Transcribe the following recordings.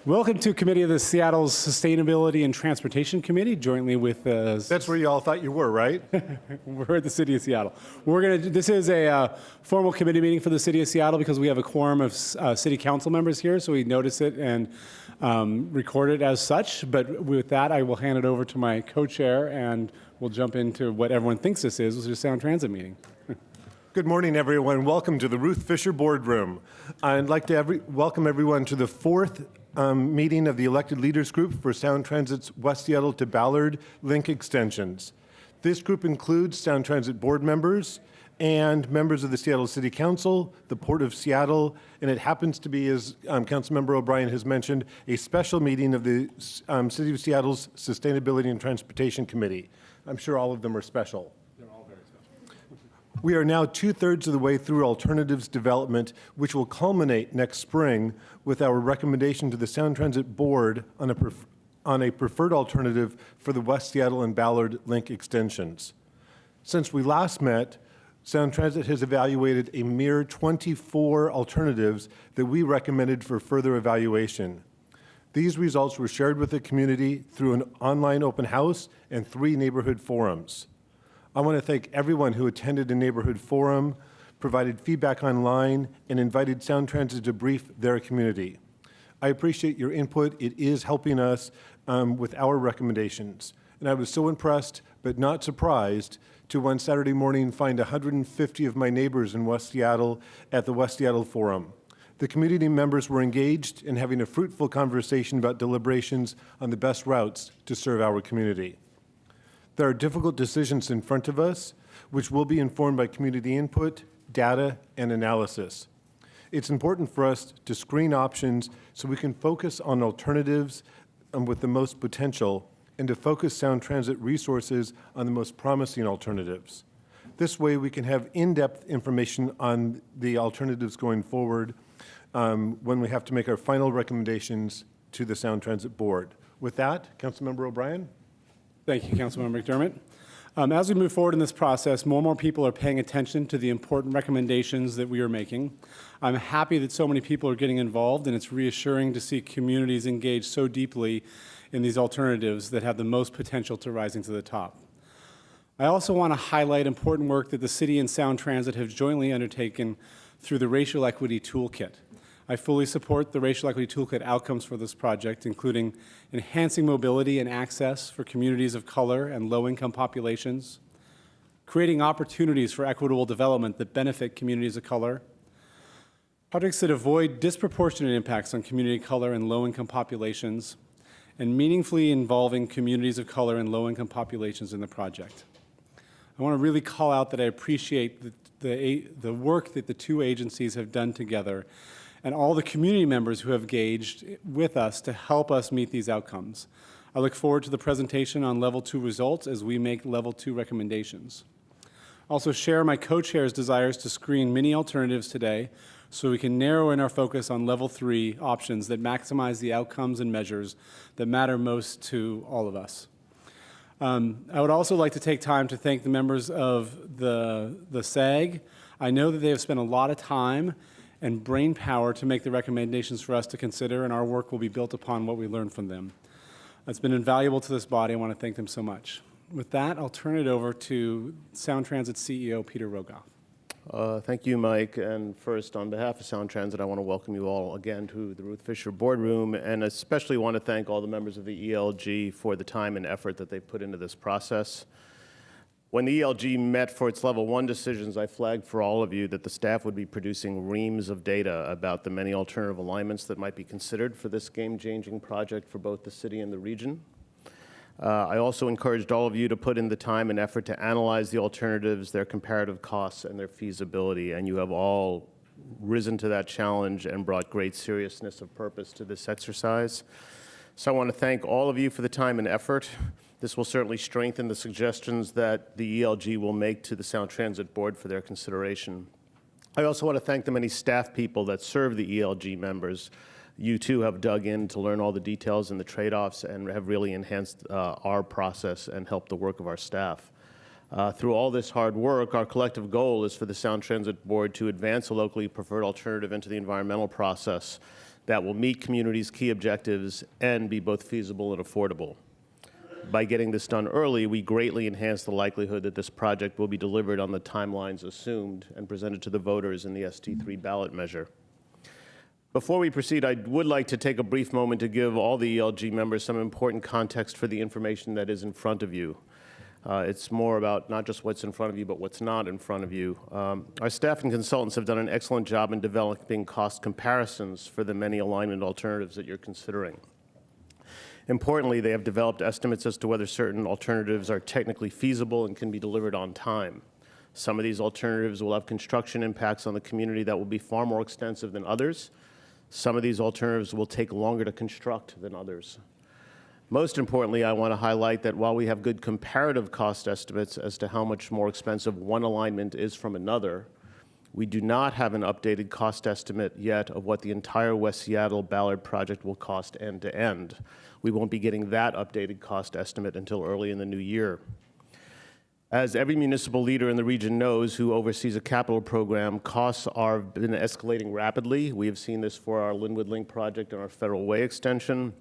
Welcome to Committee of the Seattle's Sustainability and Transportation Committee, jointly with... That's where you all thought you were, right? We're at the City of Seattle. This is a formal committee meeting for the City of Seattle because we have a quorum of City Council members here, so we notice it and record it as such. But with that, I will hand it over to my co-chair, and we'll jump into what everyone thinks this is, which is a Sound Transit meeting. Good morning, everyone. Welcome to the Ruth Fisher Boardroom. I'd like to welcome everyone to the fourth meeting of the elected leaders group for Sound Transit's West Seattle to Ballard link extensions. This group includes Sound Transit board members and members of the Seattle City Council, the Port of Seattle, and it happens to be, as Councilmember O'Brien has mentioned, a special meeting of the City of Seattle's Sustainability and Transportation Committee. I'm sure all of them are special. We are now 2/3 of the way through alternatives development, which will culminate next spring with our recommendation to the Sound Transit Board on a preferred alternative for the West Seattle and Ballard link extensions. Since we last met, Sound Transit has evaluated a mere 24 alternatives that we recommended for further evaluation. These results were shared with the community through an online open house and 3 neighborhood forums. I want to thank everyone who attended a neighborhood forum, provided feedback online, and invited Sound Transit to brief their community. I appreciate your input. It is helping us with our recommendations. And I was so impressed, but not surprised, to one Saturday morning find 150 of my neighbors in West Seattle at the West Seattle Forum. The community members were engaged in having a fruitful conversation about deliberations on the best routes to serve our community. There are difficult decisions in front of us, which will be informed by community input, data, and analysis. It's important for us to screen options so we can focus on alternatives with the most potential and to focus Sound Transit resources on the most promising alternatives. This way we can have in-depth information on the alternatives going forward when we have to make our final recommendations to the Sound Transit Board. With that, Councilmember O'Brien. Thank you, Councilmember McDermott. As we move forward in this process, more and more people are paying attention to the important recommendations that we are making. I'm happy that so many people are getting involved, and it's reassuring to see communities engaged so deeply in these alternatives that have the most potential to rising to the top. I also want to highlight important work that the City and Sound Transit have jointly undertaken through the Racial Equity Toolkit. I fully support the Racial Equity Toolkit outcomes for this project, including enhancing mobility and access for communities of color and low-income populations, creating opportunities for equitable development that benefit communities of color, projects that avoid disproportionate impacts on community of color and low-income populations, and meaningfully involving communities of color and low-income populations in the project. I want to really call out that I appreciate the work that the two agencies have done together and all the community members who have engaged with us to help us meet these outcomes. I look forward to the presentation on Level 2 results as we make Level 2 recommendations. I also share my co-chair's desires to screen many alternatives today so we can narrow in our focus on Level 3 options that maximize the outcomes and measures that matter most to all of us. I would also like to take time to thank the members of the SAG. I know that they have spent a lot of time and brain power to make the recommendations for us to consider, and our work will be built upon what we learned from them. It's been invaluable to this body. I want to thank them so much. With that, I'll turn it over to Sound Transit CEO Peter Rogoff. Thank you, Mike. And first, on behalf of Sound Transit, I want to welcome you all again to the Ruth Fisher Boardroom, and especially want to thank all the members of the ELG for the time and effort that they've put into this process. When the ELG met for its Level 1 decisions, I flagged for all of you that the staff would be producing reams of data about the many alternative alignments that might be considered for this game-changing project for both the city and the region. I also encouraged all of you to put in the time and effort to analyze the alternatives, their comparative costs, and their feasibility, and you have all risen to that challenge and brought great seriousness of purpose to this exercise. So I want to thank all of you for the time and effort. This will certainly strengthen the suggestions that the ELG will make to the Sound Transit Board for their consideration. I also want to thank the many staff people that serve the ELG members. You too have dug in to learn all the details and the trade-offs and have really enhanced our process and helped the work of our staff. Through all this hard work, our collective goal is for the Sound Transit Board to advance a locally preferred alternative into the environmental process that will meet communities' key objectives and be both feasible and affordable. By getting this done early, we greatly enhance the likelihood that this project will be delivered on the timelines assumed and presented to the voters in the ST3 ballot measure. Before we proceed, I would like to take a brief moment to give all the ELG members some important context for the information that is in front of you. It's more about not just what's in front of you, but what's not in front of you. Our staff and consultants have done an excellent job in developing cost comparisons for the many alignment alternatives that you're considering. Importantly, they have developed estimates as to whether certain alternatives are technically feasible and can be delivered on time. Some of these alternatives will have construction impacts on the community that will be far more extensive than others. Some of these alternatives will take longer to construct than others. Most importantly, I want to highlight that while we have good comparative cost estimates as to how much more expensive one alignment is from another, we do not have an updated cost estimate yet of what the entire West Seattle Ballard project will cost end to end. We won't be getting that updated cost estimate until early in the new year. As every municipal leader in the region knows who oversees a capital program, costs have been escalating rapidly. We have seen this for our Linwood Link project and our Federal Way extension.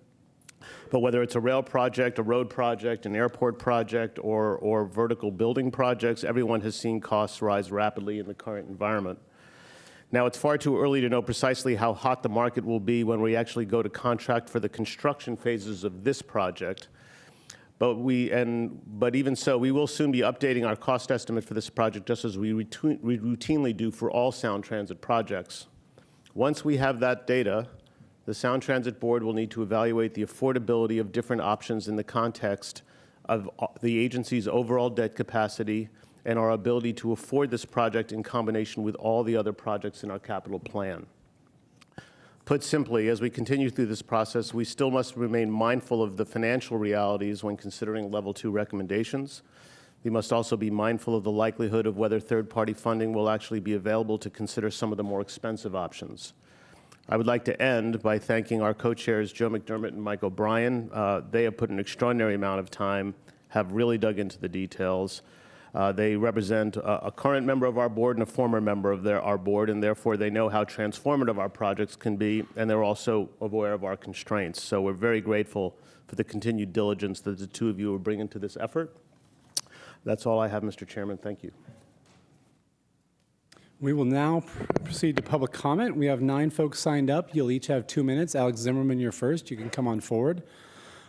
But whether it's a rail project, a road project, an airport project, or vertical building projects, everyone has seen costs rise rapidly in the current environment. Now, it's far too early to know precisely how hot the market will be when we actually go to contract for the construction phases of this project. But even so, we will soon be updating our cost estimate for this project just as we routinely do for all Sound Transit projects. Once we have that data, the Sound Transit Board will need to evaluate the affordability of different options in the context of the agency's overall debt capacity and our ability to afford this project in combination with all the other projects in our capital plan. Put simply, as we continue through this process, we still must remain mindful of the financial realities when considering Level 2 recommendations. We must also be mindful of the likelihood of whether third-party funding will actually be available to consider some of the more expensive options. I would like to end by thanking our co-chairs, Joe McDermott and Mike O'Brien. They have put an extraordinary amount of time, have really dug into the details. They represent a current member of our board and a former member of our board, and therefore they know how transformative our projects can be, and they're also aware of our constraints. So we're very grateful for the continued diligence that the two of you are bringing to this effort. That's all I have, Mr. Chairman. Thank you. We will now proceed to public comment. We have 9 folks signed up. You'll each have 2 minutes. Alex Zimmerman, you're first. You can come on forward.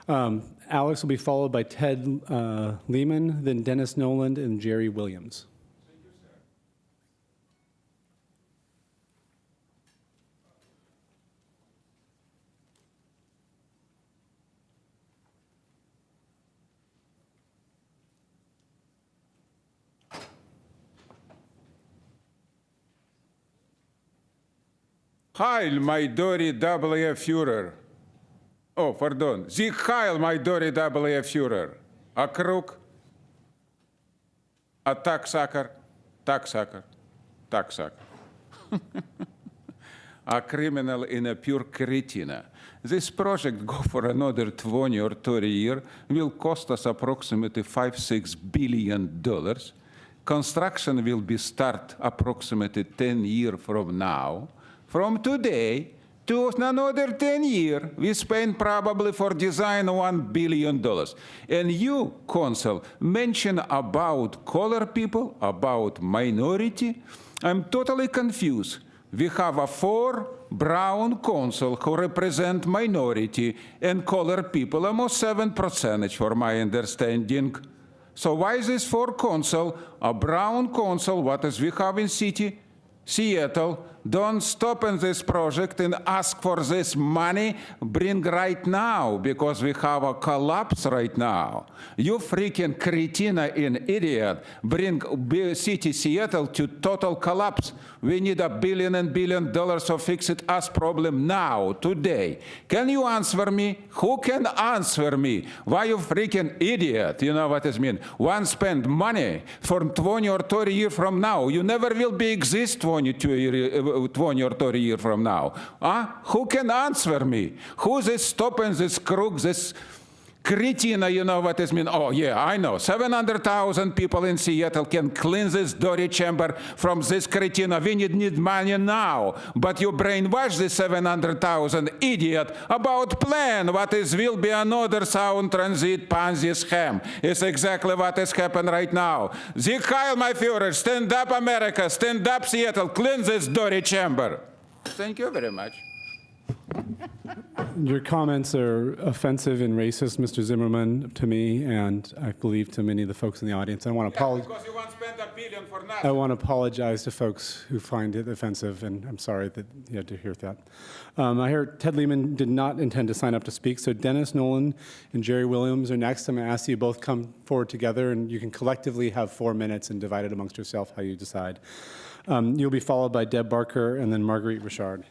Alex will be followed by Ted Lehman, then Dennis Noland, and Jerry Williams. Heil, my Dory W. Führer. Oh, pardon. Sieg Heil, my Dory W. Führer. A crook, a taxsucker, taxsucker, taxsucker. A criminal in a pure cretina. This project go for another 20 or 30 years, will cost us approximately $5-6 billion. Construction will be start approximately 10 years from now. From today to another 10 years, we spend probably for design $1 billion. And you, Council, mention about color people, about minority. I'm totally confused. We have 4 brown council who represent minority and color people, almost 7% for my understanding. So why is this 4 council, a brown council, what is we have in city, Seattle, don't stop in this project and ask for this money, bring right now, because we have a collapse right now. You freaking cretina and idiot, bring city Seattle to total collapse. We need $1 billion to fix it as problem now, today. Can you answer me? Who can answer me? Why you freaking idiot? You know what it means? One spend money for 20 or 30 years from now. You never will be exist 20 or 30 years from now. Who can answer me? Who is stopping this crook, this Cretina, you know what this means? Oh, yeah, I know. 700,000 people in Seattle can clean this dirty chamber from this cretina. We need money now. But you brainwash this 700,000 idiot about plan what is will be another sound transit Ponzi scam. It's exactly what is happening right now. Sieg Heil, my Führer. Stand up, America. Stand up, Seattle. Clean this dirty chamber. Thank you very much. Your comments are offensive and racist, Mr. Zimmerman, to me, and I believe to many of the folks in the audience. I want to apologize. Because you want to spend $1 billion for nothing. I want to apologize to folks who find it offensive, and I'm sorry that you had to hear that. I heard Ted Lehman did not intend to sign up to speak, so Dennis Nolan and Jerry Williams are next. I'm going to ask you both come forward together, and you can collectively have 4 minutes and divide it amongst yourself how you decide. You'll be followed by Deb Barker and then Marguerite Richard.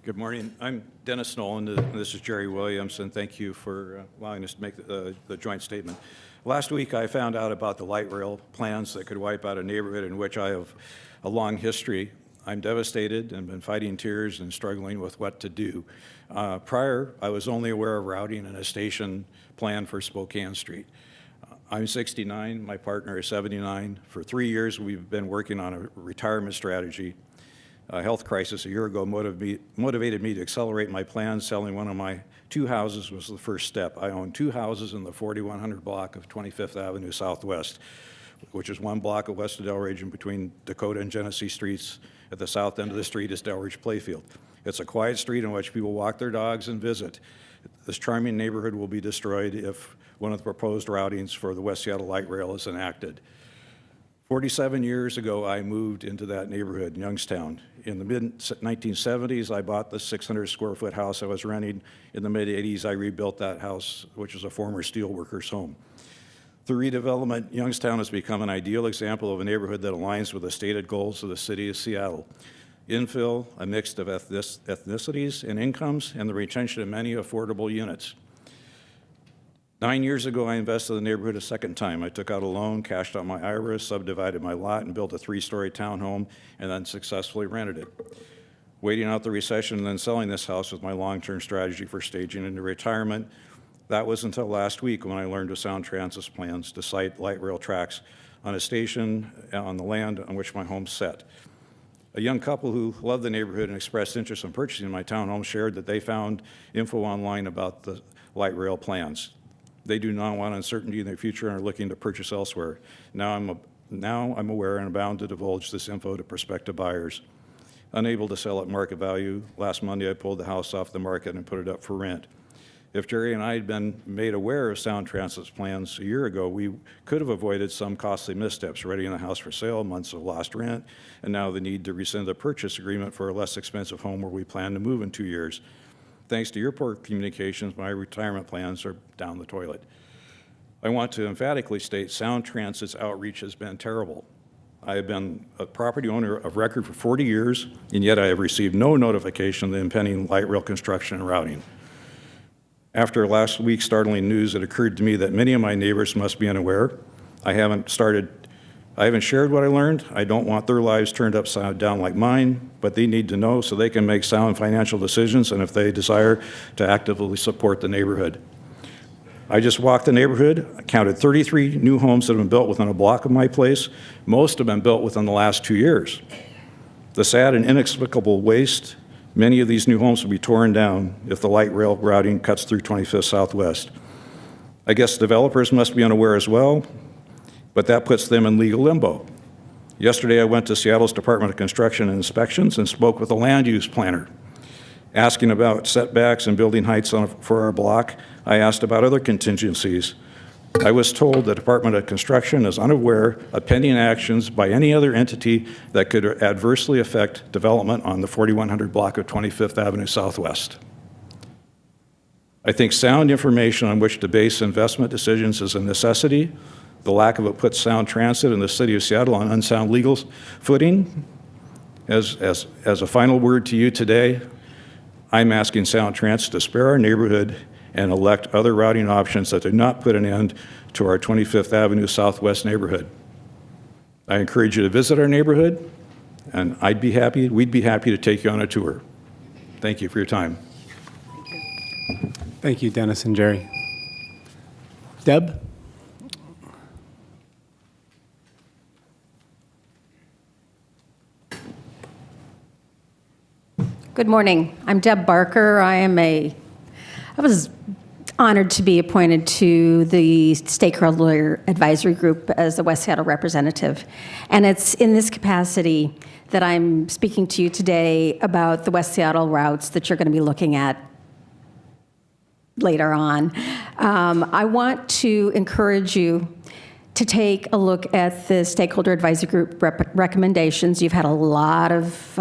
Good morning. I'm Dennis Nolan. This is Jerry Williamson. Thank you for allowing us to make the joint statement. Last week, I found out about the light rail plans that could wipe out a neighborhood in which I have a long history. I'm devastated and been fighting tears and struggling with what to do. Prior, I was only aware of routing and a station plan for Spokane Street. I'm 69. My partner is 79. For 3 years, we've been working on a retirement strategy. A health crisis a year ago motivated me to accelerate my plans. Selling one of my 2 houses was the first step. I own 2 houses in the 4100 block of 25th Avenue Southwest, which is 1 block of west of Delridge, and between Dakota and Genesee Streets. At the south end of the street is Delridge Playfield. It's a quiet street in which people walk their dogs and visit. This charming neighborhood will be destroyed if one of the proposed routings for the West Seattle Light Rail is enacted. 47 years ago, I moved into that neighborhood, Youngstown. In the mid-1970s, I bought the 600-square-foot house I was renting. In the mid-80s, I rebuilt that house, which is a former steelworker's home. Through redevelopment, Youngstown has become an ideal example of a neighborhood that aligns with the stated goals of the city of Seattle. Infill, a mix of ethnicities and incomes, and the retention of many affordable units. 9 years ago, I invested in the neighborhood a second time. I took out a loan, cashed out my IRA, subdivided my lot, and built a 3-story townhome, and then successfully rented it. Waiting out the recession and then selling this house was my long-term strategy for staging into retirement. That was until last week when I learned of Sound Transit's plans to site light rail tracks on a station on the land on which my home set. A young couple who loved the neighborhood and expressed interest in purchasing my townhome shared that they found info online about the light rail plans. They do not want uncertainty in their future and are looking to purchase elsewhere. Now I'm aware and bound to divulge this info to prospective buyers. Unable to sell at market value, last Monday I pulled the house off the market and put it up for rent. If Jerry and I had been made aware of Sound Transit's plans a year ago, we could have avoided some costly missteps, readying the house for sale, months of lost rent, and now the need to rescind the purchase agreement for a less expensive home where we plan to move in 2 years. Thanks to your poor communications, my retirement plans are down the toilet. I want to emphatically state Sound Transit's outreach has been terrible. I have been a property owner of record for 40 years, and yet I have received no notification of the impending light rail construction and routing. After last week's startling news, it occurred to me that many of my neighbors must be unaware. I haven't shared what I learned. I don't want their lives turned upside down like mine, but they need to know so they can make sound financial decisions and if they desire to actively support the neighborhood. I just walked the neighborhood. I counted 33 new homes that have been built within a block of my place. Most have been built within the last 2 years. The sad and inexplicable waste, many of these new homes will be torn down if the light rail routing cuts through 25th Southwest. I guess developers must be unaware as well, but that puts them in legal limbo. Yesterday, I went to Seattle's Department of Construction and Inspections and spoke with a land use planner. Asking about setbacks and building heights for our block, I asked about other contingencies. I was told the Department of Construction is unaware of pending actions by any other entity that could adversely affect development on the 4100 block of 25th Avenue Southwest. I think sound information on which to base investment decisions is a necessity. The lack of it puts Sound Transit and the city of Seattle on unsound legal footing. As a final word to you today, I'm asking Sound Transit to spare our neighborhood and elect other routing options that do not put an end to our 25th Avenue Southwest neighborhood. I encourage you to visit our neighborhood, and we'd be happy to take you on a tour. Thank you for your time. Thank you. Thank you, Dennis and Jerry. Deb? Good morning. I'm Deb Barker. I was honored to be appointed to the Stakeholder Advisory Group as the West Seattle representative. And it's in this capacity that I'm speaking to you today about the West Seattle routes that you're going to be looking at later on. I want to encourage you to take a look at the Stakeholder Advisory Group recommendations. You've had a lot of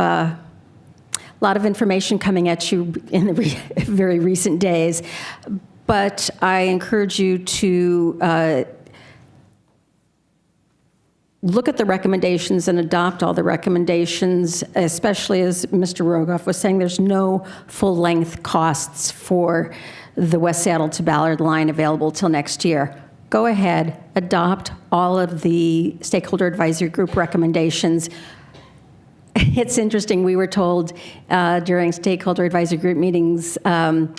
information coming at you in the very recent days, but I encourage you to look at the recommendations and adopt all the recommendations, especially as Mr. Rogoff was saying, there's no full-length costs for the West Seattle to Ballard line available till next year. Go ahead, adopt all of the Stakeholder Advisory Group recommendations. It's interesting, we were told during Stakeholder Advisory Group meetings, don't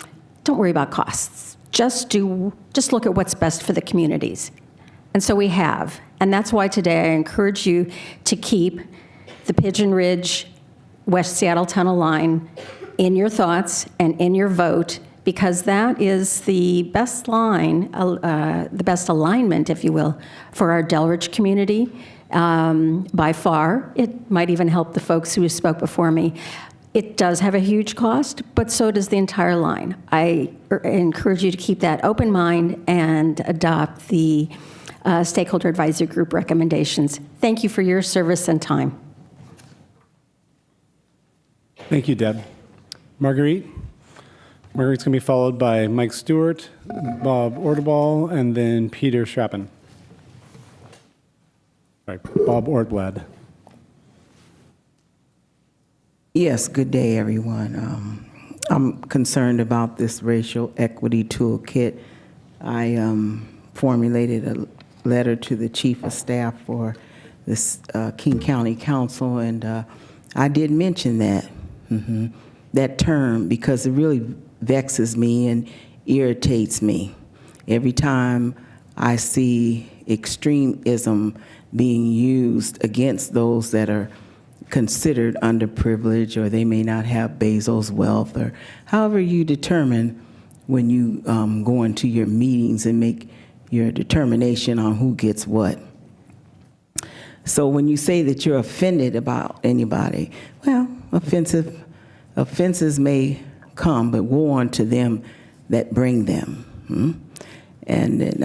worry about costs. Just look at what's best for the communities. And so we have. And that's why today I encourage you to keep the Pigeon Ridge West Seattle Tunnel line in your thoughts and in your vote, because that is the best line, the best alignment, if you will, for our Delridge community. By far. It might even help the folks who spoke before me. It does have a huge cost, but so does the entire line. I encourage you to keep that open mind and adopt the Stakeholder Advisory Group recommendations. Thank you for your service and time. Thank you, Deb. Marguerite? Marguerite's going to be followed by Mike Stewart, Bob Orteball, and then Peter Schrappen. Sorry, Bob Ortblad. Yes, good day, everyone. I'm concerned about this racial equity toolkit. I formulated a letter to the Chief of Staff for this King County Council, and I did mention that term because it really vexes me and irritates me. Every time I see extremism being used against those that are considered underprivileged, or they may not have Bezos wealth, or however you determine when you go into your meetings and make your determination on who gets what. So when you say that you're offended about anybody, well, offenses may come, but woe unto them that bring them. And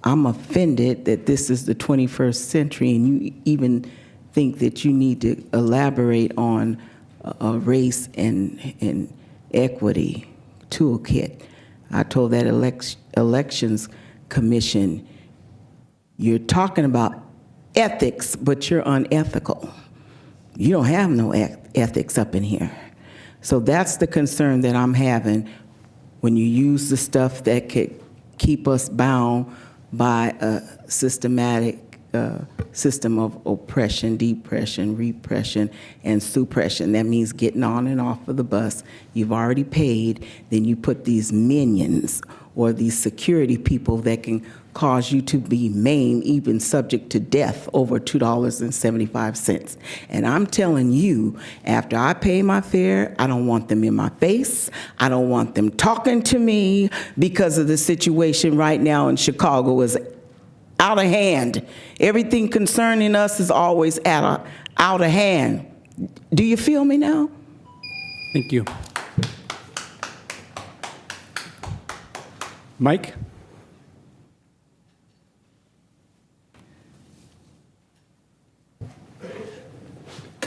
I'm offended that this is the 21st century and you even think that you need to elaborate on a race and equity toolkit. I told that elections commission, you're talking about ethics, but you're unethical. You don't have no ethics up in here. So that's the concern that I'm having when you use the stuff that could keep us bound by a systematic system of oppression, depression, repression, and suppression. That means getting on and off of the bus. You've already paid, then you put these minions or these security people that can cause you to be maimed, even subject to death, over $2.75. And I'm telling you, after I pay my fare, I don't want them in my face. I don't want them talking to me, because of the situation right now in Chicago is out of hand. Everything concerning us is always out of hand. Do you feel me now? Thank you. Mike?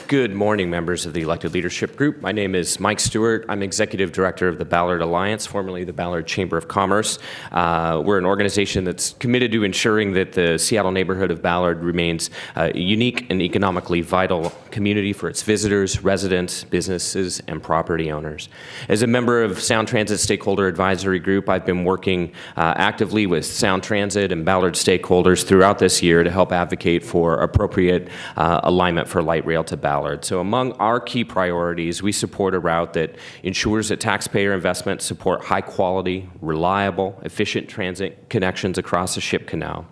Good morning, members of the elected leadership group. My name is Mike Stewart. I'm executive director of the Ballard Alliance, formerly the Ballard Chamber of Commerce. We're an organization that's committed to ensuring that the Seattle neighborhood of Ballard remains a unique and economically vital community for its visitors, residents, businesses, and property owners. As a member of Sound Transit Stakeholder Advisory Group, I've been working actively with Sound Transit and Ballard stakeholders throughout this year to help advocate for appropriate alignment for light rail to Ballard. Ballard. So among our key priorities, we support a route that ensures that taxpayer investments support high-quality, reliable, efficient transit connections across the Ship Canal,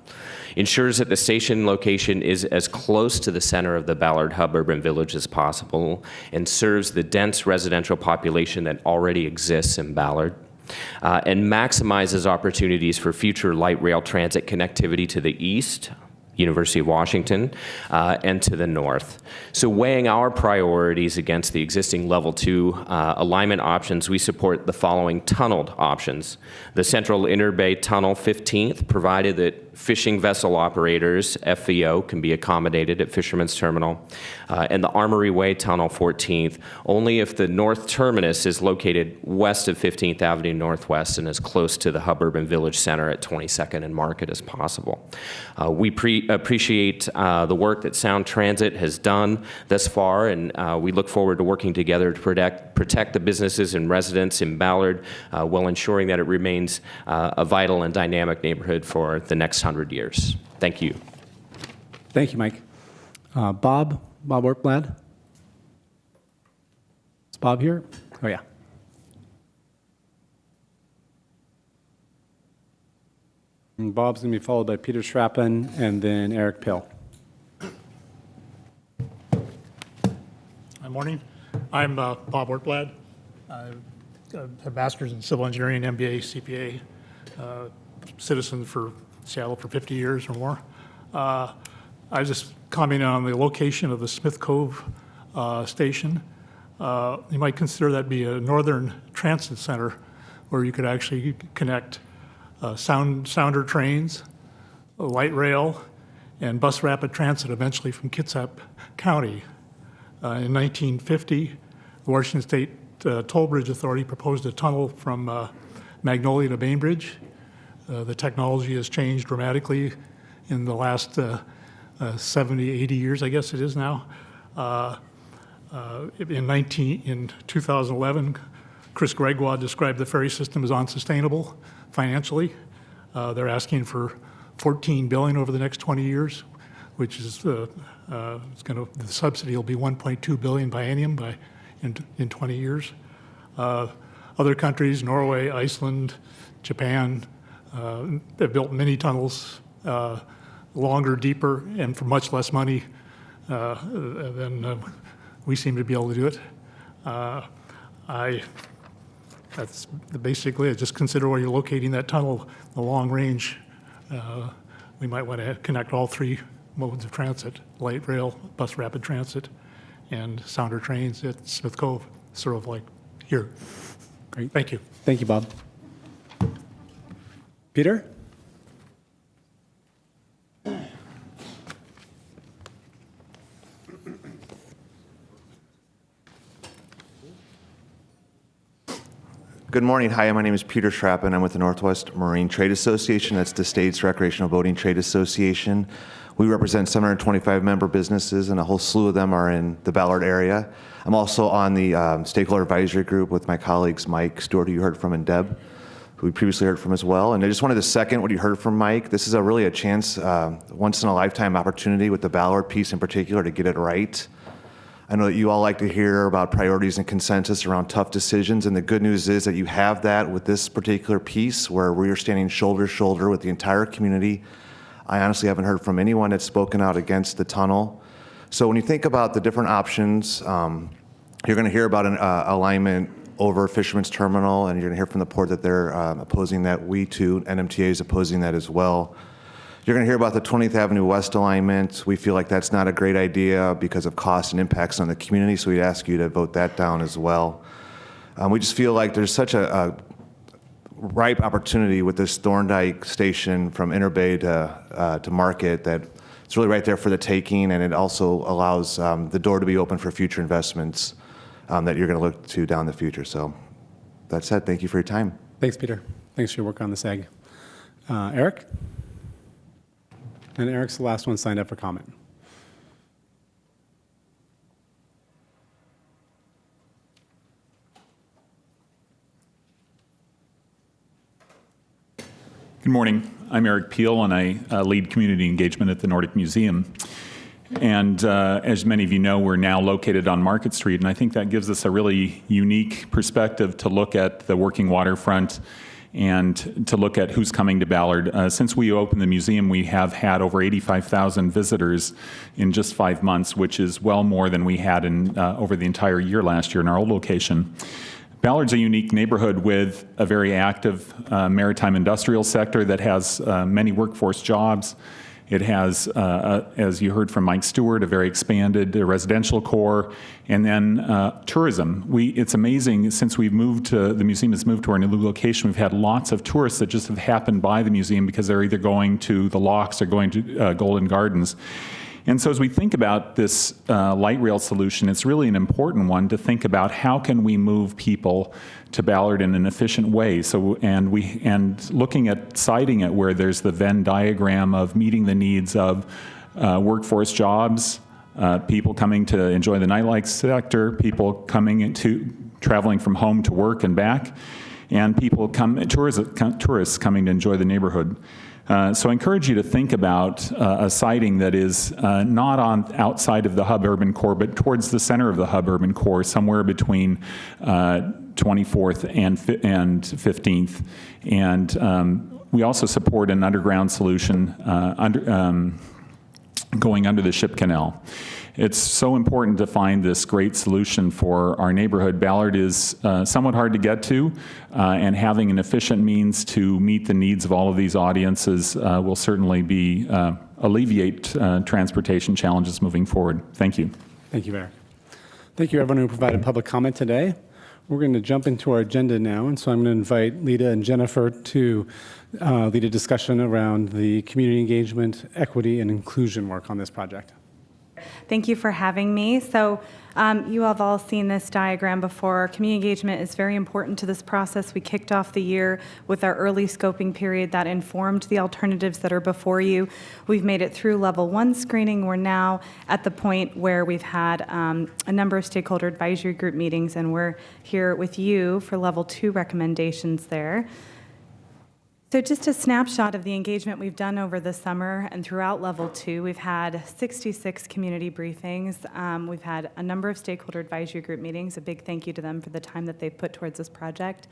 ensures that the station location is as close to the center of the Ballard Hub Urban Village as possible, and serves the dense residential population that already exists in Ballard, and maximizes opportunities for future light rail transit connectivity to the east, University of Washington, and to the north. So weighing our priorities against the existing Level 2 alignment options, we support the following tunneled options. The Central Interbay Tunnel 15th, provided that fishing vessel operators, FVO, can be accommodated at Fisherman's Terminal, and the Armory Way Tunnel 14th, only if the north terminus is located west of 15th Avenue Northwest and as close to the Hub Urban Village Center at 22nd and Market as possible. We appreciate the work that Sound Transit has done thus far, and we look forward to working together to protect the businesses and residents in Ballard while ensuring that it remains a vital and dynamic neighborhood for the next 100 years. Thank you. Thank you, Mike. Bob Workman? Is Bob here? Oh, yeah. And Bob's going to be followed by Peter Schrappen and then Eric Peele. Good morning. I'm Bob Wortblad. I have a master's in civil engineering, MBA, CPA, citizen for Seattle for 50 years or more. I just commented on the location of the Smith Cove station. You might consider that to be a northern transit center where you could actually connect sounder trains, light rail, and bus rapid transit eventually from Kitsap County. In 1950, the Washington State Toll Bridge Authority proposed a tunnel from Magnolia to Bainbridge. The technology has changed dramatically in the last 70, 80 years, I guess it is now. In 2011, Chris Gregoire described the ferry system as unsustainable financially. They're asking for $14 billion over the next 20 years, which is the subsidy will be $1.2 billion biennium in 20 years. Other countries, Norway, Iceland, Japan, they've built many tunnels, longer, deeper, and for much less money than we seem to be able to do it. That's basically it. Just consider where you're locating that tunnel, the long range. We might want to connect all three modes of transit: light rail, bus rapid transit, and sounder trains at Smith Cove, sort of like here. Great. Thank you. Thank you, Bob. Peter? Good morning. Hi, my name is Peter Schrappen. I'm with the Northwest Marine Trade Association. That's the state's recreational boating trade association. We represent 725 member businesses, and a whole slew of them are in the Ballard area. I'm also on the stakeholder advisory group with my colleagues Mike Stewart, who you heard from, and Deb, who we previously heard from as well. And I just wanted to second what you heard from Mike. This is really a chance, once in a lifetime opportunity with the Ballard piece in particular to get it right. I know that you all like to hear about priorities and consensus around tough decisions, and the good news is that you have that with this particular piece where we are standing shoulder to shoulder with the entire community. I honestly haven't heard from anyone that's spoken out against the tunnel. So when you think about the different options, you're going to hear about an alignment over Fisherman's Terminal, and you're going to hear from the port that they're opposing that. We too, NMTA is opposing that as well. You're going to hear about the 20th Avenue West alignment. We feel like that's not a great idea because of costs and impacts on the community, so we'd ask you to vote that down as well. We just feel like there's such a ripe opportunity with this Thorndike station from Interbay to Market that it's really right there for the taking, and it also allows the door to be open for future investments that you're going to look to down the future. So that said, thank you for your time. Thanks, Peter. Thanks for your work on this egg. Eric? And Eric's the last one signed up for comment. Good morning. I'm Eric Peele, and I lead community engagement at the Nordic Museum. And as many of you know, we're now located on Market Street, and I think that gives us a really unique perspective to look at the working waterfront and to look at who's coming to Ballard. Since we opened the museum, we have had over 85,000 visitors in just 5 months, which is well more than we had in over the entire year last year in our old location. Ballard's a unique neighborhood with a very active maritime industrial sector that has many workforce jobs. It has, as you heard from Mike Stewart, a very expanded residential core, and then tourism. It's amazing, since we've moved to, the museum has moved to our new location, we've had lots of tourists that just have happened by the museum because they're either going to the Locks or going to Golden Gardens. And so as we think about this light rail solution, it's really an important one to think about how can we move people to Ballard in an efficient way. So, and looking at siting it where there's the Venn diagram of meeting the needs of workforce jobs, people coming to enjoy the nightlife sector, people coming into traveling from home to work and back, and people tourists coming to enjoy the neighborhood. So I encourage you to think about a siting that is not on outside of the hub urban core, but towards the center of the hub urban core, somewhere between 24th and 15th. And we also support an underground solution going under the ship canal. It's so important to find this great solution for our neighborhood. Ballard is somewhat hard to get to, and having an efficient means to meet the needs of all of these audiences will certainly be alleviate transportation challenges moving forward. Thank you. Thank you, Eric. Thank you, everyone who provided public comment today. We're going to jump into our agenda now, and so I'm going to invite Lita and Jennifer to lead a discussion around the community engagement, equity, and inclusion work on this project. Thank you for having me. So you have all seen this diagram before. Community engagement is very important to this process. We kicked off the year with our early scoping period that informed the alternatives that are before you. We've made it through level 1 screening. We're now at the point where we've had a number of stakeholder advisory group meetings, and we're here with you for level 2 recommendations there. So just a snapshot of the engagement we've done over the summer and throughout level 2. We've had 66 community briefings. We've had a number of stakeholder advisory group meetings. A big thank you to them for the time that they've put towards this project.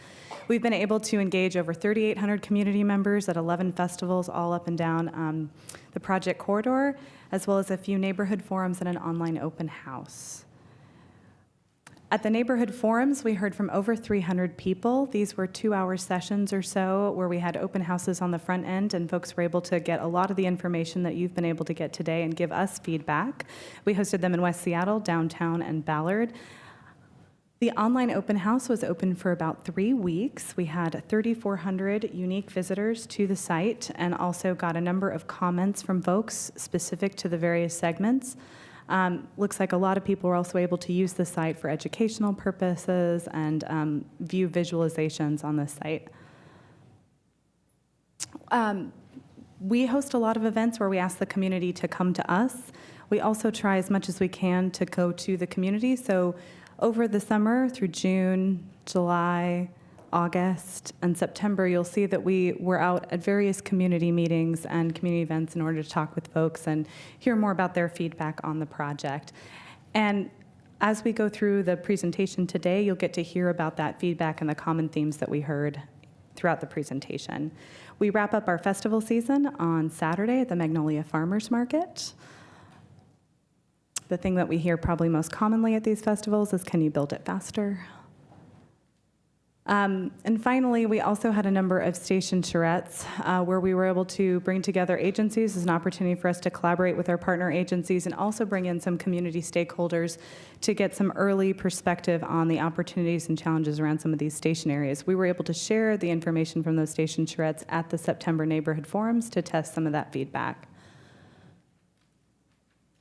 We've been able to engage over 3,800 community members at 11 festivals all up and down the project corridor, as well as a few neighborhood forums and an online open house. At the neighborhood forums, we heard from over 300 people. These were 2-hour sessions or so where we had open houses on the front end, and folks were able to get a lot of the information that you've been able to get today and give us feedback. We hosted them in West Seattle, downtown, and Ballard. The online open house was open for about 3 weeks. We had 3,400 unique visitors to the site and also got a number of comments from folks specific to the various segments. Looks like a lot of people were also able to use the site for educational purposes and view visualizations on the site. We host a lot of events where we ask the community to come to us. We also try as much as we can to go to the community. So over the summer through June, July, August, and September, you'll see that we were out at various community meetings and community events in order to talk with folks and hear more about their feedback on the project. And as we go through the presentation today, you'll get to hear about that feedback and the common themes that we heard throughout the presentation. We wrap up our festival season on Saturday at the Magnolia Farmers Market. The thing that we hear probably most commonly at these festivals is, can you build it faster? And finally, we also had a number of station charrettes where we were able to bring together agencies as an opportunity for us to collaborate with our partner agencies and also bring in some community stakeholders to get some early perspective on the opportunities and challenges around some of these station areas. We were able to share the information from those station charrettes at the September neighborhood forums to test some of that feedback.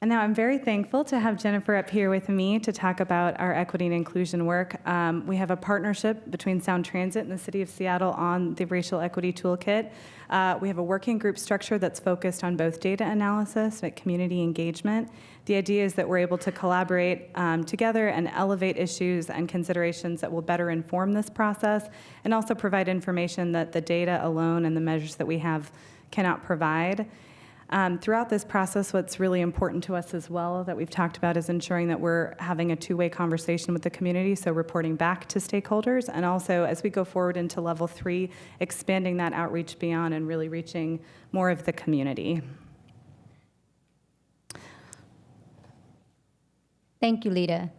And now I'm very thankful to have Jennifer up here with me to talk about our equity and inclusion work. We have a partnership between Sound Transit and the City of Seattle on the Racial Equity Toolkit. We have a working group structure that's focused on both data analysis and community engagement. The idea is that we're able to collaborate together and elevate issues and considerations that will better inform this process and also provide information that the data alone and the measures that we have cannot provide. Throughout this process, what's really important to us as well that we've talked about is ensuring that we're having a two-way conversation with the community, so reporting back to stakeholders, and also as we go forward into level 3, expanding that outreach beyond and really reaching more of the community. Thank you, Lita.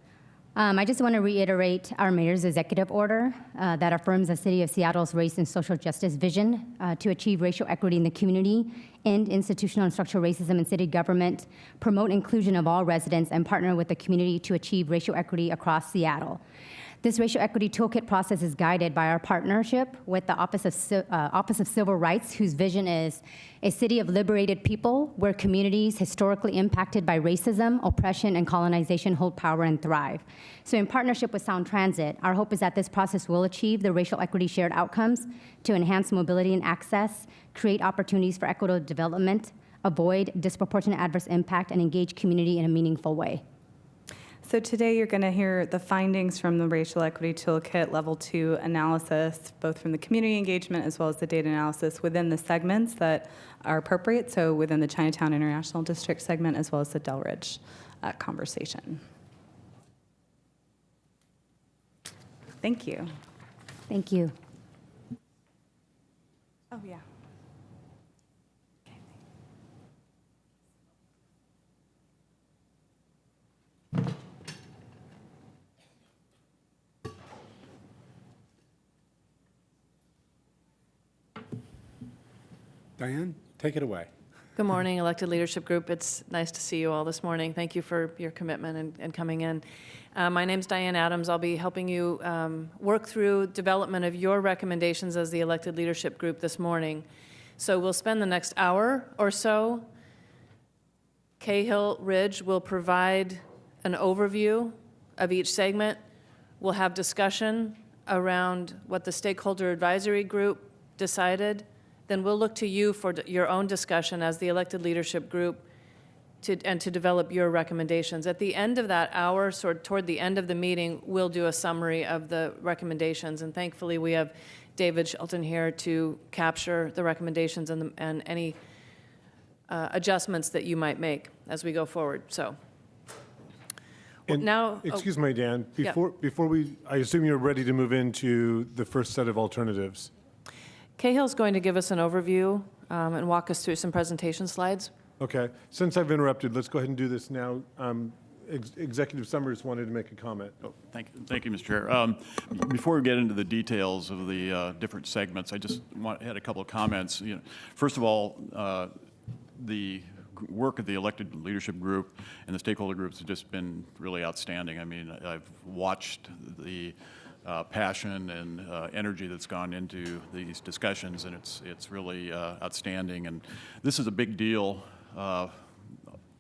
I just want to reiterate our mayor's executive order that affirms the City of Seattle's race and social justice vision to achieve racial equity in the community, end institutional and structural racism in city government, promote inclusion of all residents, and partner with the community to achieve racial equity across Seattle. This racial equity toolkit process is guided by our partnership with the Office of Civil Rights, whose vision is a city of liberated people where communities historically impacted by racism, oppression, and colonization hold power and thrive. So in partnership with Sound Transit, our hope is that this process will achieve the racial equity shared outcomes to enhance mobility and access, create opportunities for equitable development, avoid disproportionate adverse impact, and engage community in a meaningful way. So today you're going to hear the findings from the Racial Equity Toolkit Level 2 analysis, both from the community engagement as well as the data analysis within the segments that are appropriate, so within the Chinatown International District segment as well as the Delridge conversation. Thank you. Thank you. Oh, yeah. Diane, take it away. Good morning, elected leadership group. It's nice to see you all this morning. Thank you for your commitment and coming in. My name's Diane Adams. I'll be helping you work through development of your recommendations as the elected leadership group this morning. So we'll spend the next hour or so. Cahill Ridge will provide an overview of each segment. We'll have discussion around what the stakeholder advisory group decided. Then we'll look to you for your own discussion as the elected leadership group to develop your recommendations. At the end of that hour, sort of toward the end of the meeting, we'll do a summary of the recommendations. And thankfully, we have David Shelton here to capture the recommendations and any adjustments that you might make as we go forward. So and now, excuse me, Dan. Before we, I assume you're ready to move into the first set of alternatives. Cahill's going to give us an overview and walk us through some presentation slides. Okay. Since I've interrupted, let's go ahead and do this now. Executive Summers wanted to make a comment. Oh, thank you, Mr. Chair. Before we get into the details of the different segments, I just had a couple of comments. First of all, the work of the elected leadership group and the stakeholder groups has just been really outstanding. I mean, I've watched the passion and energy that's gone into these discussions, and it's really outstanding. And this is a big deal.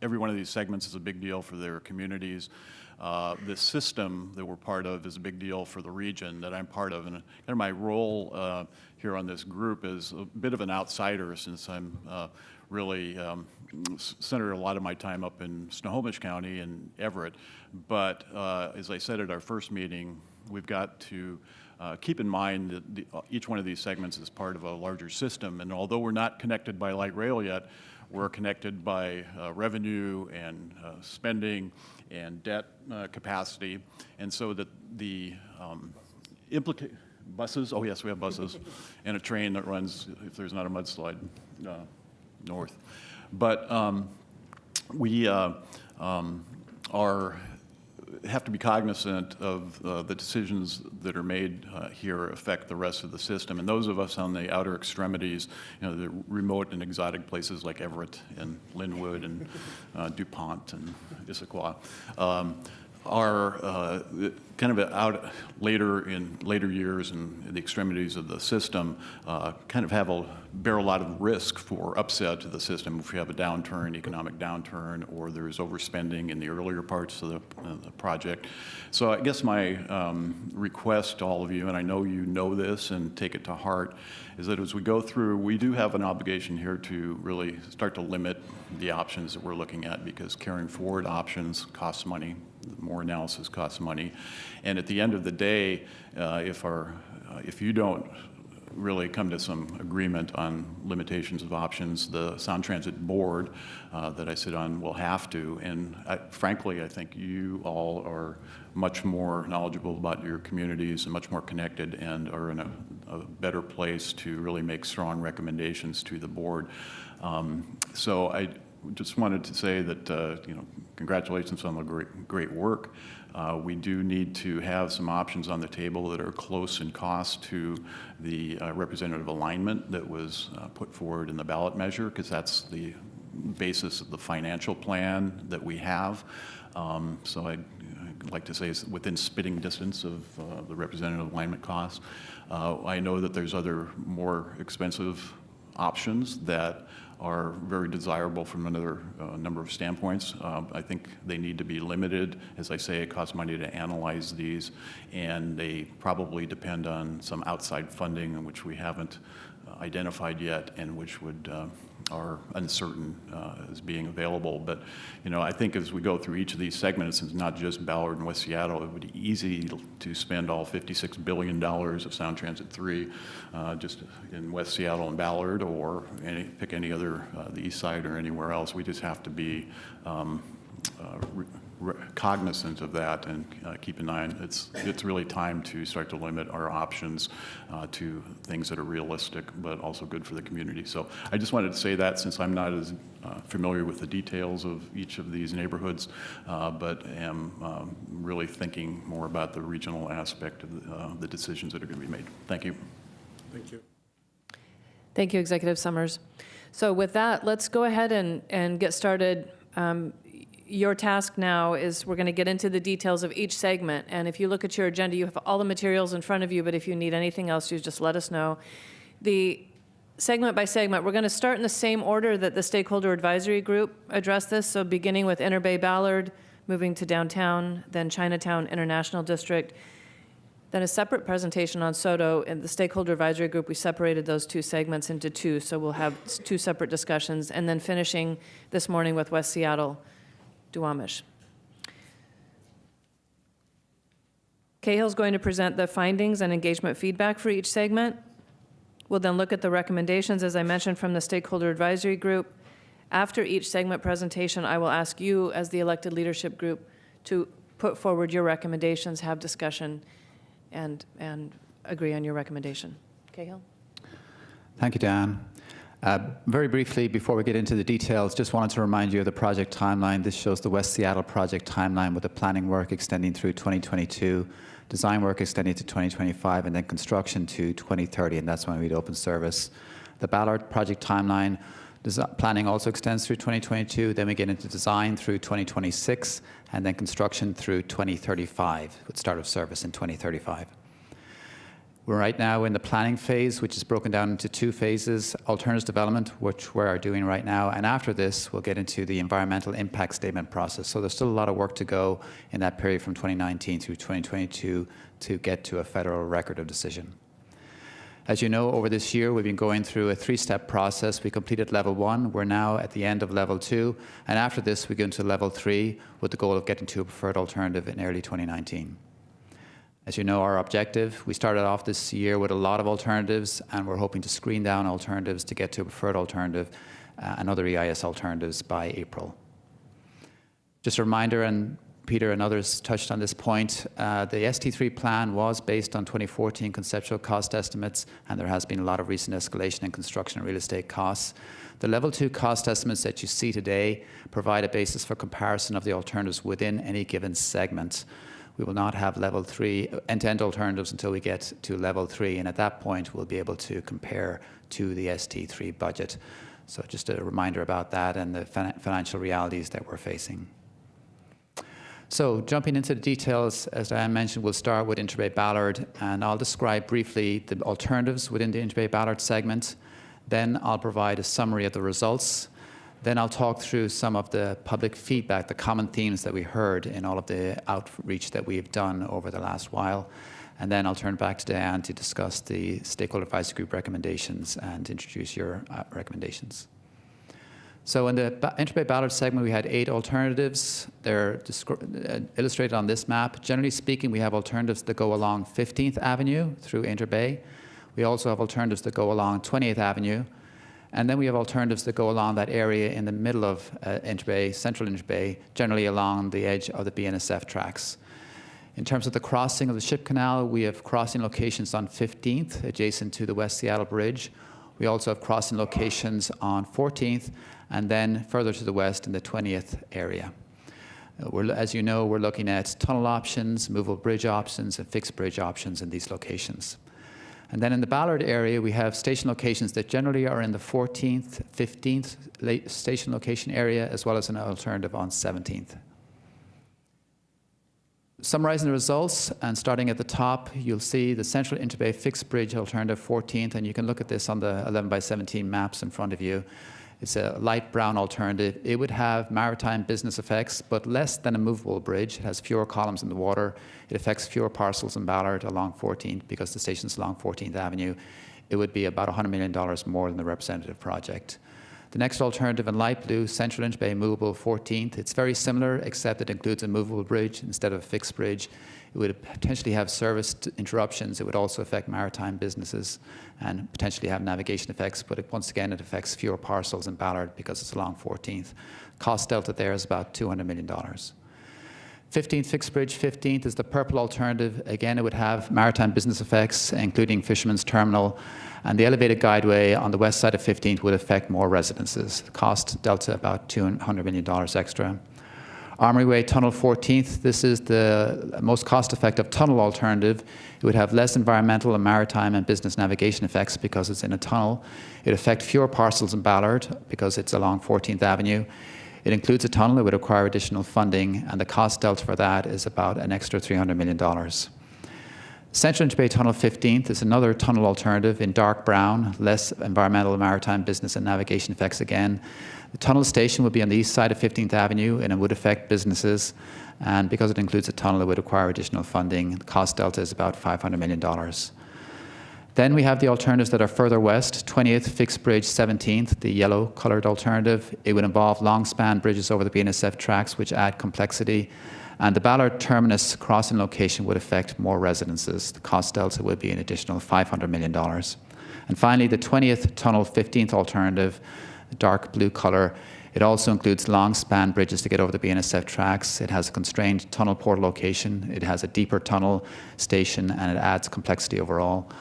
Every one of these segments is a big deal for their communities. This system that we're part of is a big deal for the region that I'm part of. And my role here on this group is a bit of an outsider, since I'm really centered a lot of my time up in Snohomish County and Everett. But as I said at our first meeting, we've got to keep in mind that each one of these segments is part of a larger system. And although we're not connected by light rail yet, we're connected by revenue and spending and debt capacity. And so that the buses, oh yes, we have buses, and a train that runs, if there's not a mudslide, north. But we have to be cognizant of the decisions that are made here affect the rest of the system. And those of us on the outer extremities, the remote and exotic places like Everett and Linwood and DuPont and Issaquah, are kind of out later years in the extremities of the system, kind of bear a lot of risk for upset to the system if we have a downturn, economic downturn, or there's overspending in the earlier parts of the project. So I guess my request to all of you, and I know you know this and take it to heart, is that as we go through, we do have an obligation here to really start to limit the options that we're looking at, because carrying forward options costs money. More analysis costs money. And at the end of the day, if you don't really come to some agreement on limitations of options. The Sound Transit Board that I sit on will have to, and frankly, I think you all are much more knowledgeable about your communities and much more connected and are in a better place to really make strong recommendations to the board. So I just wanted to say that, congratulations on the great work. We do need to have some options on the table that are close in cost to the representative alignment that was put forward in the ballot measure, because that's the basis of the financial plan that we have. So I'd like to say it's within spitting distance of the representative alignment costs. I know that there's other more expensive options that are very desirable from another number of standpoints. I think they need to be limited. As I say, it costs money to analyze these, and they probably depend on some outside funding, which we haven't identified yet, and which would are uncertain as being available. But I think as we go through each of these segments, it's not just Ballard and West Seattle. It would be easy to spend all $56 billion of Sound Transit 3 just in West Seattle and Ballard, or pick any other, the east side or anywhere else. We just have to be cognizant of that and keep an eye on it's really time to start to limit our options to things that are realistic but also good for the community. So I just wanted to say that, since I'm not as familiar with the details of each of these neighborhoods, but am really thinking more about the regional aspect of the decisions that are going to be made. Thank you. Thank you. Thank you, Executive Summers. So with that, let's go ahead and get started. Your task now is we're going to get into the details of each segment. And if you look at your agenda, you have all the materials in front of you, but if you need anything else, you just let us know. The segment by segment, we're going to start in the same order that the Stakeholder Advisory Group addressed this. So beginning with Inner Bay Ballard, moving to downtown, then Chinatown International District, then a separate presentation on SODO. In the Stakeholder Advisory Group, we separated those two segments into two, so we'll have two separate discussions, and then finishing this morning with West Seattle, Duwamish. Cahill's going to present the findings and engagement feedback for each segment. We'll then look at the recommendations, as I mentioned, from the Stakeholder Advisory Group. After each segment presentation, I will ask you, as the elected leadership group, to put forward your recommendations, have discussion, and agree on your recommendation. Cahill? Thank you, Dan. Very briefly, before we get into the details, just wanted to remind you of the project timeline. This shows the West Seattle project timeline with the planning work extending through 2022, design work extending to 2025, and then construction to 2030, and that's when we'd open service. The Ballard project timeline, planning also extends through 2022, then we get into design through 2026, and then construction through 2035, with start of service in 2035. We're right now in the planning phase, which is broken down into two phases: alternatives development, which we are doing right now, and after this, we'll get into the environmental impact statement process. So there's still a lot of work to go in that period from 2019 through 2022 to get to a federal record of decision. As you know, over this year, we've been going through a three-step process. We completed level 1. We're now at the end of level 2. And after this, we go into level 3 with the goal of getting to a preferred alternative in early 2019. As you know, our objective, we started off this year with a lot of alternatives, and we're hoping to screen down alternatives to get to a preferred alternative and other EIS alternatives by April. Just a reminder, and Peter and others touched on this point, the ST3 plan was based on 2014 conceptual cost estimates, and there has been a lot of recent escalation in construction and real estate costs. The level 2 cost estimates that you see today provide a basis for comparison of the alternatives within any given segment. We will not have level 3 end-to-end alternatives until we get to level 3, and at that point we'll be able to compare to the ST3 budget. So just a reminder about that and the financial realities that we're facing. So jumping into the details, as Diane mentioned, we'll start with Inter Bay Ballard, and I'll describe briefly the alternatives within the Inter Bay Ballard segment. Then I'll provide a summary of the results. Then I'll talk through some of the public feedback, the common themes that we heard in all of the outreach that we've done over the last while. And then I'll turn back to Diane to discuss the Stakeholder Advisory Group recommendations and introduce your recommendations. So in the Inter Bay Ballard segment, we had 8 alternatives. They're illustrated on this map. Generally speaking, we have alternatives that go along 15th Avenue through Inter Bay. We also have alternatives that go along 28th Avenue. And then we have alternatives that go along that area in the middle of Interbay, Central Interbay, generally along the edge of the BNSF tracks. In terms of the crossing of the Ship Canal, we have crossing locations on 15th, adjacent to the West Seattle Bridge. We also have crossing locations on 14th, and then further to the west in the 20th area. As you know, we're looking at tunnel options, movable bridge options, and fixed bridge options in these locations. And then in the Ballard area, we have station locations that generally are in the 14th, 15th station location area, as well as an alternative on 17th. Summarizing the results, and starting at the top, you'll see the Central Interbay Fixed Bridge Alternative 14th, and you can look at this on the 11 by 17 maps in front of you. It's a light brown alternative. It would have maritime business effects, but less than a movable bridge. It has fewer columns in the water. It affects fewer parcels in Ballard along 14th because the station's along 14th Avenue. It would be about $100 million more than the representative project. The next alternative in light blue, Central Interbay Movable 14th. It's very similar, except it includes a movable bridge instead of a fixed bridge. It would potentially have service interruptions. It would also affect maritime businesses and potentially have navigation effects, but once again, it affects fewer parcels in Ballard because it's along 14th. Cost delta there is about $200 million. 15th Fixed Bridge 15th is the purple alternative. Again, it would have maritime business effects, including Fisherman's Terminal, and the elevated guideway on the west side of 15th would affect more residences. Cost delta about $200 million extra. Armory Way Tunnel 14th, this is the most cost-effective tunnel alternative. It would have less environmental and maritime and business navigation effects because it's in a tunnel. It would affect fewer parcels in Ballard because it's along 14th Avenue. It includes a tunnel that would require additional funding, and the cost delta for that is about an extra $300 million. Central Interbay Tunnel 15th is another tunnel alternative in dark brown, less environmental, maritime, business, and navigation effects again. The tunnel station would be on the east side of 15th Avenue, and it would affect businesses. And because it includes a tunnel, it would require additional funding. The cost delta is about $500 million. Then we have the alternatives that are further west, 20th Fixed Bridge 17th, the yellow-colored alternative. It would involve long-span bridges over the BNSF tracks, which add complexity. And the Ballard terminus crossing location would affect more residences. The cost delta would be an additional $500 million. And finally, the 20th Tunnel 15th alternative, the dark blue color. It also includes long span bridges to get over the BNSF tracks. It has a constrained tunnel port location. It has a deeper tunnel station, and it adds complexity overall.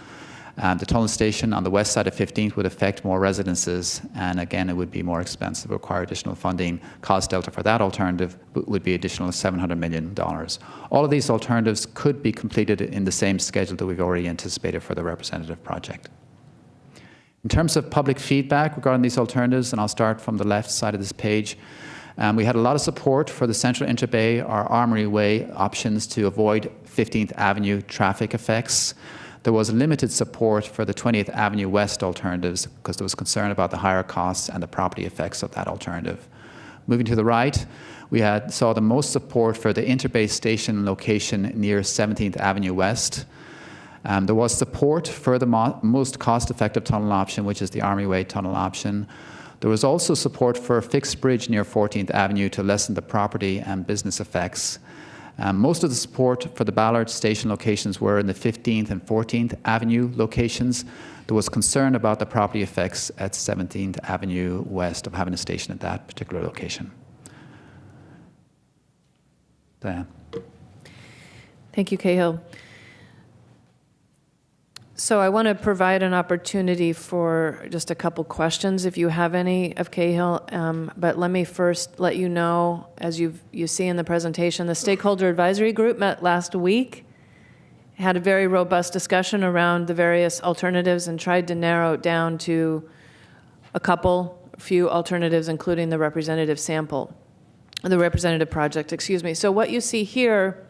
The tunnel station on the west side of 15th would affect more residences, and again, it would be more expensive, require additional funding. Cost delta for that alternative would be additional $700 million. All of these alternatives could be completed in the same schedule that we've already anticipated for the representative project. In terms of public feedback regarding these alternatives, and I'll start from the left side of this page, we had a lot of support for the Central Interbay or Armory Way options to avoid 15th Avenue traffic effects. There was limited support for the 20th Avenue West alternatives because there was concern about the higher costs and the property effects of that alternative. Moving to the right, we saw the most support for the Interbay station location near 17th Avenue West. There was support for the most cost-effective tunnel option, which is the Armory Way tunnel option. There was also support for a fixed bridge near 14th Avenue to lessen the property and business effects. Most of the support for the Ballard station locations were in the 15th and 14th Avenue locations. There was concern about the property effects at 17th Avenue West of having a station at that particular location. Diane. Thank you, Cahill. So I want to provide an opportunity for just a couple questions, if you have any, of Cahill. But let me first let you know, as you see in the presentation, the Stakeholder Advisory Group met last week, had a very robust discussion around the various alternatives and tried to narrow it down to a few alternatives, including the representative project, excuse me. So what you see here,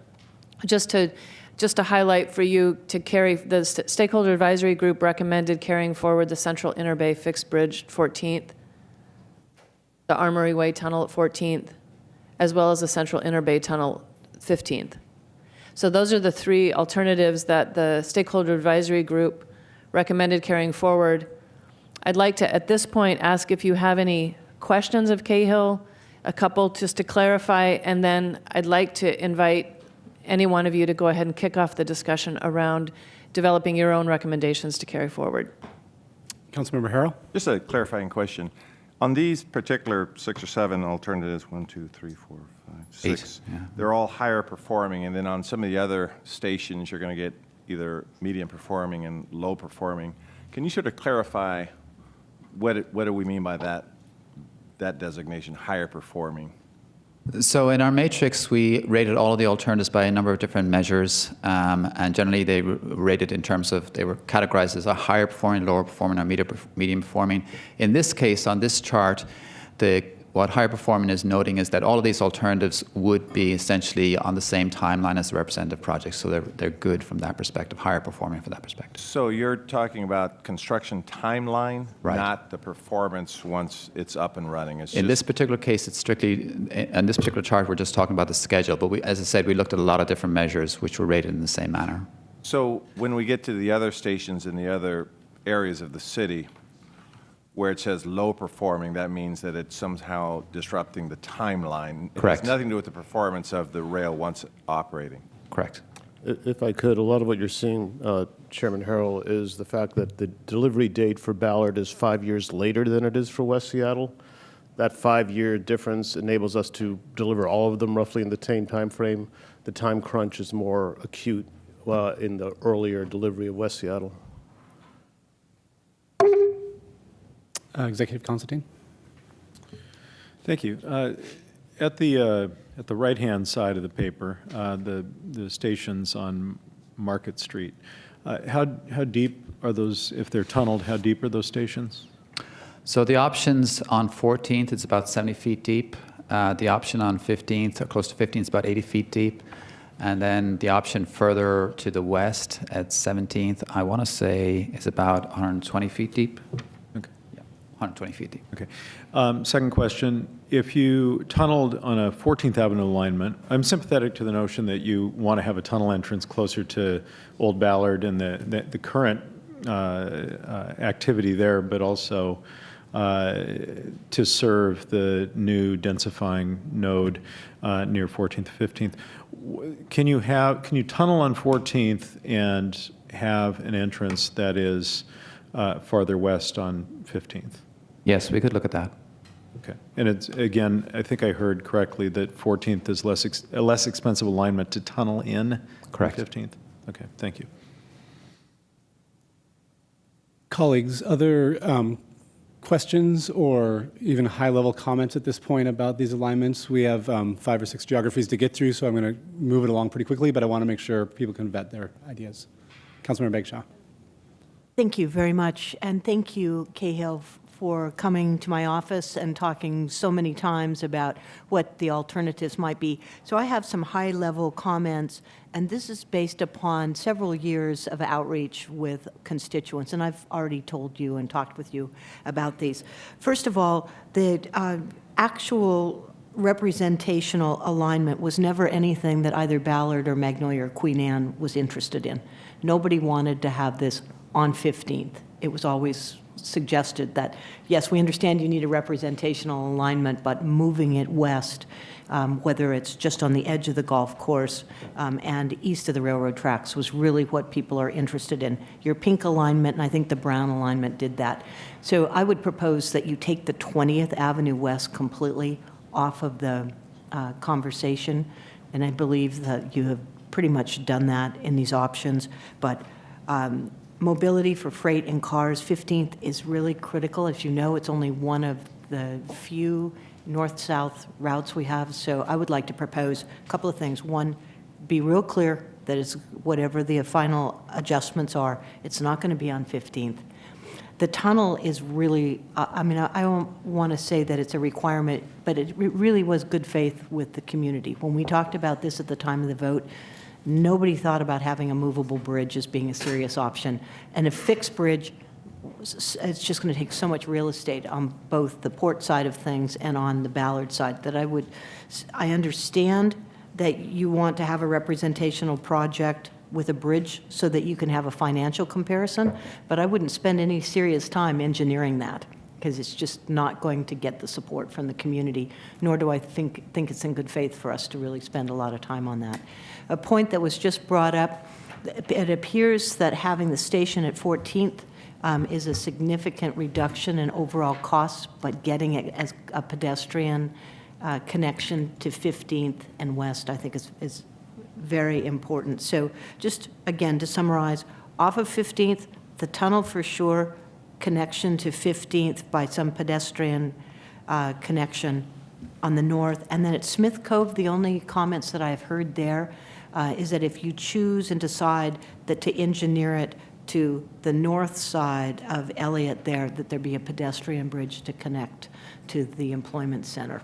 just to highlight for you, the Stakeholder Advisory Group recommended carrying forward the Central Interbay Fixed Bridge 14th, the Armory Way Tunnel at 14th, as well as the Central Interbay Tunnel 15th. So those are the three alternatives that the Stakeholder Advisory Group recommended carrying forward. I'd like to, at this point, ask if you have any questions of Cahill, a couple just to clarify, and then I'd like to invite any one of you to go ahead and kick off the discussion around developing your own recommendations to carry forward. Councilmember Harrell? Just a clarifying question. On these particular 6 or 7 alternatives, 1, 2, 3, 4, 5, 6, they're all higher performing, and then on some of the other stations, you're going to get either medium performing and low performing. Can you sort of clarify what do we mean by that designation, higher performing? So in our matrix, we rated all of the alternatives by a number of different measures, and generally they were rated in terms of, they were categorized as a higher performing, lower performing, or medium performing. In this case, on this chart, what higher performing is noting is that all of these alternatives would be essentially on the same timeline as the representative projects, so they're good from that perspective, higher performing from that perspective. So you're talking about construction timeline, right, not the performance once it's up and running. In this particular case, it's strictly, in this particular chart, we're just talking about the schedule, but as I said, we looked at a lot of different measures which were rated in the same manner. So when we get to the other stations in the other areas of the city, where it says low performing, that means that it's somehow disrupting the timeline. Correct. It has nothing to do with the performance of the rail once operating. Correct. If I could, a lot of what you're seeing, Chairman Harrell, is the fact that the delivery date for Ballard is 5 years later than it is for West Seattle. That 5-year difference enables us to deliver all of them roughly in the same time frame. The time crunch is more acute in the earlier delivery of West Seattle. Executive Constantine? Thank you. At the right-hand side of the paper, the stations on Market Street, how deep are those? If they're tunneled, how deep are those stations? So the options on 14th, it's about 70 feet deep. The option on 15th, or close to 15th, is about 80 feet deep. And then the option further to the west at 17th, I want to say, is about 120 feet deep. 120 feet deep. Okay. Second question, if you tunneled on a 14th Avenue alignment, I'm sympathetic to the notion that you want to have a tunnel entrance closer to Old Ballard and the current activity there, but also to serve the new densifying node near 14th, 15th. Can you tunnel on 14th and have an entrance that is farther west on 15th? Yes, we could look at that. Okay. And it's, again, I think I heard correctly that 14th is a less expensive alignment to tunnel in. Correct. 15th. Okay, thank you. Colleagues, other questions or even high-level comments at this point about these alignments? We have 5 or 6 geographies to get through, so I'm going to move it along pretty quickly, but I want to make sure people can vet their ideas. Councilmember Bagshaw. Thank you very much, and thank you, Cahill, for coming to my office and talking so many times about what the alternatives might be. So I have some high-level comments, and this is based upon several years of outreach with constituents, and I've already told you and talked with you about these. First of all, the actual representational alignment was never anything that either Ballard or Magnolia or Queen Anne was interested in. Nobody wanted to have this on 15th. It was always suggested that, yes, we understand you need a representational alignment, but moving it west, whether it's just on the edge of the golf course and east of the railroad tracks, was really what people are interested in. Your pink alignment, and I think the brown alignment did that. So I would propose that you take the 20th Avenue West completely off of the conversation, and I believe that you have pretty much done that in these options, but mobility for freight and cars, 15th is really critical. As you know, it's only one of the few north-south routes we have. So I would like to propose a couple of things. One, be real clear that it's whatever the final adjustments are, it's not going to be on 15th. The tunnel is really, I mean, I don't want to say that it's a requirement, but it really was good faith with the community. When we talked about this at the time of the vote, nobody thought about having a movable bridge as being a serious option. And a fixed bridge, it's just going to take so much real estate on both the port side of things and on the Ballard side that I understand that you want to have a representational project with a bridge so that you can have a financial comparison, but I wouldn't spend any serious time engineering that because it's just not going to get the support from the community, nor do I think it's in good faith for us to really spend a lot of time on that. A point that was just brought up, It appears that having the station at 14th is a significant reduction in overall costs, but getting it as a pedestrian connection to 15th and West, I think is very important. So just, again, to summarize, off of 15th, the tunnel for sure, connection to 15th by some pedestrian connection on the north. And then at Smith Cove, the only comments that I've heard there is that if you choose and decide that to engineer it to the north side of Elliott there, that there be a pedestrian bridge to connect to the employment center.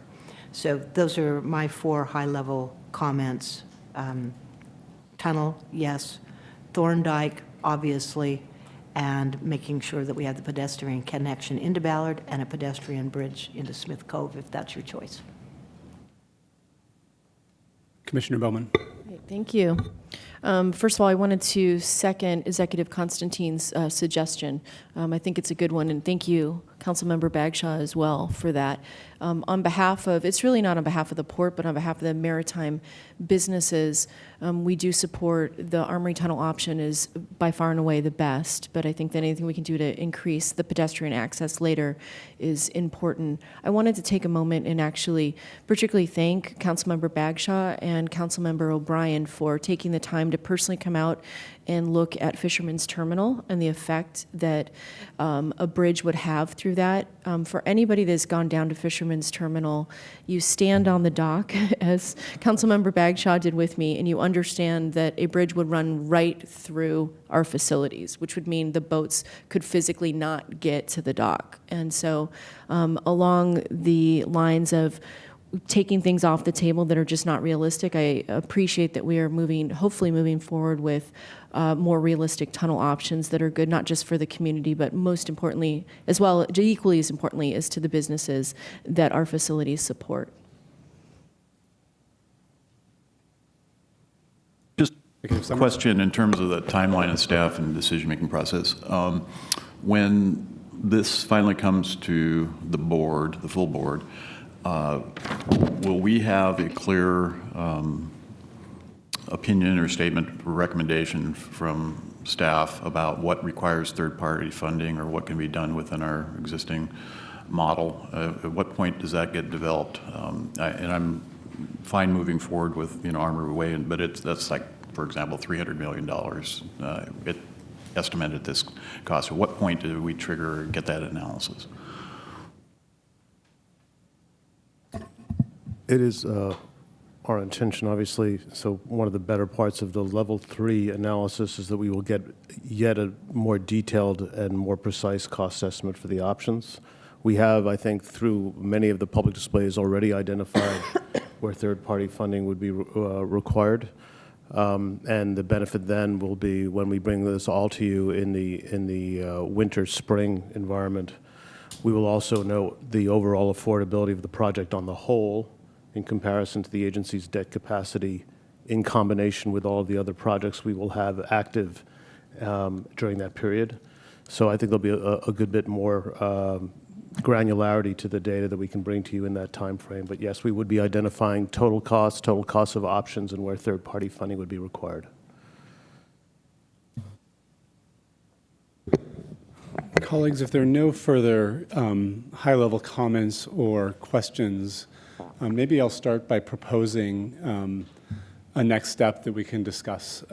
So those are my 4 high-level comments. Tunnel, yes. Thorndike, obviously, and making sure that we have the pedestrian connection into Ballard and a pedestrian bridge into Smith Cove, if that's your choice. Commissioner Bowman. Thank you. First of all, I wanted to second Executive Constantine's suggestion. I think it's a good one, and thank you, Councilmember Bagshaw, as well for that. On behalf of, it's really not on behalf of the port, but on behalf of the maritime businesses, we do support the Armory Tunnel option is by far and away the best, but I think that anything we can do to increase the pedestrian access later is important. I wanted to take a moment and actually particularly thank Councilmember Bagshaw and Councilmember O'Brien for taking the time to personally come out and look at Fisherman's Terminal and the effect that a bridge would have through that. For anybody that's gone down to Fisherman's Terminal, you stand on the dock, as Councilmember Bagshaw did with me, and you understand that a bridge would run right through our facilities, which would mean the boats could physically not get to the dock. And so along the lines of taking things off the table that are just not realistic, I appreciate that we are hopefully moving forward with more realistic tunnel options that are good, not just for the community, but most importantly, as well, equally as importantly, as to the businesses that our facilities support. Just a question in terms of the timeline and staff and decision-making process. When this finally comes to the board, the full board, will we have a clear opinion or statement or recommendation from staff about what requires third-party funding or what can be done within our existing model? At what point does that get developed? And I'm fine moving forward with Armory Way, but that's like, for example, $300 million estimated this cost. At what point do we trigger or get that analysis? It is our intention, obviously, so one of the better parts of the level 3 analysis is that we will get yet a more detailed and more precise cost estimate for the options. We have, I think, through many of the public displays already identified where third-party funding would be required. And the benefit then will be when we bring this all to you in the winter-spring environment, we will also know the overall affordability of the project on the whole in comparison to the agency's debt capacity in combination with all of the other projects we will have active during that period. So I think there'll be a good bit more granularity to the data that we can bring to you in that time frame. But yes, we would be identifying total costs of options, and where third-party funding would be required. Colleagues, if there are no further high-level comments or questions, maybe I'll start by proposing a next step that we can discuss.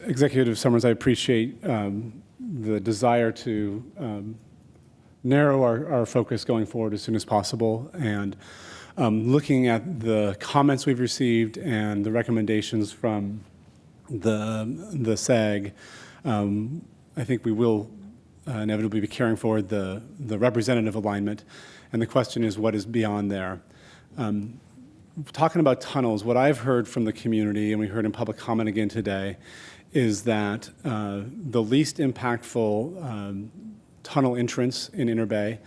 Executive Summers, I appreciate the desire to narrow our focus going forward as soon as possible, and looking at the comments we've received and the recommendations from the SAG, I think we will inevitably be carrying forward the representative alignment, and the question is what is beyond there. Talking about tunnels, what I've heard from the community, and we heard in public comment again today, is that the least impactful tunnel entrance in Inner Bay,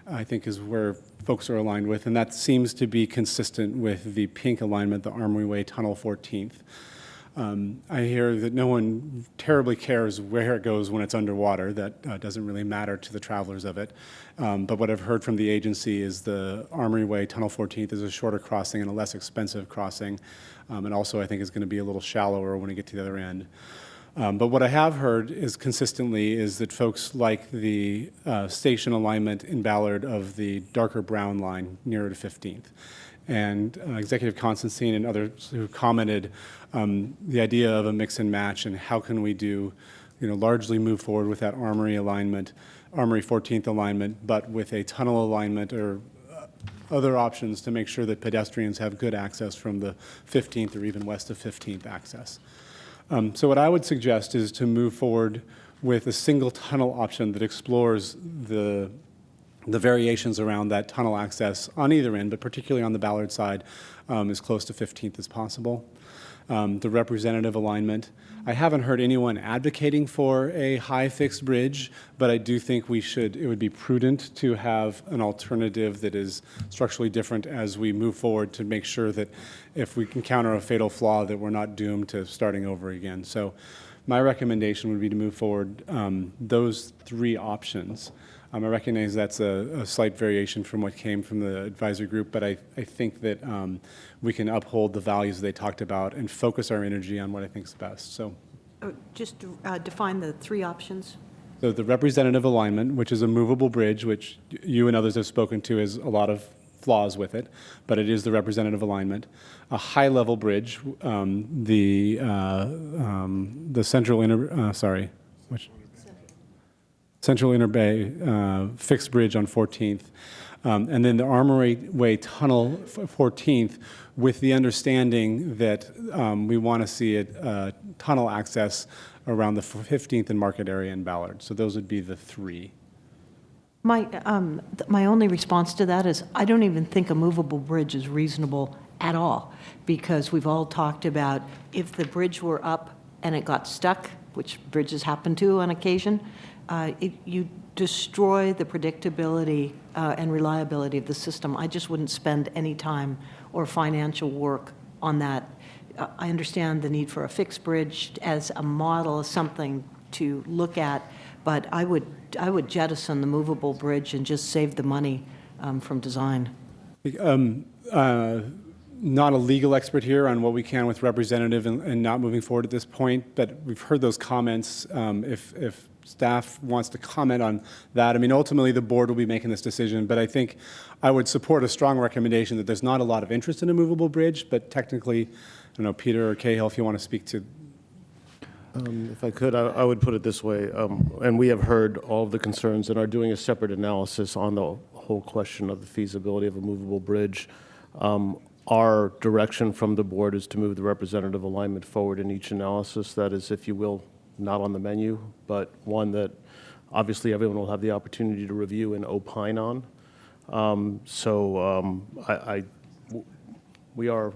I think, is where folks are aligned with, and that seems to be consistent with the pink alignment, the Armory Way Tunnel 14th. I hear that no one terribly cares where it goes when it's underwater. That doesn't really matter to the travelers of it. But what I've heard from the agency is the Armory Way Tunnel 14th is a shorter crossing and a less expensive crossing. And also I think is going to be a little shallower when you get to the other end. But what I have heard is consistently is that folks like the station alignment in Ballard of the darker brown line nearer to 15th. And Executive Constantine and others who commented the idea of a mix and match and how can we do, largely move forward with that Armory alignment, Armory 14th alignment, but with a tunnel alignment or other options to make sure that pedestrians have good access from the 15th or even west of 15th access. So what I would suggest is to move forward with a single tunnel option that explores the variations around that tunnel access on either end, but particularly on the Ballard side, as close to 15th as possible. The representative alignment. I haven't heard anyone advocating for a high fixed bridge, but I do think it would be prudent to have an alternative that is structurally different as we move forward to make sure that if we encounter a fatal flaw that we're not doomed to starting over again. So my recommendation would be to move forward those three options. I recognize that's a slight variation from what came from the advisory group, but I think that we can uphold the values they talked about and focus our energy on what I think is best. So, just define the three options. So the representative alignment, which is a movable bridge, which you and others have spoken to, has a lot of flaws with it, but it is the representative alignment. A high-level bridge, the central Central Inner Bay fixed bridge on 14th, and then the Armory Way Tunnel 14th, with the understanding that we want to see a tunnel access around the 15th and Market area in Ballard. So those would be the three. My only response to that is I don't even think a movable bridge is reasonable at all, because we've all talked about if the bridge were up and it got stuck, which bridges happen to on occasion, you destroy the predictability and reliability of the system. I just wouldn't spend any time or financial work on that. I understand the need for a fixed bridge as a model, something to look at, but I would jettison the movable bridge and just save the money from design. Not a legal expert here on what we can with representative and not moving forward at this point, but we've heard those comments. If staff wants to comment on that, I mean, ultimately the board will be making this decision, but I think I would support a strong recommendation that there's not a lot of interest in a movable bridge, but technically, I don't know, Peter or Cahill, if you want to speak to. If I could, I would put it this way, and we have heard all of the concerns and are doing a separate analysis on the whole question of the feasibility of a movable bridge. Our direction from the board is to move the representative alignment forward in each analysis. That is, if you will, not on the menu, but one that obviously everyone will have the opportunity to review and opine on. We are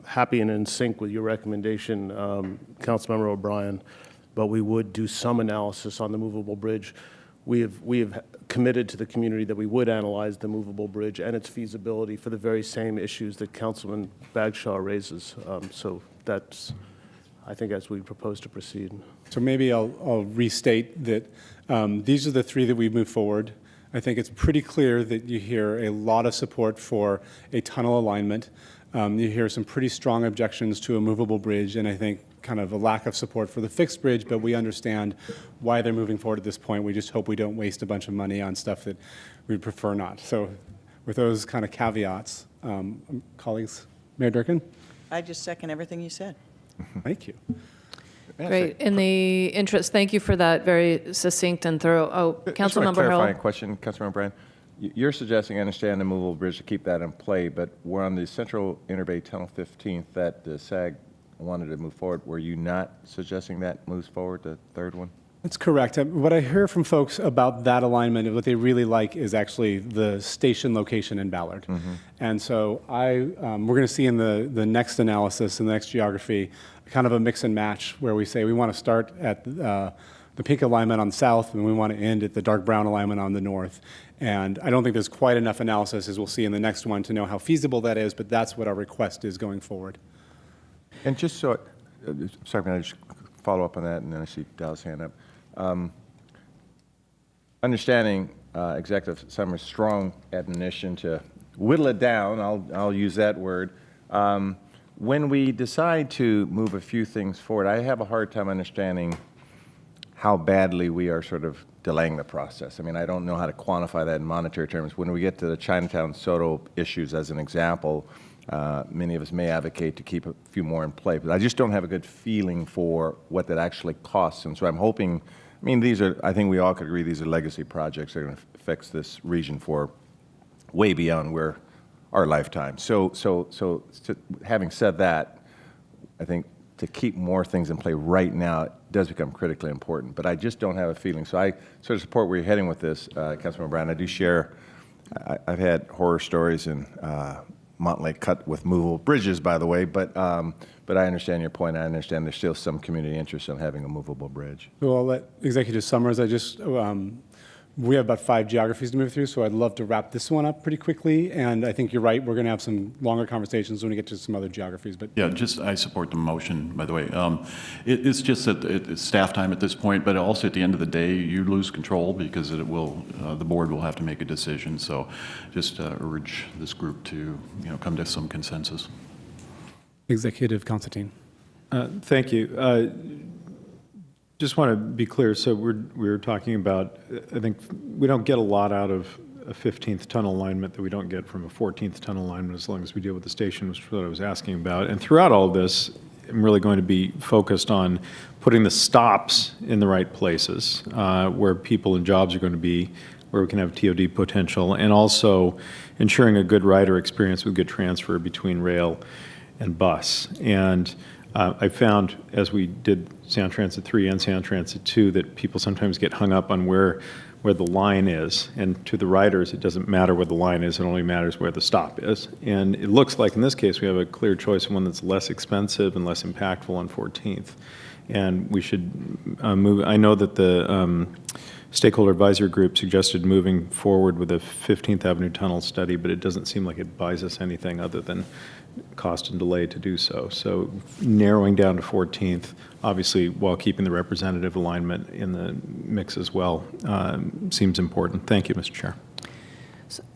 happy and in sync with your recommendation, Councilmember O'Brien, but we would do some analysis on the movable bridge. We have committed to the community that we would analyze the movable bridge and its feasibility for the very same issues that Councilman Bagshaw raises. So that's, I think, as we propose to proceed. So maybe I'll restate that these are the three that we've moved forward. I think it's pretty clear that you hear a lot of support for a tunnel alignment. You hear some pretty strong objections to a movable bridge, and I think kind of a lack of support for the fixed bridge, but we understand why they're moving forward at this point. We just hope we don't waste a bunch of money on stuff that we'd prefer not. So with those kind of caveats, colleagues, Mayor Durkin? I just second everything you said. Thank you. Great. In the interest, thank you for that very succinct and thorough. Oh, Councilmember clarifying Hill. question, Councilmember Bryan. You're suggesting, I understand, the movable bridge to keep that in play, but we're on the Central Interbay Tunnel 15th that the SAG wanted to move forward. Were you not suggesting that moves forward, the third one? That's correct. What I hear from folks about that alignment, what they really like is actually the station location in Ballard. Mm-hmm. And so we're going to see in the next analysis, in the next geography, kind of a mix and match where we say we want to start at the pink alignment on the south and we want to end at the dark brown alignment on the north. And I don't think there's quite enough analysis, as we'll see in the next one, to know how feasible that is, but that's what our request is going forward. And just so sorry, can I just follow up on that, and then I see Dallas' hand up. Understanding Executive Summer's strong admonition to whittle it down, I'll use that word. When we decide to move a few things forward, I have a hard time understanding how badly we are sort of delaying the process. I mean, I don't know how to quantify that in monetary terms. When we get to the Chinatown Soto issues as an example, many of us may advocate to keep a few more in play, but I just don't have a good feeling for what that actually costs. And so I'm hoping, I mean, I think we all could agree these are legacy projects that are going to fix this region for way beyond where our lifetime. So having said that, I think to keep more things in play right now does become critically important, but I just don't have a feeling. So I sort of support where you're heading with this, Councilmember Brown. I do share, I've had horror stories in Montlake cut with movable bridges, by the way, but I understand your point. I understand there's still some community interest in having a movable bridge. So I'll let Executive Summers, we have about 5 geographies to move through, so I'd love to wrap this one up pretty quickly. And I think you're right, we're going to have some longer conversations when we get to some other geographies. But yeah, I support the motion, by the way. It's just that it's staff time at this point, but also at the end of the day, you lose control because the board will have to make a decision. So just urge this group to come to some consensus. Executive Constantine. Thank you. Just want to be clear, so we're talking about, I think we don't get a lot out of a 15th tunnel alignment that we don't get from a 14th tunnel alignment as long as we deal with the station, which is what I was asking about. And throughout all of this, I'm really going to be focused on putting the stops in the right places where people and jobs are going to be, where we can have TOD potential, and also ensuring a good rider experience with good transfer between rail and bus. And I found, as we did Sound Transit 3 and Sound Transit 2, that people sometimes get hung up on where the line is. And to the riders, it doesn't matter where the line is, it only matters where the stop is. And it looks like in this case we have a clear choice of one that's less expensive and less impactful on 14th. And we should move. I know that the Stakeholder Advisory Group suggested moving forward with a 15th Avenue tunnel study, but it doesn't seem like it buys us anything other than cost and delay to do so. So narrowing down to 14th, obviously while keeping the representative alignment in the mix as well, seems important. Thank you, Mr. Chair.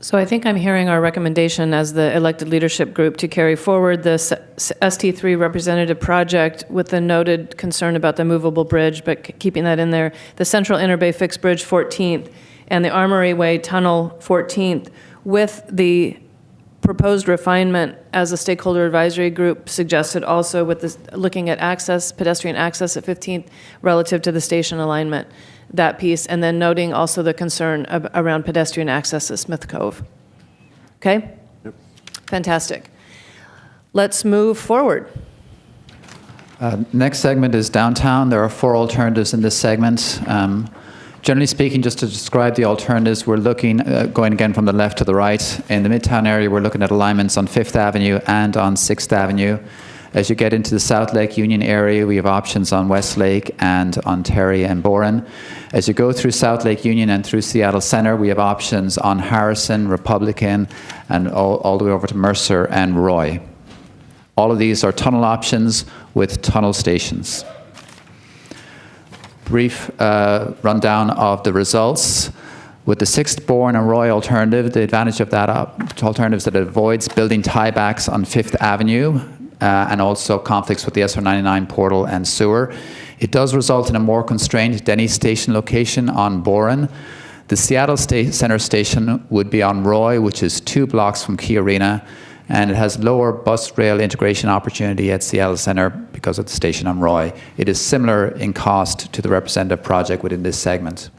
So I think I'm hearing our recommendation as the elected leadership group to carry forward the ST3 representative project with the noted concern about the movable bridge, but keeping that in there, the Central Interbay Fixed Bridge 14th, and the Armory Way Tunnel 14th, with the proposed refinement as the stakeholder advisory group suggested, also with this, looking at access, pedestrian access at 15th relative to the station alignment, that piece, and then noting also the concern around pedestrian access at Smith Cove. Okay? Yep. Fantastic. Let's move forward. Next segment is downtown. There are 4 alternatives in this segment. Generally speaking, just to describe the alternatives, we're looking, going again from the left to the right. In the Midtown area, we're looking at alignments on 5th Avenue and on 6th Avenue. As you get into the South Lake Union area, we have options on West Lake and on Terry and Boren. As you go through South Lake Union and through Seattle Center, we have options on Harrison, Republican, and all the way over to Mercer and Roy. All of these are tunnel options with tunnel stations. Brief rundown of the results. With the 6th Bourne and Roy alternative, the advantage of that alternative is that it avoids building tiebacks on 5th Avenue and also conflicts with the SR99 portal and sewer. It does result in a more constrained Denny Station location on Boren. The Seattle Center Station would be on Roy, which is 2 blocks from Key Arena, and it has lower bus rail integration opportunity at Seattle Center because of the station on Roy. It is similar in cost to the representative project within this segment.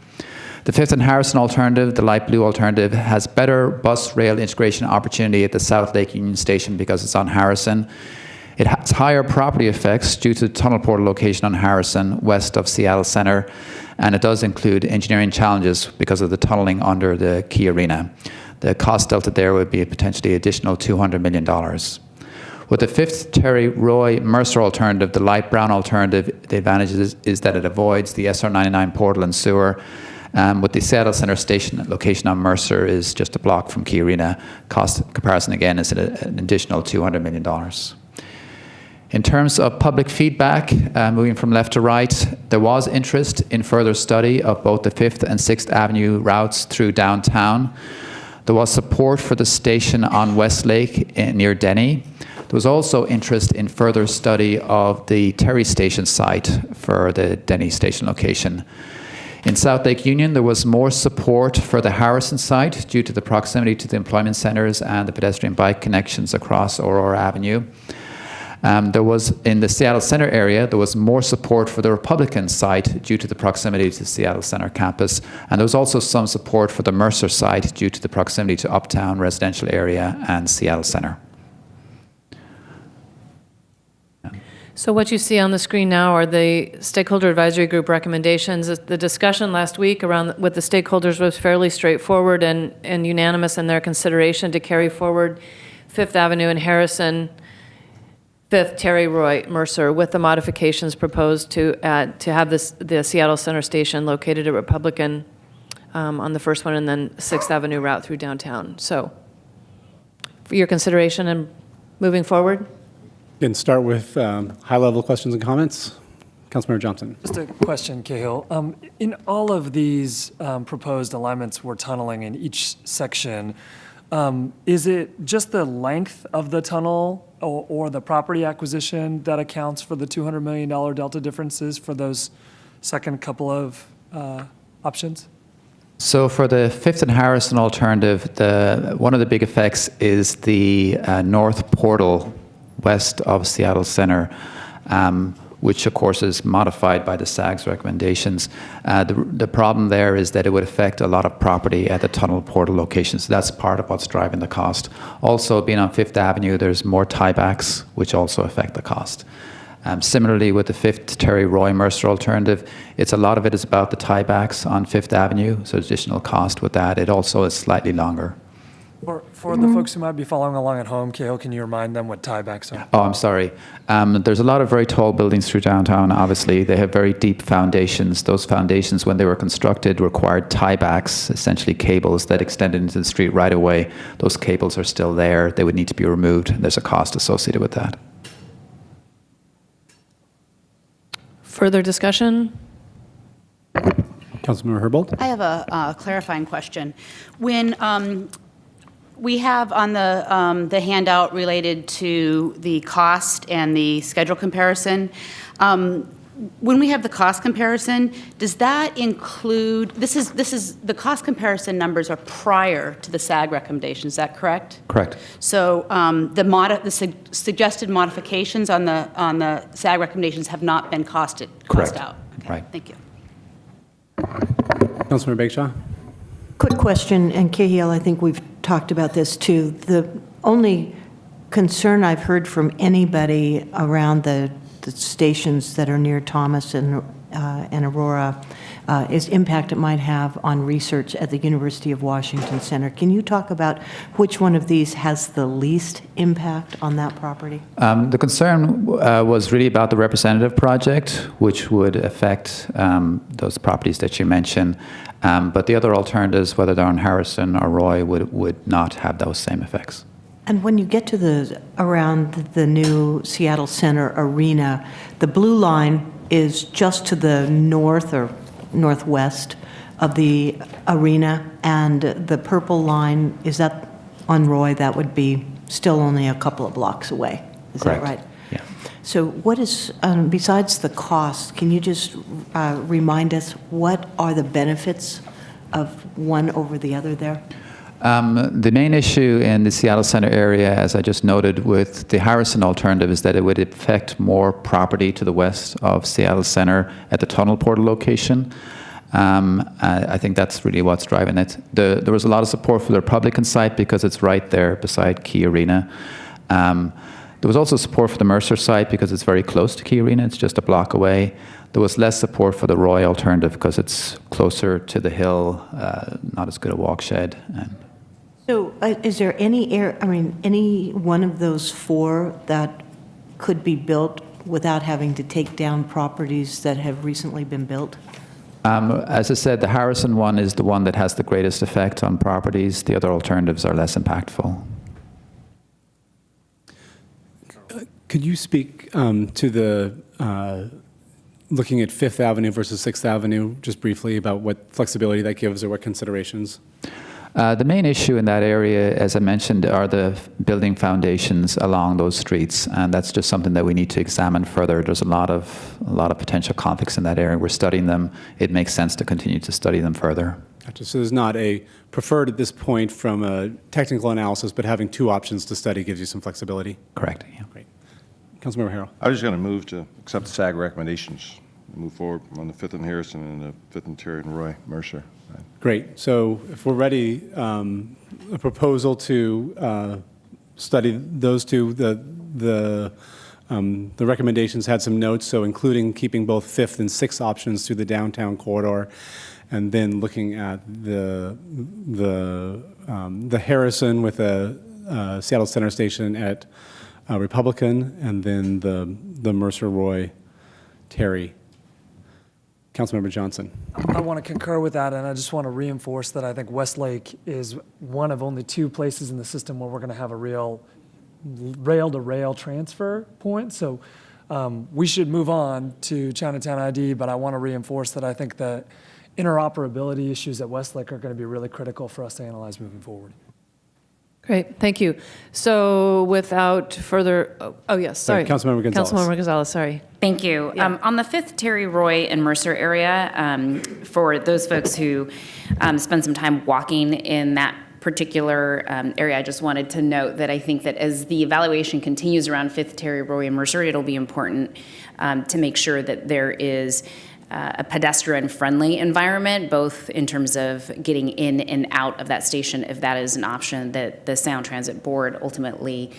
The 5th and Harrison alternative, the light blue alternative, has better bus rail integration opportunity at the South Lake Union Station because it's on Harrison. It has higher property effects due to the tunnel portal location on Harrison, west of Seattle Center, and it does include engineering challenges because of the tunneling under the Key Arena. The cost delta there would be a potentially additional $200 million. With the 5th Terry Roy Mercer alternative, the light brown alternative, the advantage is that it avoids the SR99 portal and sewer. With the Seattle Center Station location on Mercer is just a block from Key Arena. Cost comparison again is an additional $200 million. In terms of public feedback, moving from left to right, there was interest in further study of both the 5th and 6th Avenue routes through downtown. There was support for the station on West Lake near Denny. There was also interest in further study of the Terry Station site for the Denny Station location. In South Lake Union, there was more support for the Harrison site due to the proximity to the employment centers and the pedestrian bike connections across Aurora Avenue. There was, in the Seattle Center area, there was more support for the Republican site due to the proximity to the Seattle Center campus. And there was also some support for the Mercer site due to the proximity to Uptown residential area and Seattle Center. So what you see on the screen now are the stakeholder advisory group recommendations. The discussion last week around with the stakeholders was fairly straightforward and unanimous in their consideration to carry forward 5th Avenue and Harrison, 5th Terry Roy Mercer, with the modifications proposed to have the Seattle Center Station located at Republican on the first one, and then 6th Avenue route through downtown. So for your consideration and moving forward. Again, start with high-level questions and comments. Councilmember Johnson. Just a question, Cahill. In all of these proposed alignments we're tunneling in each section, is it just the length of the tunnel or the property acquisition that accounts for the $200 million delta differences for those second couple of options? So for the 5th and Harrison alternative, one of the big effects is the north portal west of Seattle Center, which of course is modified by the SAG's recommendations. The problem there is that it would affect a lot of property at the tunnel portal locations. So that's part of what's driving the cost. Also, being on 5th Avenue, there's more tiebacks, which also affect the cost. Similarly, with the 5th Terry Roy Mercer alternative, a lot of it is about the tiebacks on 5th Avenue, so additional cost with that. It also is slightly longer. For the folks who might be following along at home, Cahill, can you remind them what tiebacks are? Oh, I'm sorry. There's a lot of very tall buildings through downtown, obviously. They have very deep foundations. Those foundations, when they were constructed, required tiebacks, essentially cables that extended into the street right away. Those cables are still there. They would need to be removed. There's a cost associated with that. Further discussion? Councilmember Herbold. I have a clarifying question. When we have on the handout related to the cost and the schedule comparison, when we have the cost comparison, does that include, this is the cost comparison numbers are prior to the SAG recommendations, is that correct? Correct. So the suggested modifications on the SAG recommendations have not been cost Correct. out? Okay. Right. Thank you. Councilmember Bagshaw. Quick question, and Cahill, I think we've talked about this too. The only concern I've heard from anybody around the stations that are near Thomas and Aurora is impact it might have on research at the University of Washington Center. Can you talk about which one of these has the least impact on that property? The concern was really about the representative project, which would affect those properties that you mentioned. But the other alternatives, whether they're on Harrison or Roy, would not have those same effects. And when you get to around the new Seattle Center arena, the blue line is just to the north or northwest of the arena, and the purple line, is that on Roy? That would be still only a couple of blocks away. Is Correct. that right? Yeah. So what is, besides the cost, can you just remind us what are the benefits of one over the other there? The main issue in the Seattle Center area, as I just noted with the Harrison alternative, is that it would affect more property to the west of Seattle Center at the tunnel portal location. I think that's really what's driving it. There was a lot of support for the Republican site because it's right there beside Key Arena. There was also support for the Mercer site because it's very close to Key Arena. It's just a block away. There was less support for the Roy alternative because it's closer to the hill, not as good a walk shed. So is there any one of those four that could be built without having to take down properties that have recently been built? As I said, the Harrison one is the one that has the greatest effect on properties. The other alternatives are less impactful. Could you speak to the looking at Fifth Avenue versus Sixth Avenue, just briefly, about what flexibility that gives or what considerations? The main issue in that area, as I mentioned, are the building foundations along those streets, and that's just something that we need to examine further. There's a lot of potential conflicts in that area. We're studying them. It makes sense to continue to study them further. Gotcha. So there's not a preferred at this point from a technical analysis, but having two options to study gives you some flexibility? Correct. Yeah. Great. Councilmember Harrell. I was just going to move to accept the SAG recommendations, move forward on the Fifth and Harrison and the Fifth and Terry and Roy Mercer. Great. So if we're ready, a proposal to study those two, the recommendations had some notes, so including keeping both Fifth and Sixth options through the downtown corridor, and then looking at the Harrison with a Seattle Center Station at Republican, and then the Mercer Roy Terry. Councilmember Johnson. I want to concur with that, and I just want to reinforce that I think Westlake is one of only two places in the system where we're going to have a real rail-to-rail transfer point. So we should move on to Chinatown ID, but I want to reinforce that I think the interoperability issues at Westlake are going to be really critical for us to analyze moving forward. Great, thank you. So without further, oh yes, sorry. Councilmember Gonzalez. Councilmember Gonzalez, sorry. Thank you. Yeah. On the Fifth, Terry, Roy, and Mercer area, for those folks who spend some time walking in that particular area, I just wanted to note that I think that as the evaluation continues around Fifth, Terry, Roy, and Mercer, it'll be important to make sure that there is a pedestrian-friendly environment, both in terms of getting in and out of that station, if that is an option that the Sound Transit Board ultimately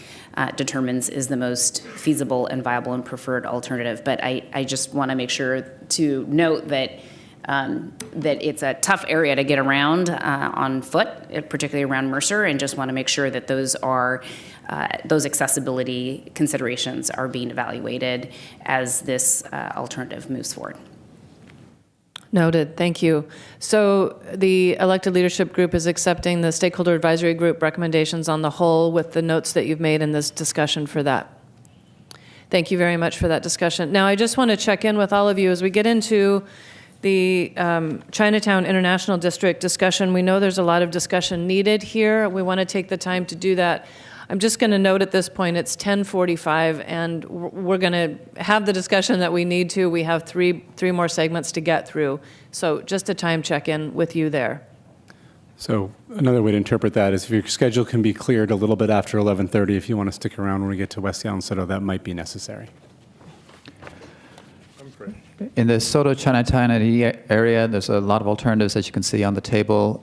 determines is the most feasible and viable and preferred alternative. But I just want to make sure to note that that it's a tough area to get around on foot, particularly around Mercer, and just want to make sure that those are those accessibility considerations are being evaluated as this alternative moves forward. Noted, thank you. So the elected leadership group is accepting the stakeholder advisory group recommendations on the whole with the notes that you've made in this discussion for that. Thank you very much for that discussion. Now I just want to check in with all of you as we get into the Chinatown International District discussion. We know there's a lot of discussion needed here. We want to take the time to do that. I'm just going to note at this point it's 10:45, and we're going to have the discussion that we need to. We have three more segments to get through. So just a time check-in with you there. So another way to interpret that is if your schedule can be cleared a little bit after 11:30, if you want to stick around when we get to West Seattle and Soto, that might be necessary. In the Soto Chinatown area, there's a lot of alternatives, as you can see on the table.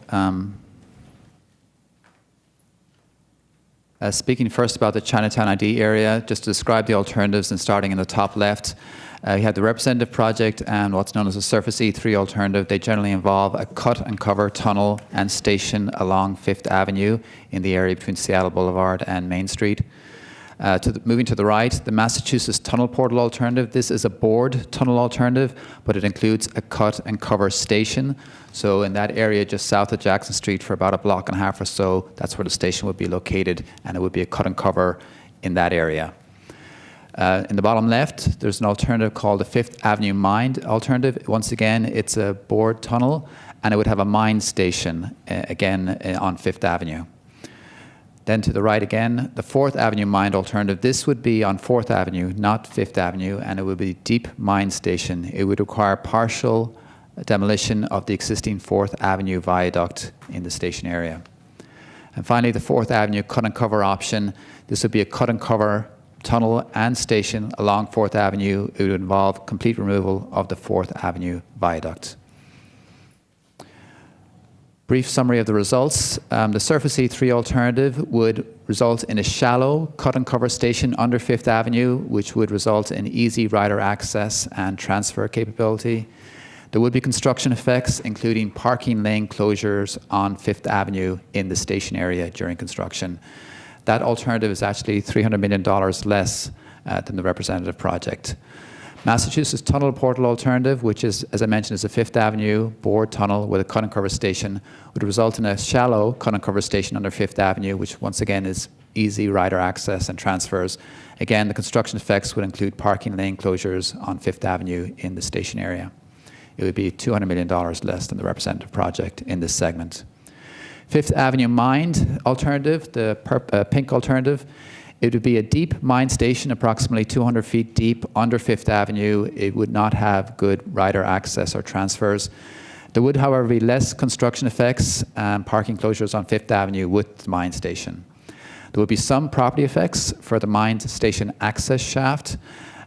Speaking first about the Chinatown ID area, just to describe the alternatives and starting in the top left, you have the representative project and what's known as a Surface E3 alternative. They generally involve a cut and cover tunnel and station along Fifth Avenue in the area between Seattle Boulevard and Main Street. Moving to the right, the Massachusetts Tunnel Portal alternative. This is a bored tunnel alternative, but it includes a cut and cover station. So in that area just south of Jackson Street for about a block and a half or so, that's where the station would be located, and it would be a cut and cover in that area. In the bottom left, there's an alternative called the Fifth Avenue Mine alternative. Once again, it's a bored tunnel, and it would have a mine station, again, on Fifth Avenue. Then to the right again, the Fourth Avenue Mine alternative. This would be on Fourth Avenue, not Fifth Avenue, and it would be deep mine station. It would require partial demolition of the existing Fourth Avenue viaduct in the station area. And finally, the Fourth Avenue cut and cover option. This would be a cut and cover tunnel and station along Fourth Avenue. It would involve complete removal of the Fourth Avenue viaduct. Brief summary of the results. The Surface E3 alternative would result in a shallow cut and cover station under Fifth Avenue, which would result in easy rider access and transfer capability. There would be construction effects, including parking lane closures on Fifth Avenue in the station area during construction. That alternative is actually $300 million less than the representative project. Massachusetts Tunnel Portal alternative, which is, as I mentioned, is a Fifth Avenue bored tunnel with a cut and cover station, would result in a shallow cut and cover station under Fifth Avenue, which once again is easy rider access and transfers. Again, the construction effects would include parking lane closures on Fifth Avenue in the station area. It would be $200 million less than the representative project in this segment. Fifth Avenue Mind alternative, the pink alternative, it would be a deep mine station approximately 200 feet deep under Fifth Avenue. It would not have good rider access or transfers. There would, however, be less construction effects and parking closures on Fifth Avenue with the mine station. There would be some property effects for the mine station access shaft.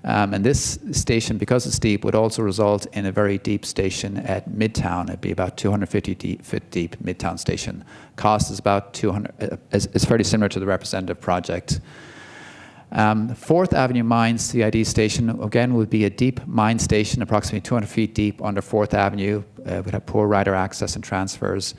And this station, because it's deep, would also result in a very deep station at Midtown. It'd be about 250 feet deep Midtown station. Cost is about 200. It's fairly similar to the representative project. Fourth Avenue Mine CID station, again, would be a deep mine station, approximately 200 feet deep under Fourth Avenue. Would have poor rider access and transfers.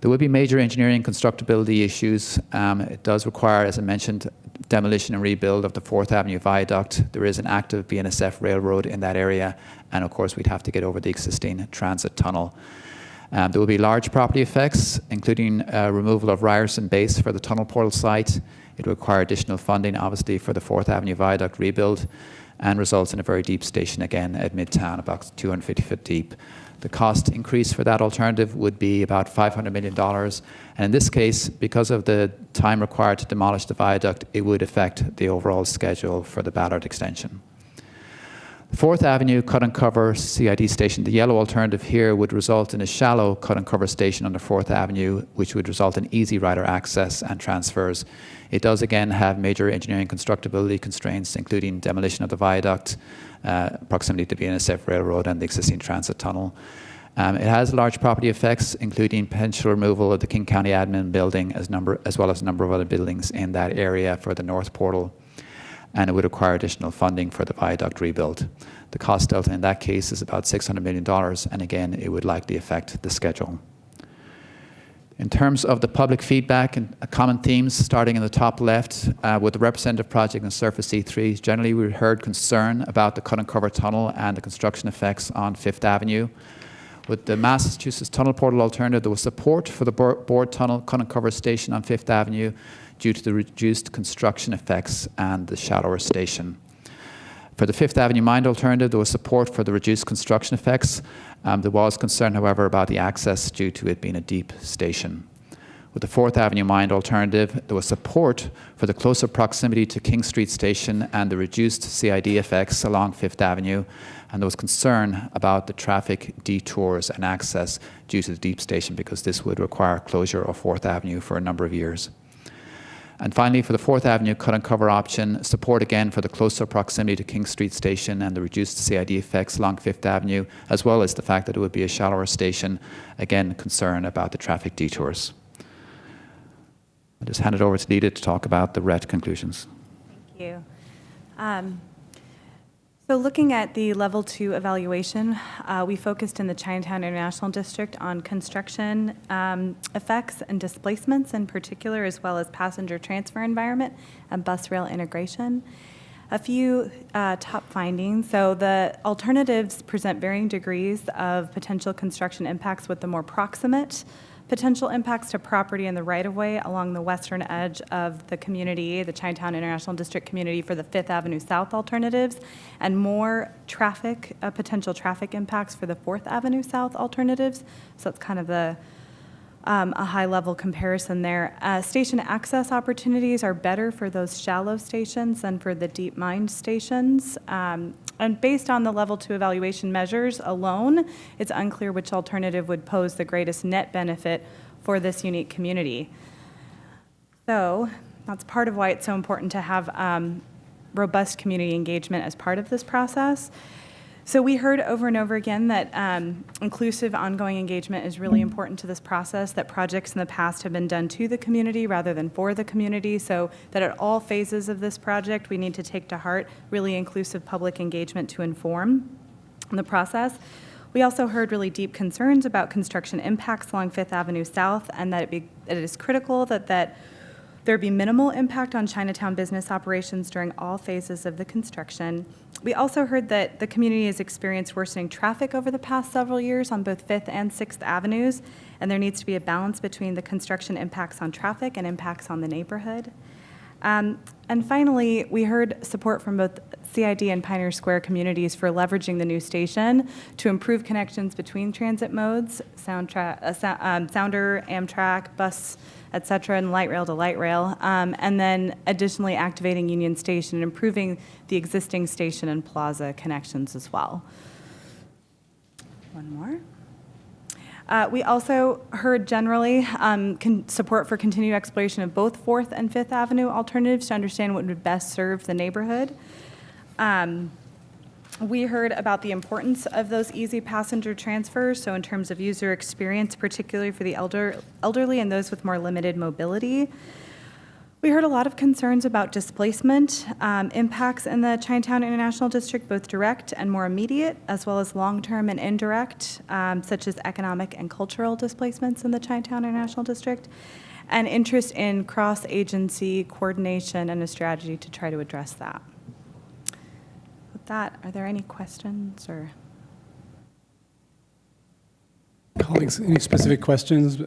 There would be major engineering and constructability issues. It does require, as I mentioned, demolition and rebuild of the Fourth Avenue Viaduct. There is an active BNSF railroad in that area, and of course we'd have to get over the existing transit tunnel. There will be large property effects, including removal of Ryerson Base for the tunnel portal site. It would require additional funding, obviously, for the Fourth Avenue Viaduct rebuild, and results in a very deep station again at Midtown, about 250 feet deep. The cost increase for that alternative would be about $500 million. And in this case, because of the time required to demolish the viaduct, it would affect the overall schedule for the Ballard extension. Fourth Avenue cut and cover CID station, the yellow alternative here would result in a shallow cut and cover station under Fourth Avenue, which would result in easy rider access and transfers. It does again have major engineering constructability constraints, including demolition of the viaduct, proximity to BNSF Railroad and the existing transit tunnel. It has large property effects, including potential removal of the King County Admin Building as well as a number of other buildings in that area for the North Portal. And it would require additional funding for the viaduct rebuild. The cost delta in that case is about $600 million, and again, it would likely affect the schedule. In terms of the public feedback and common themes, starting in the top left, with the representative project and Surface C3, generally we heard concern about the cut and cover tunnel and the construction effects on Fifth Avenue. With the Massachusetts Tunnel Portal alternative, there was support for the board tunnel cut and cover station on Fifth Avenue due to the reduced construction effects and the shallower station. For the Fifth Avenue Mine alternative, there was support for the reduced construction effects. There was concern, however, about the access due to it being a deep station. With the Fourth Avenue Mine alternative, there was support for the closer proximity to King Street Station and the reduced CID effects along Fifth Avenue, and there was concern about the traffic detours and access due to the deep station because this would require closure of Fourth Avenue for a number of years. And finally, for the Fourth Avenue cut and cover option, support again for the closer proximity to King Street Station and the reduced CID effects along Fifth Avenue, as well as the fact that it would be a shallower station. Again, concern about the traffic detours. I'll just hand it over to Lita to talk about the RET conclusions. Thank you. So looking at the level 2 evaluation, we focused in the Chinatown International District on construction effects and displacements in particular, as well as passenger transfer environment and bus rail integration. A few top findings. So the alternatives present varying degrees of potential construction impacts, with the more proximate potential impacts to property in the right-of-way along the western edge of the community, the Chinatown International District community, for the Fifth Avenue South alternatives, and more traffic, potential traffic impacts for the Fourth Avenue South alternatives. So that's kind of the a high-level comparison there. Station access opportunities are better for those shallow stations than for the deep mine stations. And based on the level 2 evaluation measures alone, it's unclear which alternative would pose the greatest net benefit for this unique community. So that's part of why it's so important to have robust community engagement as part of this process. So we heard over and over again that inclusive ongoing engagement is really important to this process, that projects in the past have been done to the community rather than for the community, so that at all phases of this project, we need to take to heart really inclusive public engagement to inform the process. We also heard really deep concerns about construction impacts along Fifth Avenue South, and that it is critical that there be minimal impact on Chinatown business operations during all phases of the construction. We also heard that the community has experienced worsening traffic over the past several years on both 5th and 6th Avenues, and there needs to be a balance between the construction impacts on traffic and impacts on the neighborhood. And finally, we heard support from both CID and Pioneer Square communities for leveraging the new station to improve connections between transit modes, Sounder, Amtrak, bus, et cetera, and light rail to light rail. And then additionally activating Union Station and improving the existing station and plaza connections as well. One more. We also heard generally support for continued exploration of both 4th and 5th Avenue alternatives to understand what would best serve the neighborhood. We heard about the importance of those easy passenger transfers, so in terms of user experience, particularly for the elderly and those with more limited mobility. We heard a lot of concerns about displacement, impacts in the Chinatown International District, both direct and more immediate, as well as long-term and indirect, such as economic and cultural displacements in the Chinatown International District, and interest in cross-agency coordination and a strategy to try to address that. With that, are there any questions or? Colleagues, any specific questions?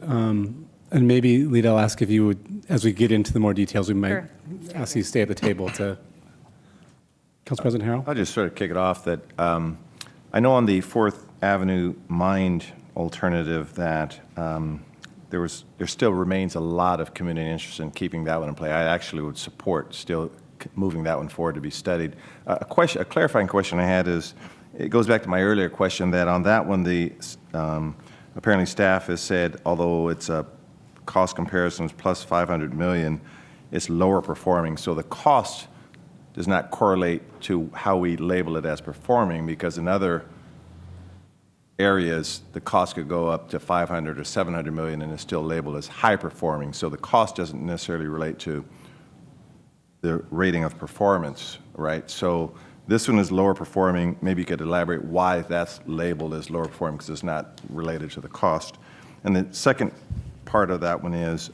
And maybe, Lita, I'll ask if you would, as we get into the more details, we might ask you to stay at the table to. Council President Harrell? I'll just sort of kick it off that I know on the 4th Avenue Mind alternative that there still remains a lot of community interest in keeping that one in play. I actually would support still moving that one forward to be studied. A clarifying question I had is, it goes back to my earlier question that on that one, the apparently staff has said, although it's a cost comparisons plus 500 million, it's lower performing. So the cost does not correlate to how we label it as performing, because in other areas, the cost could go up to 500 or 700 million and is still labeled as high performing. So the cost doesn't necessarily relate to the rating of performance, right? So this one is lower performing. Maybe you could elaborate why that's labeled as lower performing, because it's not related to the cost. And the second part of that one is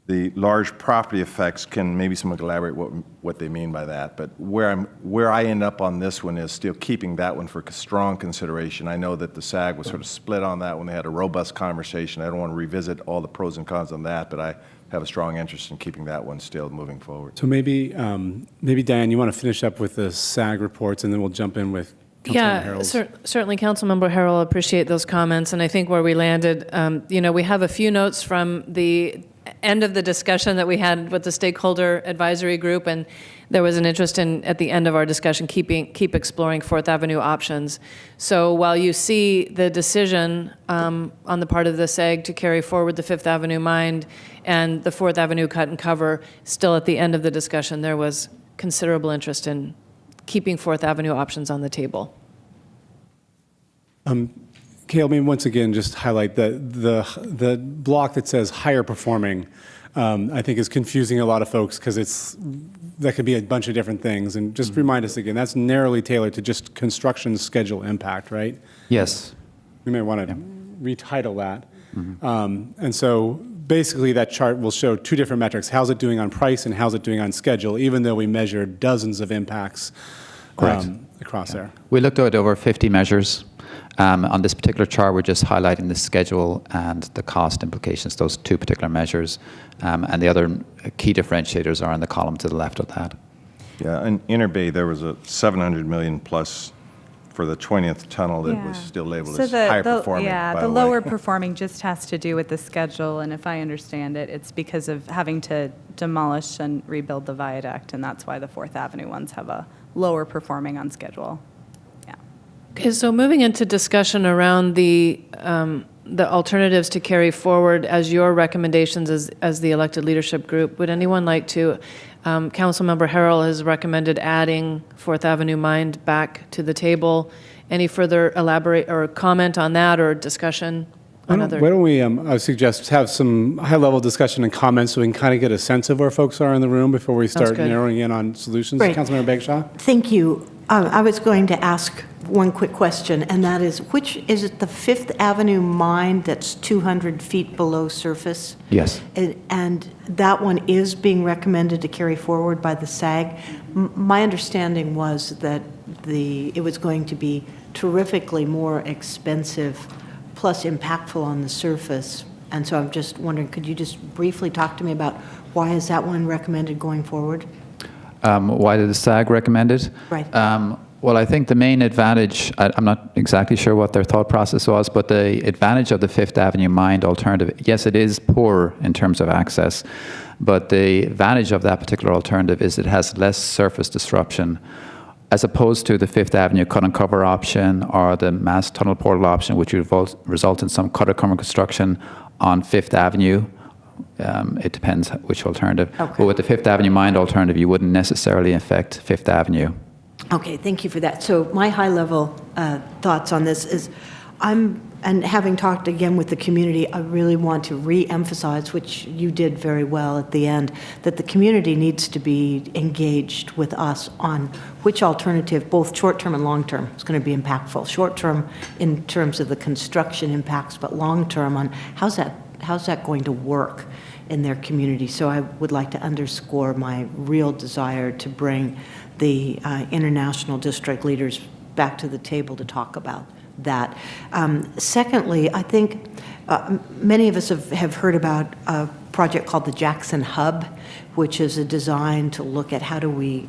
the large property effects. Can maybe someone elaborate what they mean by that? But where I end up on this one is still keeping that one for strong consideration. I know that the SAG was sort of split on that when they had a robust conversation. I don't want to revisit all the pros and cons on that, but I have a strong interest in keeping that one still moving forward. So maybe Diane, you want to finish up with the SAG reports, and then we'll jump in with Councilmember Harrell's. Certainly, Councilmember Harrell, appreciate those comments, and I think where we landed, we have a few notes from the end of the discussion that we had with the stakeholder advisory group, and there was an interest in, at the end of our discussion, keep exploring 4th Avenue options. So while you see the decision on the part of the SAG to carry forward the 5th Avenue Mind and the 4th Avenue cut and cover, still at the end of the discussion, there was considerable interest in keeping 4th Avenue options on the table. Kale, maybe once again, just highlight the block that says higher performing, I think is confusing a lot of folks, because that could be a bunch of different things. And just remind us again, that's narrowly tailored to just construction schedule impact, right? Yes. We may want to retitle that. And so basically that chart will show two different metrics. How's it doing on price and how's it doing on schedule, even though we measured dozens of impacts across there. We looked at over 50 measures. On this particular chart, we're just highlighting the schedule and the cost implications, those two particular measures. And the other key differentiators are in the column to the left of that. Yeah, in Inner Bay, there was a 700 million plus for the 20th tunnel that was still labeled as high performing. The lower performing just has to do with the schedule, and if I understand it, it's because of having to demolish and rebuild the viaduct, and that's why the 4th Avenue ones have a lower performing on schedule. Okay, so moving into discussion around the alternatives to carry forward as your recommendations as the elected leadership group, would anyone like to, Councilmember Harrell has recommended adding 4th Avenue Mind back to the table. Any further elaborate or comment on that or discussion on other? Why don't we, I suggest, have some high-level discussion and comments so we can kind of get a sense of where folks are in the room before we start narrowing in on solutions. Great. Councilmember Bagshaw? Thank you. I was going to ask one quick question, and that is, is it the 5th Avenue Mine that's 200 feet below surface? Yes. And that one is being recommended to carry forward by the SAG. My understanding was that it was going to be terrifically more expensive plus impactful on the surface And so I'm just wondering, could you just briefly talk to me about why is that one recommended going forward? Why did the SAG recommend it? Right. Well, I think the main advantage, I'm not exactly sure what their thought process was, but the advantage of the Fifth Avenue Mind alternative, yes, it is poor in terms of access, but the advantage of that particular alternative is it has less surface disruption, as opposed to the Fifth Avenue cut and cover option or the mass tunnel portal option, which would result in some cut and cover construction on Fifth Avenue. It depends which alternative. Okay. But with the Fifth Avenue Mind alternative, you wouldn't necessarily affect Fifth Avenue. Okay, thank you for that. So my high-level thoughts on this is and having talked again with the community, I really want to re-emphasize, which you did very well at the end, that the community needs to be engaged with us on which alternative, both short-term and long-term, is going to be impactful. Short-term in terms of the construction impacts, but long-term on how's that going to work in their community. So I would like to underscore my real desire to bring the international district leaders back to the table to talk about that. Secondly, I think many of us have heard about a project called the Jackson Hub, which is a design to look at how do we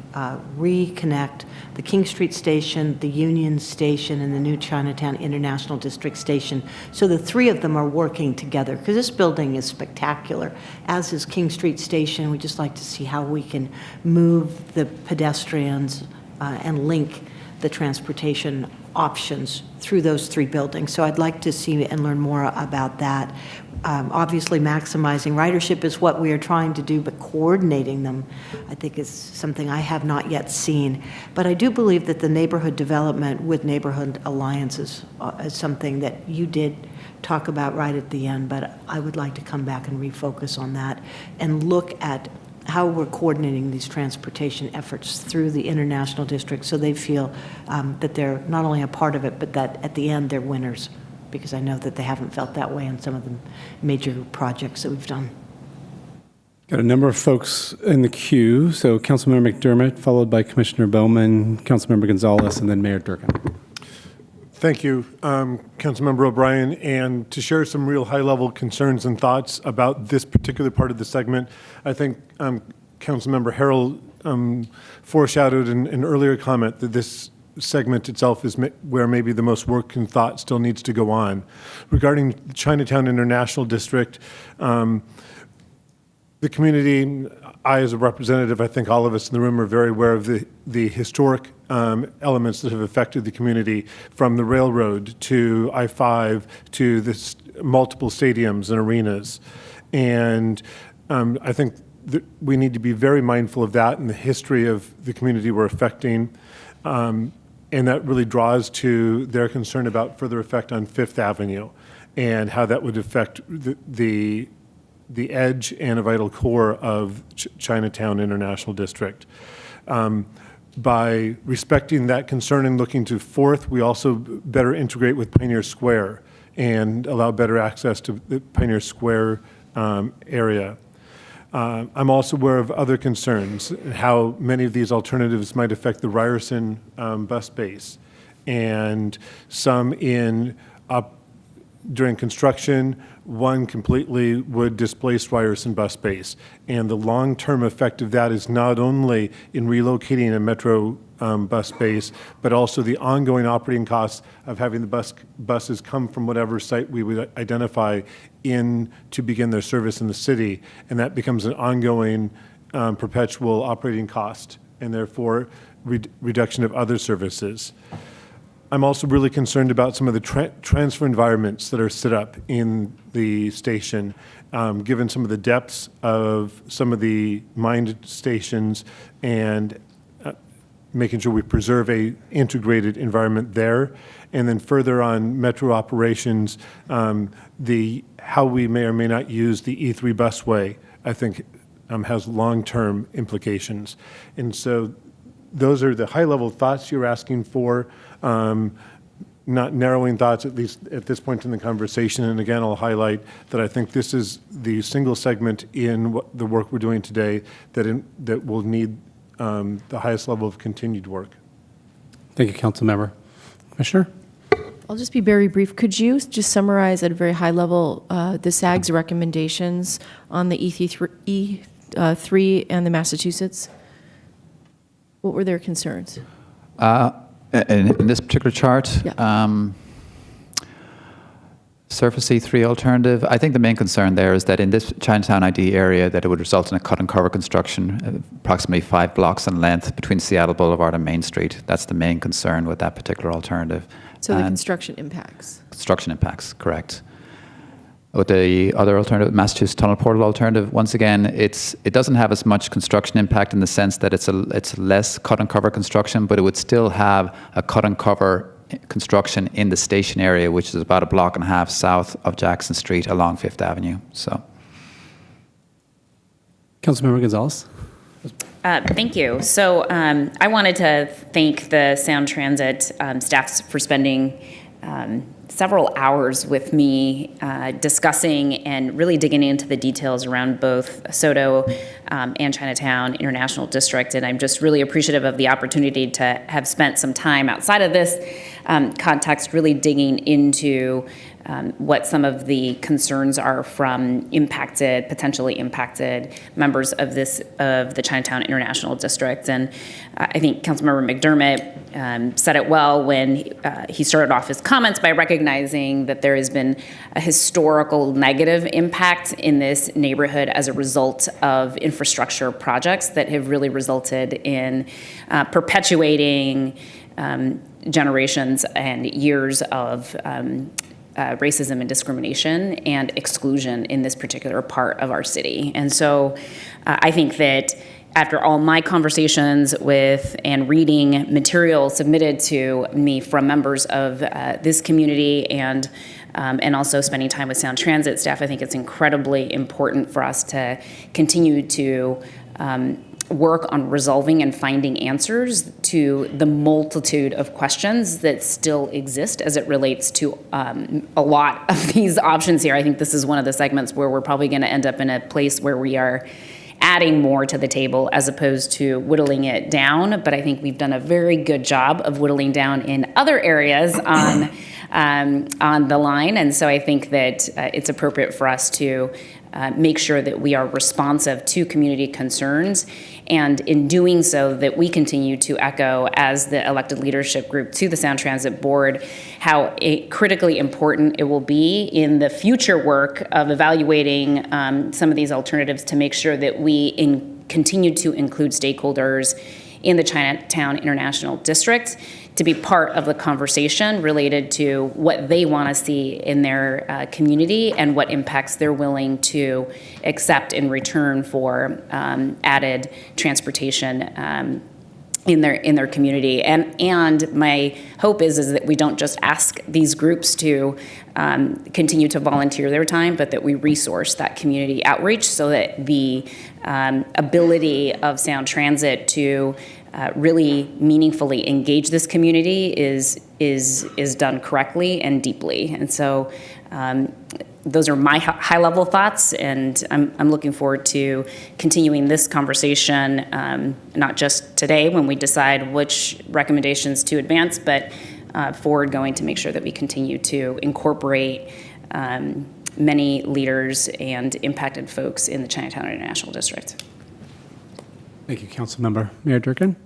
reconnect the King Street Station, the Union Station, and the new Chinatown International District Station. So the three of them are working together, because this building is spectacular, as is King Street Station. We'd just like to see how we can move the pedestrians and link the transportation options through those three buildings. So I'd like to see and learn more about that. Obviously, maximizing ridership is what we are trying to do, but coordinating them, I think, is something I have not yet seen. But I do believe that the neighborhood development with neighborhood alliances is something that you did talk about right at the end, but I would like to come back and refocus on that and look at how we're coordinating these transportation efforts through the international district so they feel that they're not only a part of it, but that at the end they're winners, because I know that they haven't felt that way in some of the major projects that we've done. Got a number of folks in the queue. So Councilmember McDermott, followed by Commissioner Bowman, Councilmember Gonzalez, and then Mayor Durkin. Thank you, Councilmember O'Brien. And to share some real high-level concerns and thoughts about this particular part of the segment, I think Councilmember Harrell foreshadowed in an earlier comment that this segment itself is where maybe the most work and thought still needs to go on. Regarding Chinatown International District, the community, I as a representative, I think all of us in the room are very aware of the historic elements that have affected the community, from the railroad to I-5 to the multiple stadiums and arenas. And I think that we need to be very mindful of that and the history of the community we're affecting. And that really draws to their concern about further effect on Fifth Avenue and how that would affect the edge and a vital core of Chinatown International District. By respecting that concern and looking to Fourth, we also better integrate with Pioneer Square and allow better access to the Pioneer Square area. I'm also aware of other concerns, how many of these alternatives might affect the Ryerson bus base, and some during construction, one completely would displace Ryerson bus base. And the long-term effect of that is not only in relocating a Metro bus base, but also the ongoing operating costs of having the buses come from whatever site we would identify to begin their service in the city. And that becomes an ongoing perpetual operating cost, and therefore reduction of other services. I'm also really concerned about some of the transfer environments that are set up in the station, given some of the depths of some of the mined stations, and making sure we preserve a integrated environment there. And then further on Metro operations, how we may or may not use the E3 busway, I think has long-term implications. And so those are the high-level thoughts you're asking for, not narrowing thoughts, at least at this point in the conversation. And again, I'll highlight that I think this is the single segment in the work we're doing today that will need the highest level of continued work. Thank you, Councilmember. Commissioner? I'll just be very brief. Could you just summarize at a very high level the SAG's recommendations on the E3 and the Massachusetts? What were their concerns? In this particular chart, Yeah. Surface E3 alternative, I think the main concern there is that in this Chinatown ID area that it would result in a cut and cover construction, approximately 5 blocks in length between Seattle Boulevard and Main Street. That's the main concern with that particular alternative. So the And construction impacts. construction impacts, correct. With the other alternative, Massachusetts Tunnel Portal alternative, once again, it doesn't have as much construction impact in the sense that it's less cut and cover construction, but it would still have a cut and cover construction in the station area, which is about 1.5 blocks south of Jackson Street along Fifth Avenue. So, Councilmember Gonzalez. Thank you. So I wanted to thank the Sound Transit staff for spending several hours with me discussing and really digging into the details around both SODO and Chinatown International District. And I'm just really appreciative of the opportunity to have spent some time outside of this context really digging into what some of the concerns are from potentially impacted members of the Chinatown International District. And I think Councilmember McDermott said it well when he started off his comments by recognizing that there has been a historical negative impact in this neighborhood as a result of infrastructure projects that have really resulted in perpetuating generations and years of racism and discrimination and exclusion in this particular part of our city. And so I think that after all my conversations with and reading material submitted to me from members of this community and also spending time with Sound Transit staff, I think it's incredibly important for us to continue to work on resolving and finding answers to the multitude of questions that still exist as it relates to a lot of these options here. I think this is one of the segments where we're probably going to end up in a place where we are adding more to the table as opposed to whittling it down. But I think we've done a very good job of whittling down in other areas on the line. And so I think that it's appropriate for us to make sure that we are responsive to community concerns, and in doing so that we continue to echo as the elected leadership group to the Sound Transit Board how critically important it will be in the future work of evaluating some of these alternatives to make sure that we continue to include stakeholders in the Chinatown International District to be part of the conversation related to what they want to see in their community and what impacts they're willing to accept in return for added transportation in their community. And my hope is that we don't just ask these groups to continue to volunteer their time, but that we resource that community outreach so that the ability of Sound Transit to really meaningfully engage this community is done correctly and deeply. And so those are my high-level thoughts, and I'm looking forward to continuing this conversation, not just today when we decide which recommendations to advance, but forward going to make sure that we continue to incorporate many leaders and impacted folks in the Chinatown International District. Thank you, Councilmember. Mayor Durkin?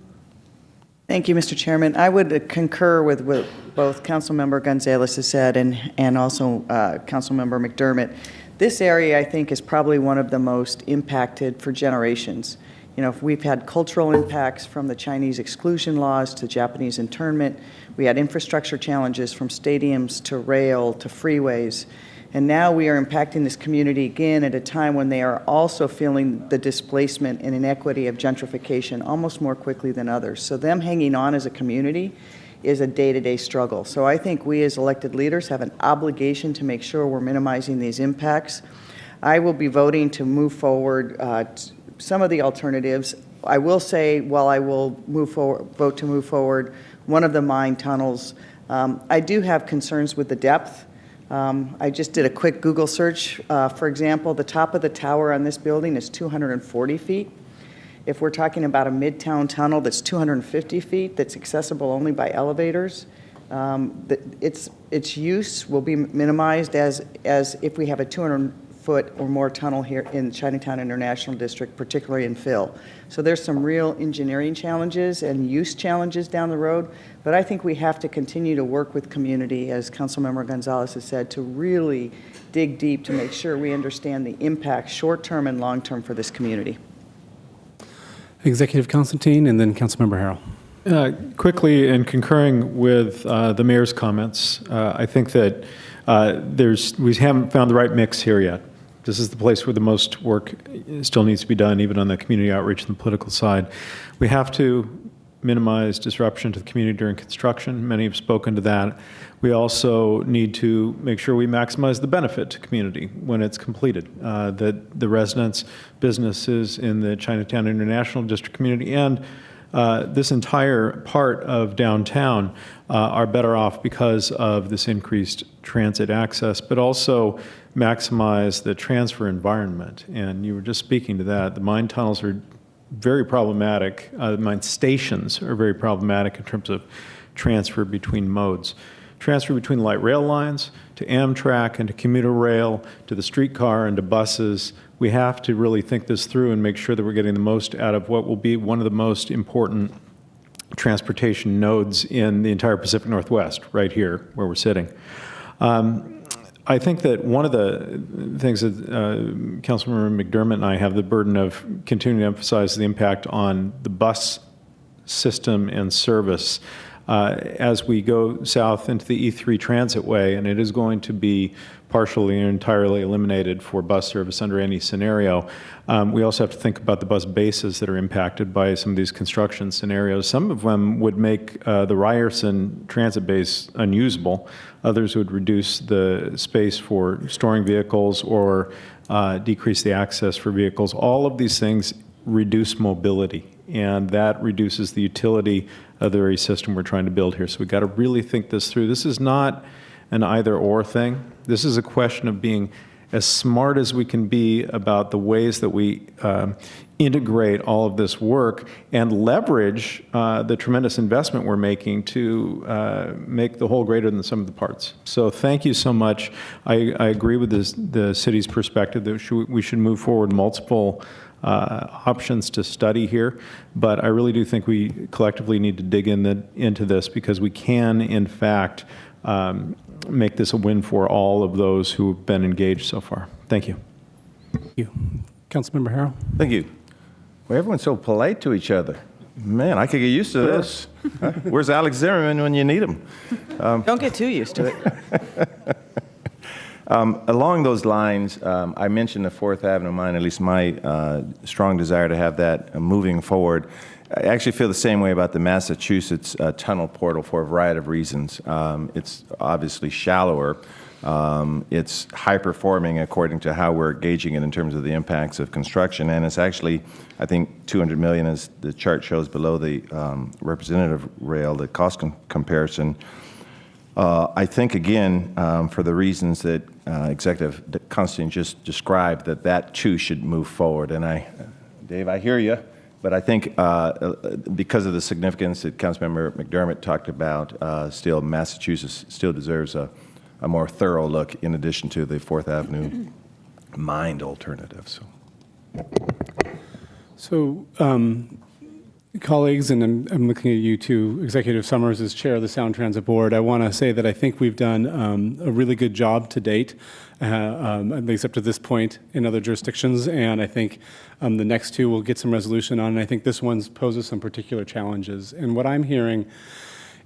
Thank you, Mr. Chairman. I would concur with what both Councilmember Gonzalez has said and also Councilmember McDermott. This area, I think, is probably one of the most impacted for generations. You know, we've had cultural impacts from the Chinese exclusion laws to Japanese internment. We had infrastructure challenges from stadiums to rail to freeways. And now we are impacting this community again at a time when they are also feeling the displacement and inequity of gentrification almost more quickly than others. So them hanging on as a community is a day-to-day struggle. So I think we as elected leaders have an obligation to make sure we're minimizing these impacts. I will be voting to move forward some of the alternatives. I will say, while I will vote to move forward one of the mine tunnels, I do have concerns with the depth. I just did a quick Google search. For example, the top of the tower on this building is 240 feet. If we're talking about a midtown tunnel that's 250 feet, that's accessible only by elevators, Its use will be minimized as if we have a 200-foot or more tunnel here in Chinatown International District, particularly in Phil. So there's some real engineering challenges and use challenges down the road, but I think we have to continue to work with community, as Councilmember Gonzalez has said, to really dig deep to make sure we understand the impact short-term and long-term for this community. Executive Constantine and then Councilmember Harrell. Quickly, in concurring with the mayor's comments, I think that we haven't found the right mix here yet. This is the place where the most work still needs to be done, even on the community outreach and the political side. We have to minimize disruption to the community during construction. Many have spoken to that. We also need to make sure we maximize the benefit to community when it's completed, that the residents, businesses in the Chinatown International District community and this entire part of downtown are better off because of this increased transit access, but also maximize the transfer environment. And you were just speaking to that. The mine tunnels are very problematic. The mine stations are very problematic in terms of transfer between modes. Transfer between light rail lines to Amtrak and to commuter rail to the streetcar and to buses. We have to really think this through and make sure that we're getting the most out of what will be one of the most important transportation nodes in the entire Pacific Northwest, right here where we're sitting. I think that one of the things that Councilmember McDermott and I have the burden of continuing to emphasize the impact on the bus system and service as we go south into the E3 transitway, and it is going to be partially or entirely eliminated for bus service under any scenario. We also have to think about the bus bases that are impacted by some of these construction scenarios. Some of them would make the Ryerson transit base unusable. Others would reduce the space for storing vehicles or decrease the access for vehicles. All of these things reduce mobility, and that reduces the utility of the very system we're trying to build here. So we've got to really think this through. This is not an either-or thing. This is a question of being as smart as we can be about the ways that we integrate all of this work and leverage the tremendous investment we're making to make the whole greater than the sum of the parts. So thank you so much. I agree with the city's perspective that we should move forward multiple options to study here, but I really do think we collectively need to dig into this because we can, in fact, make this a win for all of those who have been engaged so far. Thank you. Thank you. Councilmember Harrell. Thank you. Well, everyone's so polite to each other. Man, I could get used to this. Huh? Where's Alex Zimmerman when you need him? Don't get too used to it. Along those lines, I mentioned the 4th Avenue mine, at least my strong desire to have that moving forward. I actually feel the same way about the Massachusetts tunnel portal for a variety of reasons. It's obviously shallower. It's high-performing according to how we're gauging it in terms of the impacts of construction, and it's actually, I think, $200 million, as the chart shows below the representative rail, the cost comparison. I think, again, for the reasons that Executive Constantine just described, that too should move forward. And Dave, I hear you, but I think because of the significance that Councilmember McDermott talked about, still Massachusetts still deserves a more thorough look in addition to the 4th Avenue mined alternative. So colleagues, and I'm looking at you too, Executive Summers as chair of the Sound Transit Board, I want to say that I think we've done a really good job to date, at least up to this point in other jurisdictions, and I think the next two will get some resolution on, and I think this one poses some particular challenges. And what I'm hearing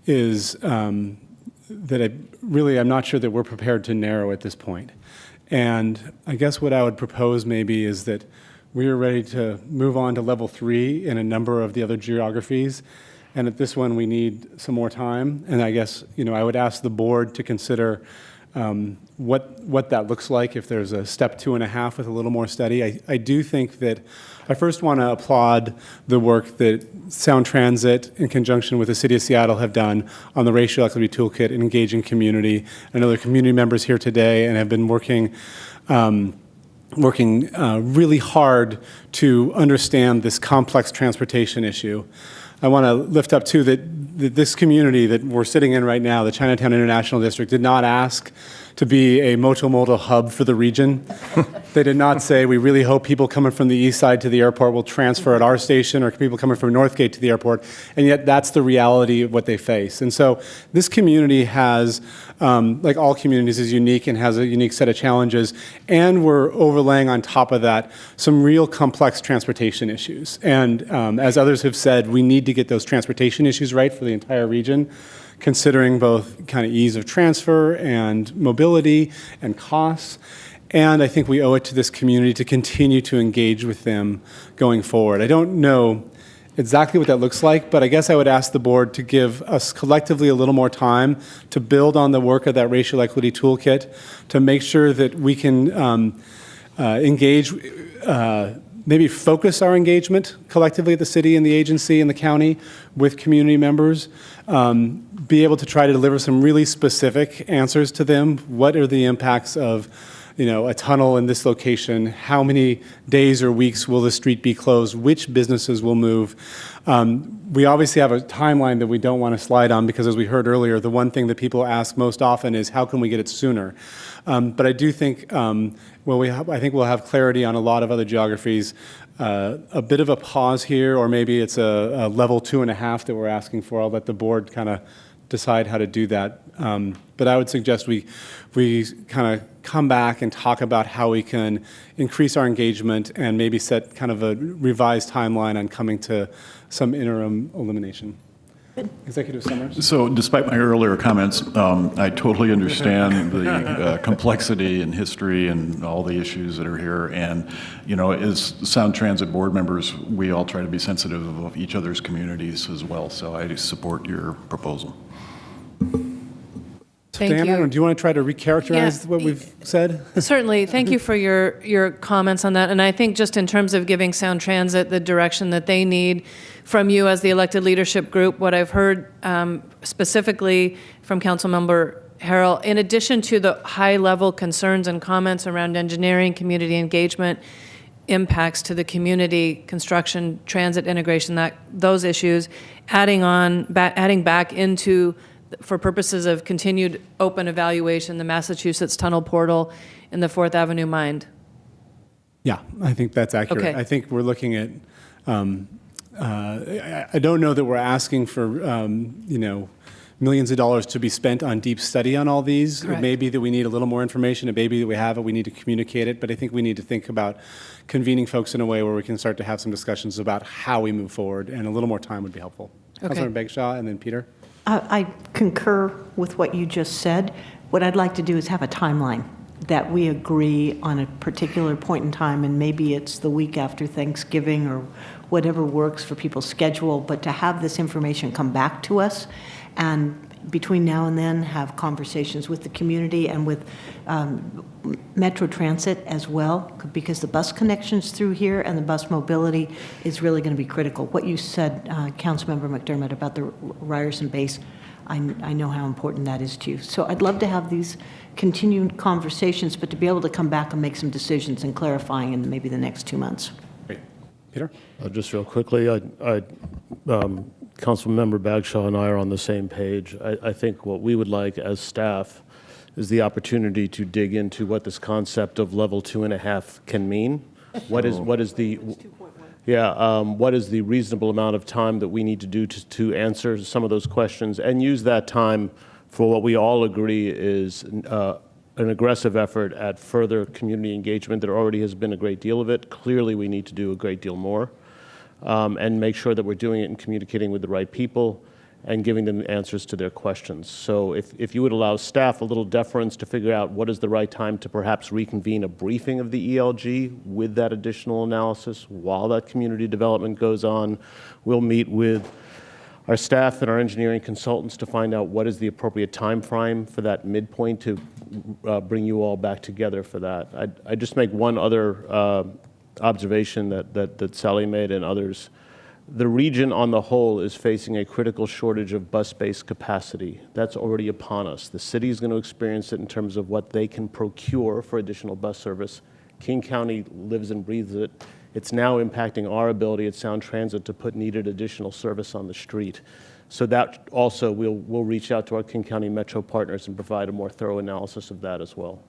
is that I'm not sure that we're prepared to narrow at this point. And I guess what I would propose maybe is that we are ready to move on to level 3 in a number of the other geographies. And at this one, we need some more time. And I guess, I would ask the board to consider what that looks like if there's a step 2.5 with a little more study. I do think that I first want to applaud the work that Sound Transit in conjunction with the City of Seattle have done on the Racial Equity Toolkit and engaging community. I know there are community members here today and have been working really hard to understand this complex transportation issue. I want to lift up, too, that this community that we're sitting in right now, the Chinatown International District, did not ask to be a multimodal hub for the region. They did not say, we really hope people coming from the east side to the airport will transfer at our station, or people coming from Northgate to the airport, and yet that's the reality of what they face. And so this community has, like all communities, is unique and has a unique set of challenges, and we're overlaying on top of that some real complex transportation issues. And as others have said, we need to get those transportation issues right for the entire region, considering both kind of ease of transfer and mobility and costs. And I think we owe it to this community to continue to engage with them going forward. I don't know exactly what that looks like, but I guess I would ask the board to give us collectively a little more time to build on the work of that racial equity toolkit, to make sure that we can engage, maybe focus our engagement collectively at the city and the agency and the county with community members, be able to try to deliver some really specific answers to them. What are the impacts of a tunnel in this location? How many days or weeks will the street be closed? Which businesses will move? We obviously have a timeline that we don't want to slide on because, as we heard earlier, the one thing that people ask most often is, how can we get it sooner? But I do think, I think we'll have clarity on a lot of other geographies. A bit of a pause here, or maybe it's a level 2.5 that we're asking for. I'll let the board kind of decide how to do that. But I would suggest we kind of come back and talk about how we can increase our engagement and maybe set kind of a revised timeline on coming to some interim elimination. Executive Summers? So despite my earlier comments, I totally understand the complexity and history and all the issues that are here. And, as Sound Transit board members, we all try to be sensitive of each other's communities as well. So I support your proposal. Thank Diana, you. do you want to try to recharacterize what we've said? Certainly. Thank you for your comments on that. And I think just in terms of giving Sound Transit the direction that they need from you as the elected leadership group, what I've heard specifically from Councilmember Harrell, in addition to the high-level concerns and comments around engineering, community engagement, impacts to the community, construction, transit integration, those issues, adding back into, for purposes of continued open evaluation, the Massachusetts Tunnel Portal and the 4th Avenue Mind. Yeah, I think that's accurate. Okay. I think we're looking at, I don't know that we're asking for, millions of dollars to be spent on deep study on all these. Correct. It may be that we need a little more information. It may be that we have it. We need to communicate it. But I think we need to think about convening folks in a way where we can start to have some discussions about how we move forward, and a little more time would be helpful. Okay. Councilmember Bagshaw and then Peter. I concur with what you just said. What I'd like to do is have a timeline that we agree on a particular point in time, and maybe it's the week after Thanksgiving or whatever works for people's schedule, but to have this information come back to us, and between now and then have conversations with the community and with Metro Transit as well, because the bus connections through here and the bus mobility is really going to be critical. What you said, Councilmember McDermott, about the Ryerson base, I know how important that is to you. So I'd love to have these continued conversations, but to be able to come back and make some decisions and clarifying in maybe the next 2 months. Great. Peter? Just real quickly, Councilmember Bagshaw and I are on the same page. I think what we would like as staff is the opportunity to dig into what this concept of level 2.5 can mean. What is the reasonable amount of time that we need to do to answer some of those questions, and use that time for what we all agree is an aggressive effort at further community engagement. There already has been a great deal of it. Clearly, we need to do a great deal more. And make sure that we're doing it and communicating with the right people and giving them answers to their questions. So if you would allow staff a little deference to figure out what is the right time to perhaps reconvene a briefing of the ELG with that additional analysis while that community development goes on, we'll meet with our staff and our engineering consultants to find out what is the appropriate time frame for that midpoint to bring you all back together for that. I'd just make one other observation that Sally made and others. The region on the whole is facing a critical shortage of bus-based capacity. That's already upon us. The city is going to experience it in terms of what they can procure for additional bus service. King County lives and breathes it. It's now impacting our ability at Sound Transit to put needed additional service on the street. So that also, we'll reach out to our King County Metro partners and provide a more thorough analysis of that as well.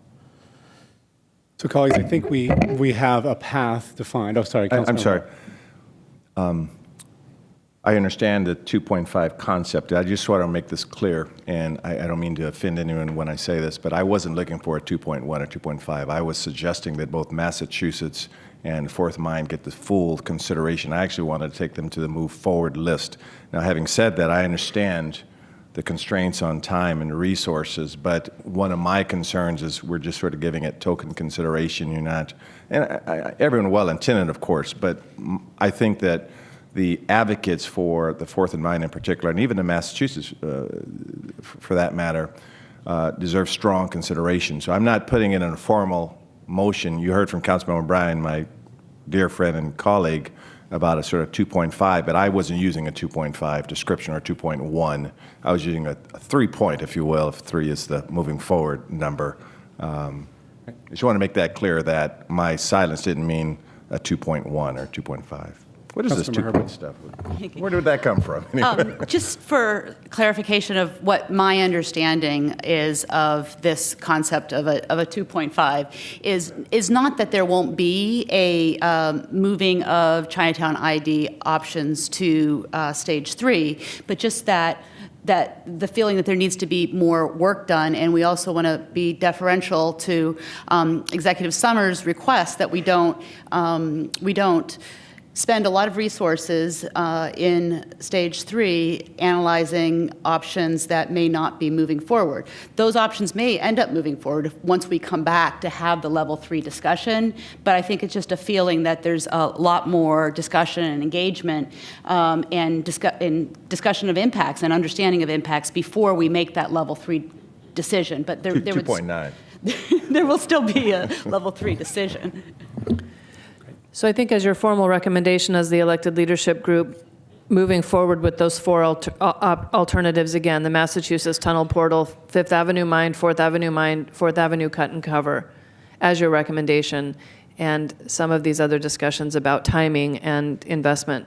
So colleagues, I think we have a path defined. Oh, sorry, I'm Councilmember. sorry. I understand the 2.5 concept. I just want to make this clear, and I don't mean to offend anyone when I say this, but I wasn't looking for a 2.1 or 2.5. I was suggesting that both Massachusetts and Fourth Mine get the full consideration. I actually wanted to take them to the move forward list. Now, having said that, I understand the constraints on time and resources, but one of my concerns is we're just sort of giving it token consideration. You're not, and everyone well-intended, of course, but I think that the advocates for the Fourth and Mine in particular, and even the Massachusetts for that matter, deserve strong consideration. So I'm not putting it in a formal motion. You heard from Councilmember Bryan, my dear friend and colleague, about a sort of 2.5, but I wasn't using a 2.5 description or 2.1. I was using a 3-point, if you will, if 3 is the moving forward number. I just want to make that clear that my silence didn't mean a 2.1 or 2.5. What is this 2-point stuff? Where did that come from? Just for clarification of what my understanding is of this concept of a 2.5 is not that there won't be a moving of Chinatown ID options to stage 3, but just that the feeling that there needs to be more work done, and we also want to be deferential to Executive Summers' request that we don't spend a lot of resources in stage 3 analyzing options that may not be moving forward. Those options may end up moving forward once we come back to have the level 3 discussion, but I think it's just a feeling that there's a lot more discussion and engagement and discussion of impacts and understanding of impacts before we make that level 3 decision. But there 2.9. there will still be a level 3 decision. So I think as your formal recommendation as the elected leadership group, moving forward with those 4 alternatives again, the Massachusetts Tunnel Portal, Fifth Avenue Mine, Fourth Avenue Cut and Cover, as your recommendation, and some of these other discussions about timing and investment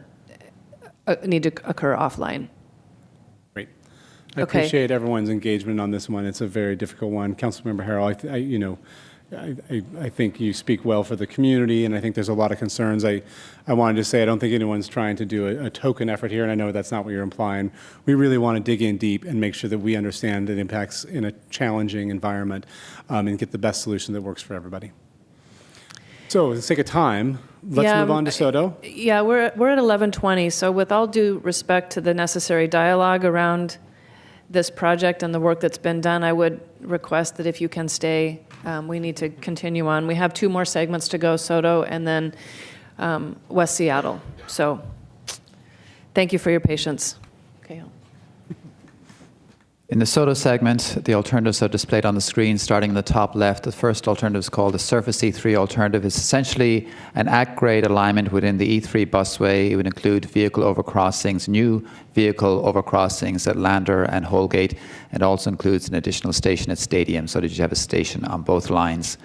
need to occur offline. Great. I appreciate everyone's engagement on this one. It's a very difficult one. Councilmember Harrell, I think you speak well for the community, and I think there's a lot of concerns. I wanted to say I don't think anyone's trying to do a token effort here, and I know that's not what you're implying. We really want to dig in deep and make sure that we understand the impacts in a challenging environment and get the best solution that works for everybody. So, for the sake of time, let's move on to Soto. Yeah, we're at 11:20, so with all due respect to the necessary dialogue around this project and the work that's been done, I would request that if you can stay, we need to continue on. We have 2 more segments to go, Soto and then West Seattle. So thank you for your patience. Okay. In the Soto segment, the alternatives are displayed on the screen starting in the top left. The first alternative is called the Surface E3 alternative. It's essentially an at-grade alignment within the E3 busway. It would include vehicle overcrossings, new vehicle overcrossings at Lander and Holgate. It also includes an additional station at Stadium, so that you have a station on both lines.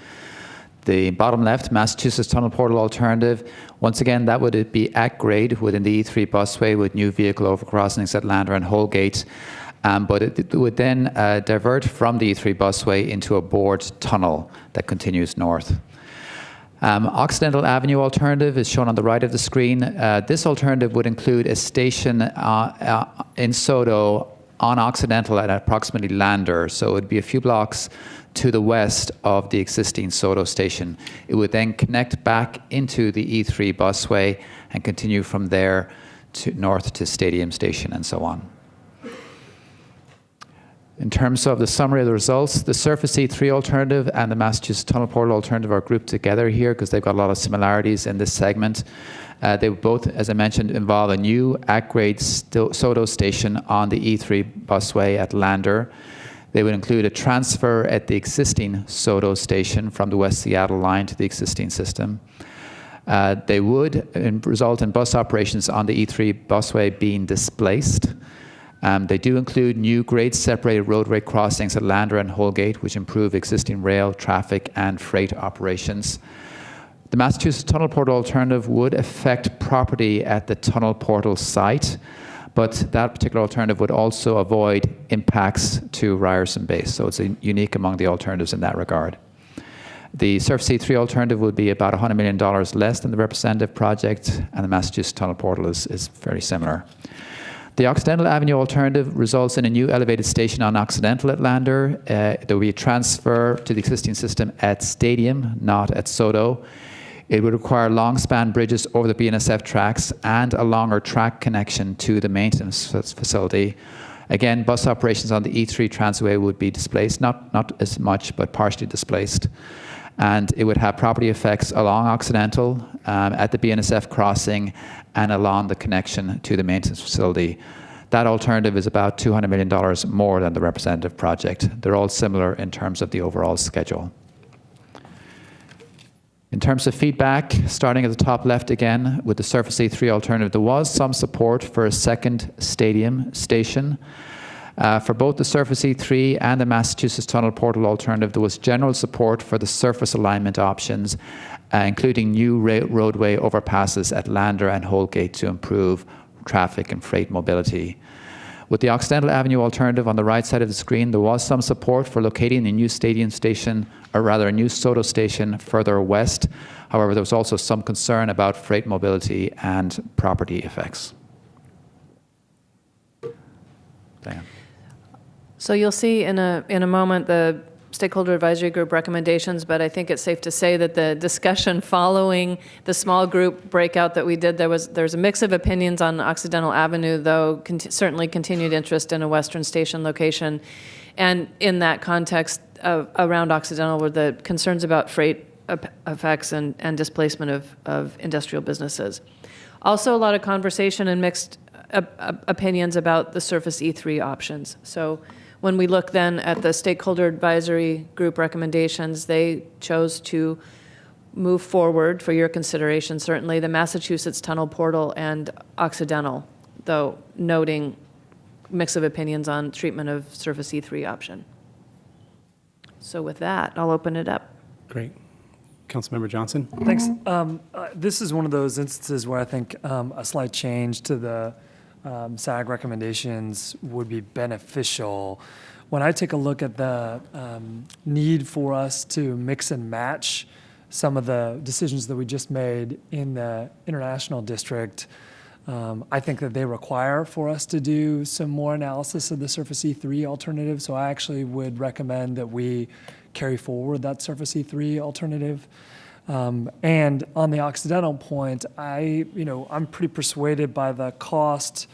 The bottom left, Massachusetts Tunnel Portal alternative. Once again, that would be at grade within the E3 busway with new vehicle overcrossings at Lander and Holgate. But it would then divert from the E3 busway into a bored tunnel that continues north. Occidental Avenue alternative is shown on the right of the screen. This alternative would include a station in Soto on Occidental at approximately Lander, so it would be a few blocks to the west of the existing Soto station. It would then connect back into the E3 busway and continue from there to north to Stadium Station and so on. In terms of the summary of the results, the Surface E3 alternative and the Massachusetts Tunnel Portal alternative are grouped together here because they've got a lot of similarities in this segment. They both, as I mentioned, involve a new at-grade Soto station on the E3 busway at Lander. They would include a transfer at the existing Soto station from the West Seattle line to the existing system. They would result in bus operations on the E3 busway being displaced. They do include new grade-separated roadway crossings at Lander and Holgate, which improve existing rail, traffic, and freight operations. The Massachusetts Tunnel Portal alternative would affect property at the tunnel portal site, but that particular alternative would also avoid impacts to Ryerson Base. So it's unique among the alternatives in that regard. The Surface E3 alternative would be about $100 million less than the representative project, and the Massachusetts Tunnel Portal is very similar. The Occidental Avenue alternative results in a new elevated station on Occidental at Lander. There will be a transfer to the existing system at Stadium, not at Soto. It would require long-span bridges over the BNSF tracks and a longer track connection to the maintenance facility. Again, bus operations on the E3 Transway would be displaced, not as much, but partially displaced. And it would have property effects along Occidental, at the BNSF crossing, and along the connection to the maintenance facility. That alternative is about $200 million more than the representative project. They're all similar in terms of the overall schedule. In terms of feedback, starting at the top left again, with the Surface E3 alternative, there was some support for a second Stadium station. For both the Surface E3 and the Massachusetts Tunnel Portal alternative, there was general support for the surface alignment options, including new roadway overpasses at Lander and Holgate to improve traffic and freight mobility. With the Occidental Avenue alternative on the right side of the screen, there was some support for locating a new Stadium station, or rather a new Soto station further west. However, there was also some concern about freight mobility and property effects. Diane. So you'll see in a moment the stakeholder advisory group recommendations, but I think it's safe to say that the discussion following the small group breakout that we did, there's a mix of opinions on Occidental Avenue, though certainly continued interest in a western station location. And in that context around Occidental were the concerns about freight effects and displacement of industrial businesses. Also a lot of conversation and mixed opinions about the Surface E3 options. So when we look then at the stakeholder advisory group recommendations, they chose to move forward for your consideration, certainly the Massachusetts Tunnel Portal and Occidental, though noting mix of opinions on treatment of Surface E3 option. So with that, I'll open it up. Great. Councilmember Johnson? Thanks. This is one of those instances where I think a slight change to the SAG recommendations would be beneficial. When I take a look at the need for us to mix and match some of the decisions that we just made in the International District, I think that they require for us to do some more analysis of the Surface E3 alternative. So I actually would recommend that we carry forward that Surface E3 alternative. And on the Occidental point, I'm pretty persuaded by the cost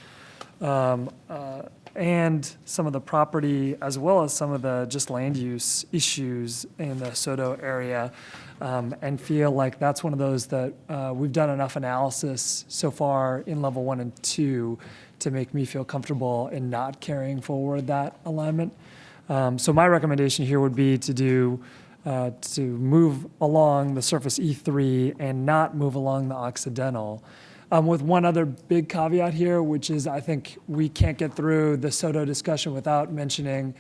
and some of the property, as well as some of the just land use issues in the Soto area, and feel like that's one of those that we've done enough analysis so far in level 1 and 2 to make me feel comfortable in not carrying forward that alignment. So my recommendation here would be to move along the Surface E3 and not move along the Occidental. With one other big caveat here, which is I think we can't get through the Soto discussion without mentioning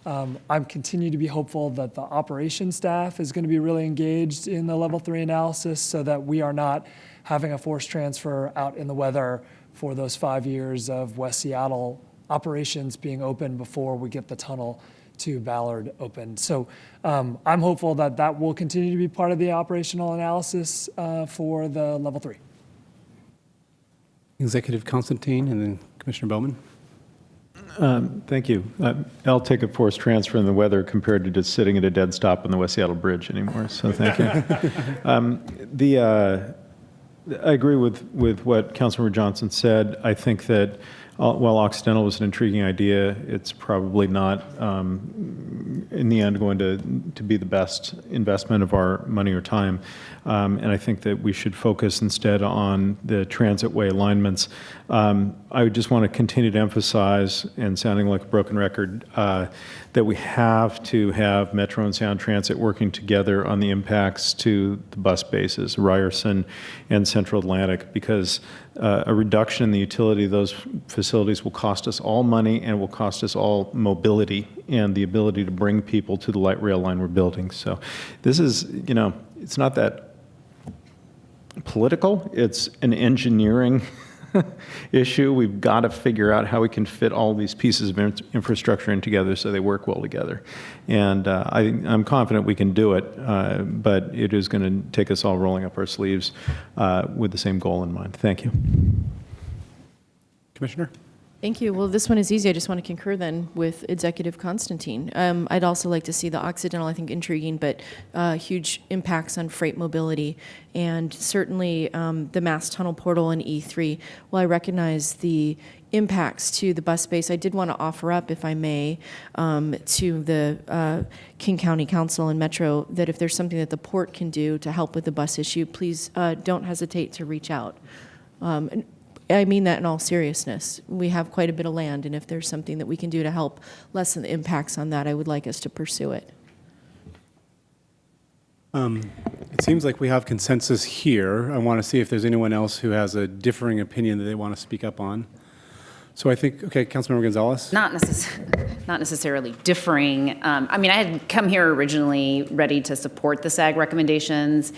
I'm continue to be hopeful that the operations staff is going to be really engaged in the level 3 analysis so that we are not having a forced transfer out in the weather for those 5 years of West Seattle operations being open before we get the tunnel to Ballard open. So I'm hopeful that that will continue to be part of the operational analysis for the level 3. Executive Constantine and then Commissioner Bowman. Thank you. I'll take a forced transfer in the weather compared to just sitting at a dead stop on the West Seattle Bridge anymore, so thank you. I agree with what Councilmember Johnson said. I think that while Occidental was an intriguing idea, it's probably not, in the end, going to be the best investment of our money or time. And I think that we should focus instead on the transitway alignments. I would just want to continue to emphasize, and sounding like a broken record, that we have to have Metro and Sound Transit working together on the impacts to the bus bases, Ryerson and Central Atlantic, because a reduction in the utility of those facilities will cost us all money and will cost us all mobility and the ability to bring people to the light rail line we're building. So this is, it's not that political. It's an engineering issue. We've got to figure out how we can fit all these pieces of infrastructure in together so they work well together. And I'm confident we can do it, but it is going to take us all rolling up our sleeves with the same goal in mind. Thank you. Commissioner? Thank you. Well, this one is easy. I just want to concur then with Executive Constantine. I'd also like to see the Occidental, I think intriguing, but huge impacts on freight mobility. And certainly the Mass Tunnel Portal and E3. While I recognize the impacts to the bus space, I did want to offer up, if I may, to the King County Council and Metro, that if there's something that the port can do to help with the bus issue, please don't hesitate to reach out. I mean that in all seriousness. We have quite a bit of land, and if there's something that we can do to help lessen the impacts on that, I would like us to pursue it. It seems like we have consensus here. I want to see if there's anyone else who has a differing opinion that they want to speak up on. So I think, okay, Councilmember Gonzalez? Not necessarily differing. I mean, I had come here originally ready to support the SAG recommendations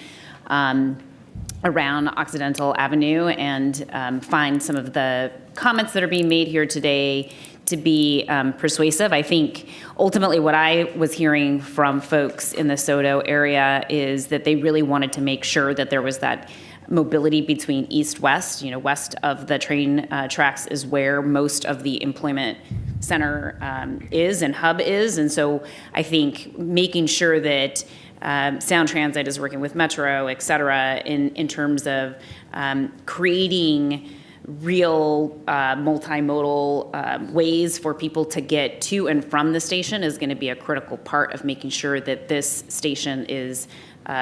around Occidental Avenue and find some of the comments that are being made here today to be persuasive. I think ultimately what I was hearing from folks in the SoDo area is that they really wanted to make sure that there was that mobility between east-west. You know, west of the train tracks is where most of the employment center is and hub is. And so I think making sure that Sound Transit is working with Metro, et cetera, in terms of creating real multimodal ways for people to get to and from the station is going to be a critical part of making sure that this station is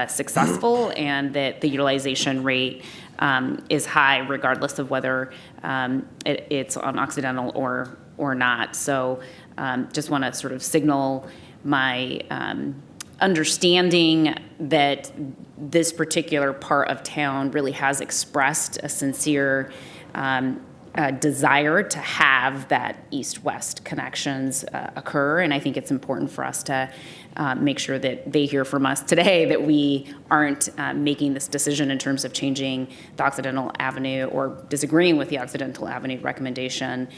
successful and that the utilization rate is high regardless of whether it's on Occidental or not. So just want to sort of signal my understanding that this particular part of town really has expressed a sincere desire to have that east-west connections occur, and I think it's important for us to make sure that they hear from us today that we aren't making this decision in terms of changing the Occidental Avenue or disagreeing with the Occidental Avenue recommendation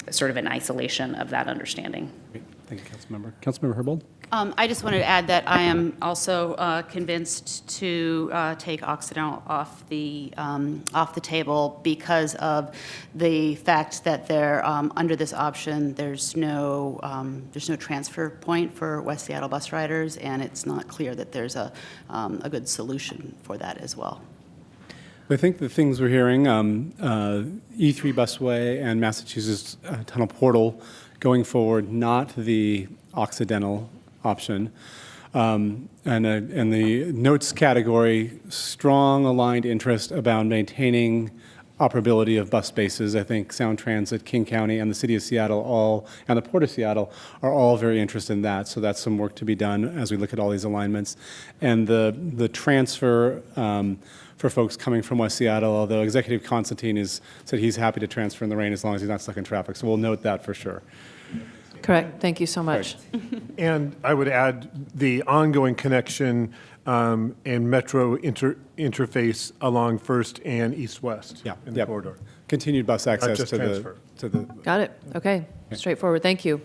sort of in isolation of that understanding. Great. Thank you, Councilmember. Councilmember Herbold? I just wanted to add that I am also convinced to take Occidental off the table because of the fact that there, under this option, there's no transfer point for West Seattle bus riders, and it's not clear that there's a good solution for that as well. I think the things we're hearing, E3 busway and Massachusetts Tunnel Portal going forward, not the Occidental option. And the notes category, strong aligned interest about maintaining operability of bus spaces. I think Sound Transit, King County, and the City of Seattle and the Port of Seattle are all very interested in that. So that's some work to be done as we look at all these alignments. And the transfer for folks coming from West Seattle, although Executive Constantine said he's happy to transfer in the rain as long as he's not stuck in traffic. So we'll note that for sure. Correct. Thank you so much. And I would add the ongoing connection and metro interface along First and East-West in the corridor. Continued bus access just to transfer. the. Got it. Okay. Straightforward. Thank you.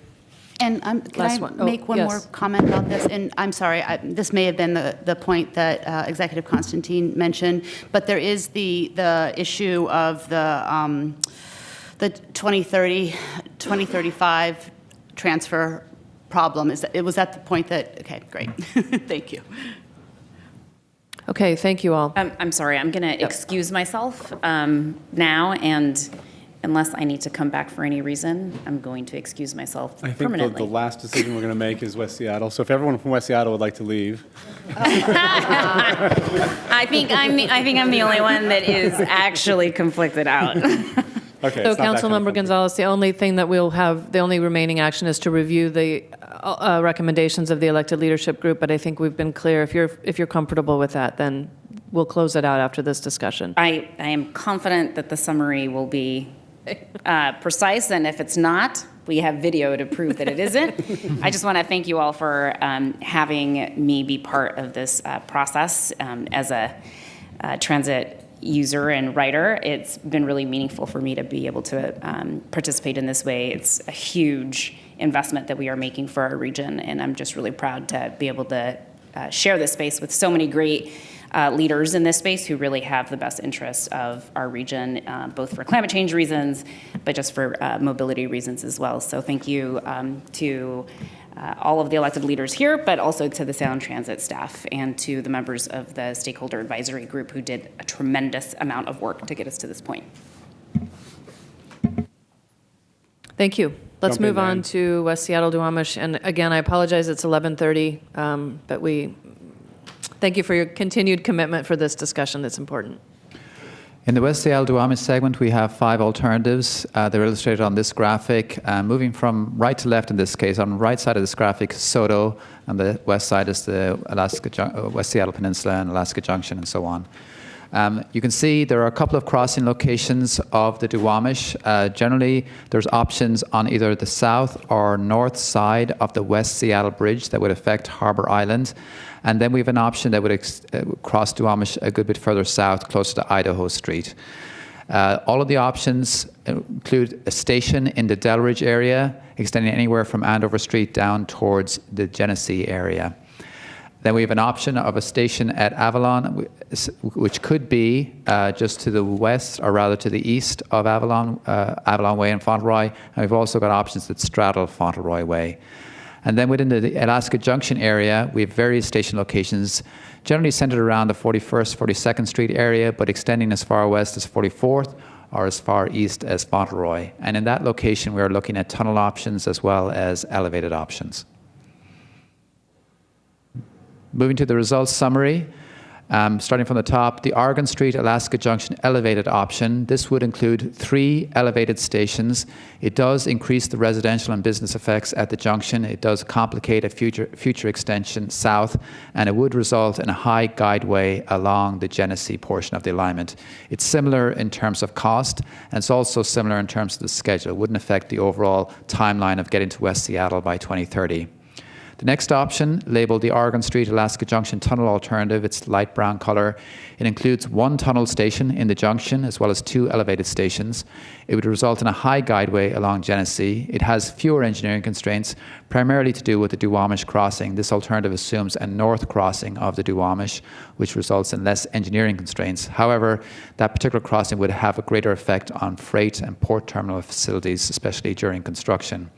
And can I make one more comment about this? And I'm sorry, this may have been the point that Executive Constantine mentioned, but there is the issue of the 2030, 2035 transfer problem. Was that the point that, okay, great. Thank you. Okay, thank you all. I'm sorry, I'm going to excuse myself now, and unless I need to come back for any reason, I'm going to excuse myself I think permanently. the last decision we're going to make is West Seattle. So if everyone from West Seattle would like to leave. I think I'm the only one that is actually conflicted out. Okay. So, Councilmember Gonzalez, the only thing that we'll have, the only remaining action is to review the recommendations of the elected leadership group. But I think we've been clear. If you're comfortable with that, then we'll close it out after this discussion. I am confident that the summary will be precise, and if it's not, we have video to prove that it isn't. I just want to thank you all for having me be part of this process as a transit user and rider, it's been really meaningful for me to be able to participate in this way. It's a huge investment that we are making for our region, and I'm just really proud to be able to share this space with so many great leaders in this space who really have the best interests of our region, both for climate change reasons, but just for mobility reasons as well. So thank you to all of the elected leaders here, but also to the Sound Transit staff and to the members of the Stakeholder Advisory Group who did a tremendous amount of work to get us to this point. Thank you. Let's Jump in, move on Diane. to West Seattle Duwamish. And again, I apologize, it's 11:30, but we thank you for your continued commitment for this discussion that's important. In the West Seattle Duwamish segment, we have 5 alternatives. They're illustrated on this graphic. Moving from right to left in this case, on the right side of this graphic, Soto, and the west side is the West Seattle Peninsula and Alaska Junction and so on. You can see there are a couple of crossing locations of the Duwamish. Generally, there's options on either the south or north side of the West Seattle Bridge that would affect Harbor Island. And then we have an option that would cross Duwamish a good bit further south, closer to Idaho Street. All of the options include a station in the Delridge area, extending anywhere from Andover Street down towards the Genesee area. Then we have an option of a station at Avalon, which could be just to the west, or rather to the east of Avalon, Avalon Way and Fauntleroy. And we've also got options that straddle Fauntleroy Way. And then within the Alaska Junction area, we have various station locations, generally centered around the 41st, 42nd Street area, but extending as far west as 44th or as far east as Fauntleroy. And in that location, we are looking at tunnel options as well as elevated options. Moving to the results summary, starting from the top, the Oregon Street Alaska Junction elevated option. This would include 3 elevated stations. It does increase the residential and business effects at the junction. It does complicate a future extension south, and it would result in a high guideway along the Genesee portion of the alignment. It's similar in terms of cost, and it's also similar in terms of the schedule. It wouldn't affect the overall timeline of getting to West Seattle by 2030. The next option, labeled the Oregon Street Alaska Junction Tunnel Alternative, it's light brown color. It includes 1 tunnel station in the junction as well as 2 elevated stations. It would result in a high guideway along Genesee. It has fewer engineering constraints, primarily to do with the Duwamish crossing. This alternative assumes a north crossing of the Duwamish, which results in less engineering constraints. However, that particular crossing would have a greater effect on freight and port terminal facilities, especially during construction.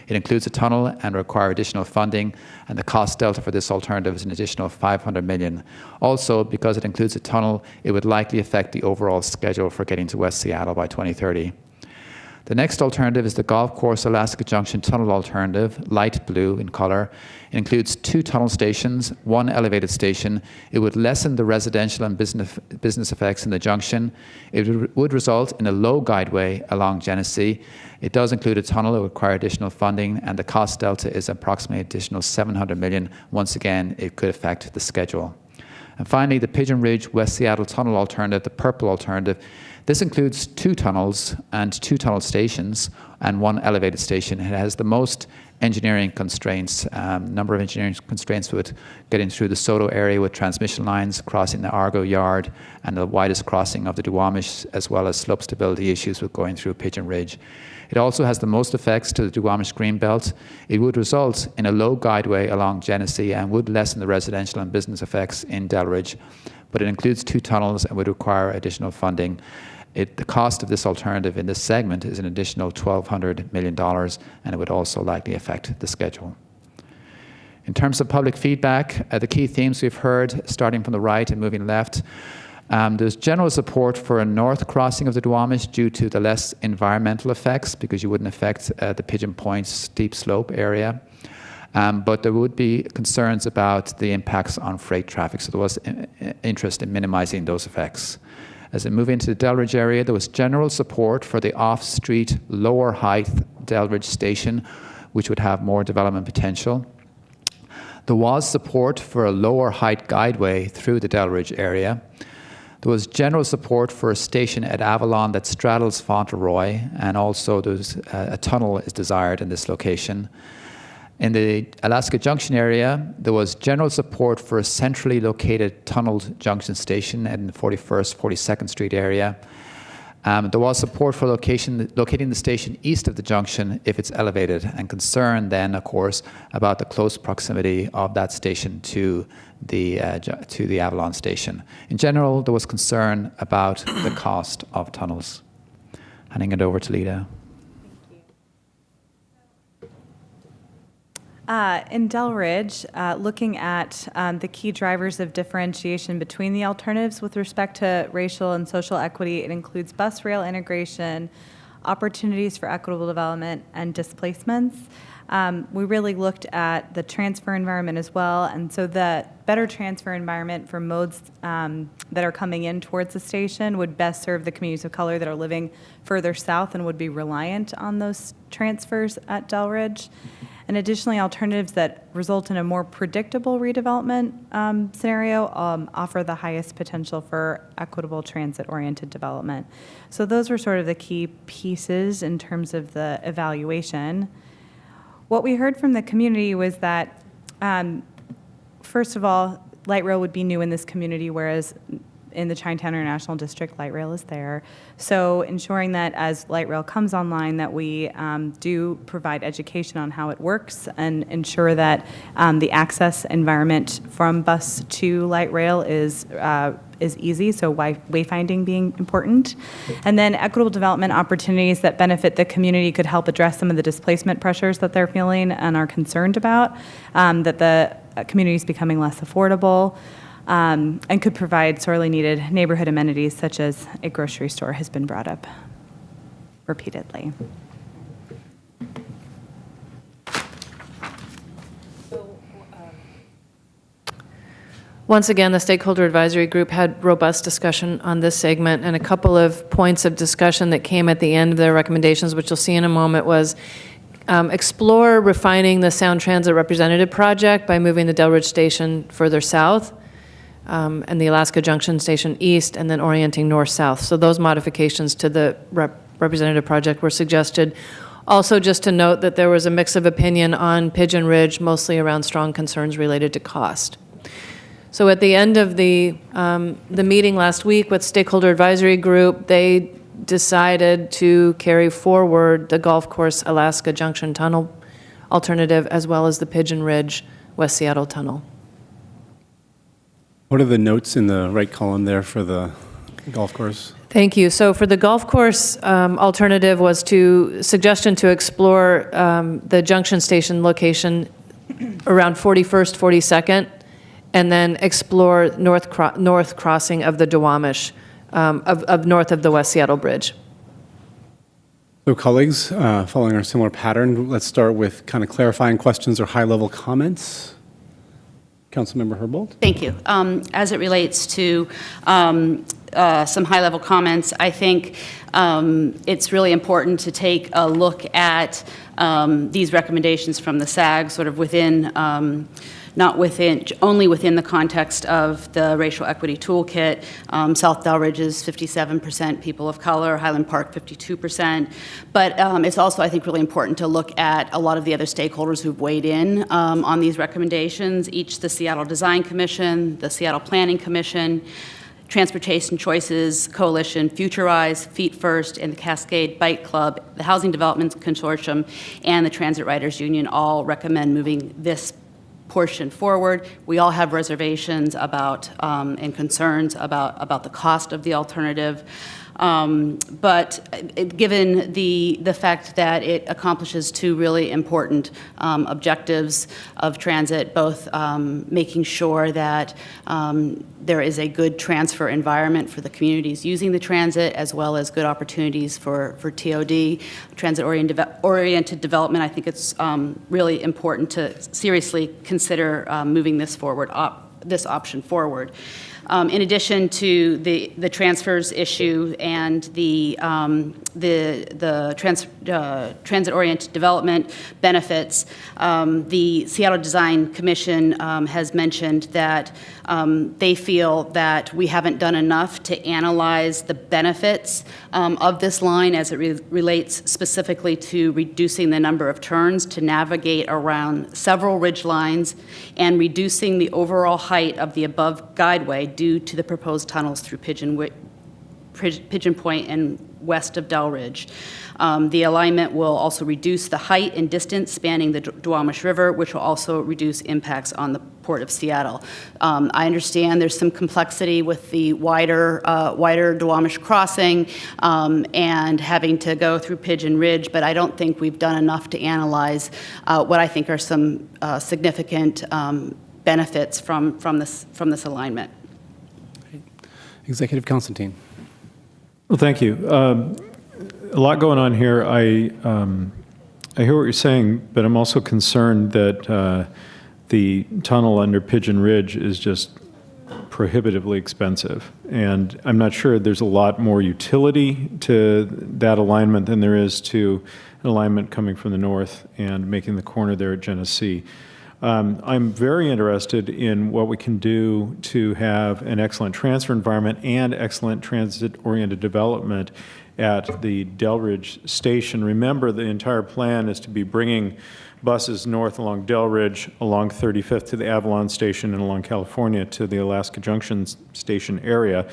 It includes a tunnel and require additional funding, and the cost delta for this alternative is an additional $500 million. Also, because it includes a tunnel, it would likely affect the overall schedule for getting to West Seattle by 2030. The next alternative is the Golf Course Alaska Junction Tunnel Alternative, light blue in color. It includes 2 tunnel stations, 1 elevated station. It would lessen the residential and business effects in the junction. It would result in a low guideway along Genesee. It does include a tunnel that would require additional funding, and the cost delta is approximately additional $700 million. Once again, it could affect the schedule. And finally, the Pigeon Ridge West Seattle Tunnel Alternative, the purple alternative. This includes 2 tunnels and 2 tunnel stations and 1 elevated station. It has the most engineering constraints, number of engineering constraints with getting through the Soto area with transmission lines, crossing the Argo Yard, and the widest crossing of the Duwamish, as well as slope stability issues with going through Pigeon Ridge. It also has the most effects to the Duwamish Greenbelt. It would result in a low guideway along Genesee and would lessen the residential and business effects in Delridge, but it includes 2 tunnels and would require additional funding. The cost of this alternative in this segment is an additional $1,200 million, and it would also likely affect the schedule. In terms of public feedback, the key themes we've heard, starting from the right and moving left, there's general support for a north crossing of the Duwamish due to the less environmental effects, because you wouldn't affect the Pigeon Point steep slope area. But there would be concerns about the impacts on freight traffic, so there was interest in minimizing those effects. As we move into the Delridge area, there was general support for the off-street, lower height Delridge station, which would have more development potential. There was support for a lower height guideway through the Delridge area. There was general support for a station at Avalon that straddles Fauntleroy, and also there's a tunnel is desired in this location. In the Alaska Junction area, there was general support for a centrally located tunneled junction station in the 41st, 42nd Street area. There was support for locating the station east of the junction if it's elevated, and concern then, of course, about the close proximity of that station to the Avalon station. In general, there was concern about the cost of tunnels. Handing it over to Lita. In Delridge, looking at the key drivers of differentiation between the alternatives with respect to racial and social equity, it includes bus rail integration, opportunities for equitable development, and displacements. We really looked at the transfer environment as well, and so the better transfer environment for modes that are coming in towards the station would best serve the communities of color that are living further south and would be reliant on those transfers at Delridge. And additionally, alternatives that result in a more predictable redevelopment scenario offer the highest potential for equitable transit-oriented development. So those were sort of the key pieces in terms of the evaluation. What we heard from the community was that, first of all, light rail would be new in this community, whereas in the Chinatown International District, light rail is there. So ensuring that as light rail comes online, that we do provide education on how it works and ensure that the access environment from bus to light rail is easy, so wayfinding being important. And then equitable development opportunities that benefit the community could help address some of the displacement pressures that they're feeling and are concerned about, that the community is becoming less affordable, and could provide sorely needed neighborhood amenities such as a grocery store has been brought up repeatedly. Once again, the Stakeholder Advisory Group had robust discussion on this segment, and a couple of points of discussion that came at the end of their recommendations, which you'll see in a moment, was explore refining the Sound Transit Representative Project by moving the Delridge Station further south, and the Alaska Junction Station east, and then orienting north-south. So those modifications to the Representative Project were suggested. Also, just to note that there was a mix of opinion on Pigeon Ridge, mostly around strong concerns related to cost. So at the end of the meeting last week with Stakeholder Advisory Group, they decided to carry forward the Golf Course Alaska Junction Tunnel alternative, as well as the Pigeon Ridge West Seattle Tunnel. What are the notes in the right column there for the golf course? Thank you. So for the golf course alternative was suggestion to explore the junction station location around 41st, 42nd, and then explore north crossing of the Duwamish, of north of the West Seattle Bridge. So colleagues, following our similar pattern, let's start with kind of clarifying questions or high-level comments. Councilmember Herbold. Thank you. As it relates to some high-level comments, I think it's really important to take a look at these recommendations from the SAG sort of within, only within the context of the racial equity toolkit. South Delridge is 57% people of color, Highland Park 52%. But it's also, I think, really important to look at a lot of the other stakeholders who've weighed in on these recommendations, each the Seattle Design Commission, the Seattle Planning Commission, Transportation Choices Coalition, Futurize, Feet First, and the Cascade Bike Club, the Housing Development Consortium, and the Transit Riders Union all recommend moving this portion forward. We all have reservations about and concerns about the cost of the alternative. But given the fact that it accomplishes two really important objectives of transit, both making sure that there is a good transfer environment for the communities using the transit, as well as good opportunities for TOD, transit-oriented development, I think it's really important to seriously consider moving this forward. this option forward. In addition to the transfers issue and the transit-oriented development benefits, the Seattle Design Commission has mentioned that they feel that we haven't done enough to analyze the benefits of this line as it relates specifically to reducing the number of turns to navigate around several ridge lines and reducing the overall height of the above guideway due to the proposed tunnels through Pigeon Point and west of Delridge. The alignment will also reduce the height and distance spanning the Duwamish River, which will also reduce impacts on the Port of Seattle. I understand there's some complexity with the wider Duwamish crossing and having to go through Pigeon Ridge, but I don't think we've done enough to analyze what I think are some significant benefits from this alignment. Executive Constantine. Well, thank you. A lot going on here. I hear what you're saying, but I'm also concerned that the tunnel under Pigeon Ridge is just prohibitively expensive. And I'm not sure there's a lot more utility to that alignment than there is to an alignment coming from the north and making the corner there at Genesee. I'm very interested in what we can do to have an excellent transfer environment and excellent transit-oriented development at the Delridge station. Remember, the entire plan is to be bringing buses north along Delridge, along 35th to the Avalon station, and along California to the Alaska Junction station area,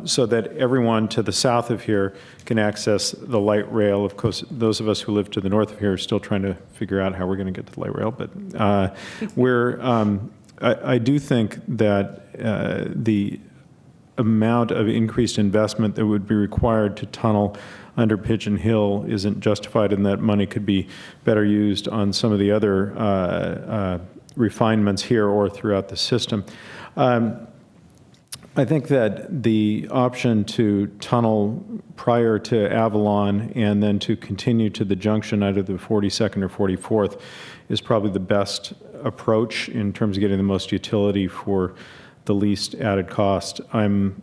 so that everyone to the south of here can access the light rail. Of course, those of us who live to the north of here are still trying to figure out how we're going to get to the light rail, but I do think that the amount of increased investment that would be required to tunnel under Pigeon Hill isn't justified, and that money could be better used on some of the other refinements here or throughout the system. I think that the option to tunnel prior to Avalon and then to continue to the junction either the 42nd or 44th is probably the best approach in terms of getting the most utility for the least added cost. I'm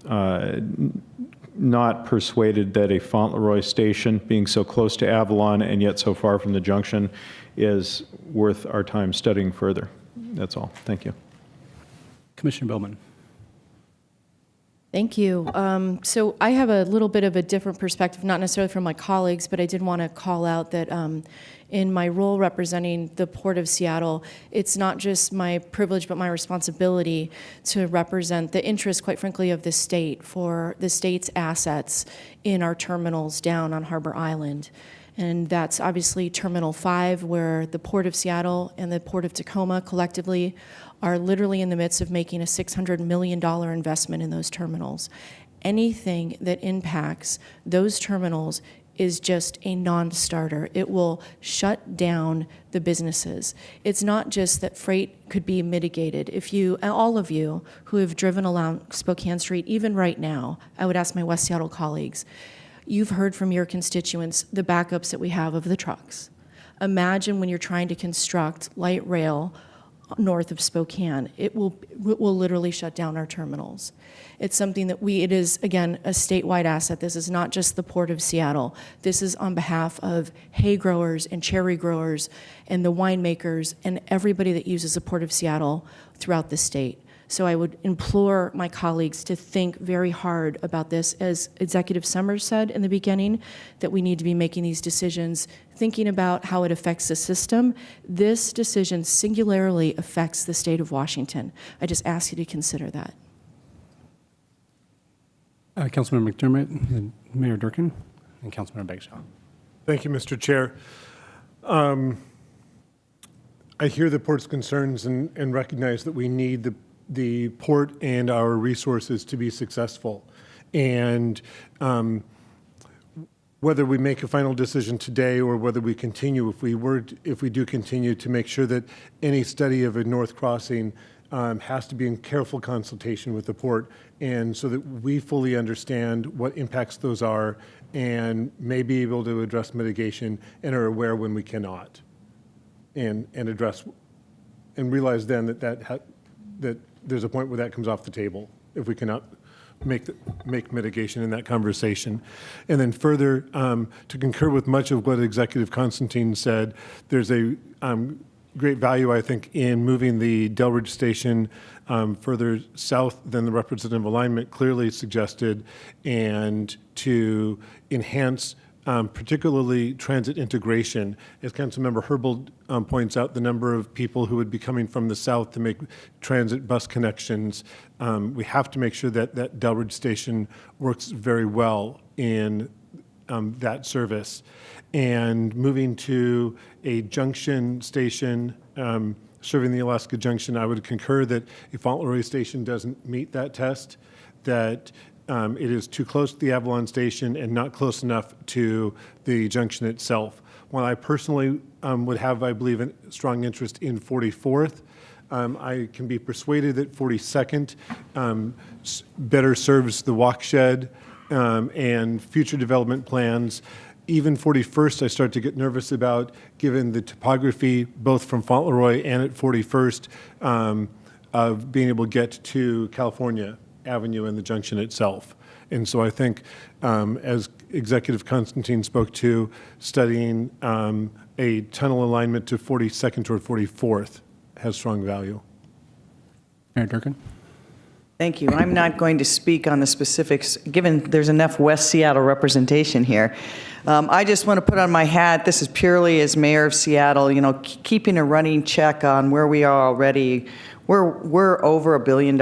not persuaded that a Fauntleroy station, being so close to Avalon and yet so far from the junction, is worth our time studying further. That's all. Thank you. Commissioner Bowman. Thank you. So I have a little bit of a different perspective, not necessarily from my colleagues, but I did want to call out that in my role representing the Port of Seattle, it's not just my privilege but my responsibility to represent the interest, quite frankly, of the state for the state's assets in our terminals down on Harbor Island. And that's obviously Terminal 5, where the Port of Seattle and the Port of Tacoma collectively are literally in the midst of making a $600 million investment in those terminals. Anything that impacts those terminals is just a non-starter. It will shut down the businesses. It's not just that freight could be mitigated. If you, all of you who have driven along Spokane Street, even right now, I would ask my West Seattle colleagues, you've heard from your constituents the backups that we have of the trucks. Imagine when you're trying to construct light rail north of Spokane. It will literally shut down our terminals. It's something that it is, again, a statewide asset. This is not just the Port of Seattle. This is on behalf of hay growers and cherry growers and the winemakers and everybody that uses the Port of Seattle throughout the state. So I would implore my colleagues to think very hard about this. As Executive Summers said in the beginning, that we need to be making these decisions, thinking about how it affects the system. This decision singularly affects the state of Washington. I just ask you to consider that. Councilmember McDermott, and Mayor Durkin, and Councilmember Bagshaw. Thank you, Mr. Chair. I hear the port's concerns and recognize that we need the port and our resources to be successful. And whether we make a final decision today or whether we continue, if we do continue, to make sure that any study of a north crossing has to be in careful consultation with the port, and so that we fully understand what impacts those are and may be able to address mitigation and are aware when we cannot, and address and realize then that that there's a point where that comes off the table if we cannot make mitigation in that conversation. And then further, to concur with much of what Executive Constantine said, there's a great value, I think, in moving the Delridge Station further south than the representative alignment clearly suggested, and to enhance particularly transit integration. As Councilmember Herbold points out, the number of people who would be coming from the south to make transit bus connections, we have to make sure that that Delridge Station works very well in that service. And moving to a junction station serving the Alaska Junction, I would concur that a Fauntleroy station doesn't meet that test, that it is too close to the Avalon station and not close enough to the junction itself. While I personally would have, I believe, a strong interest in 44th, I can be persuaded that 42nd better serves the walk shed and future development plans. Even 41st, I start to get nervous about, given the topography, both from Fauntleroy and at 41st, of being able to get to California Avenue and the junction itself. And so I think, as Executive Constantine spoke to, studying a tunnel alignment to 42nd toward 44th has strong value. Mayor Durkin? Thank you. I'm not going to speak on the specifics, given there's enough West Seattle representation here. I just want to put on my hat, this is purely as mayor of Seattle, keeping a running check on where we are already. We're over $1 billion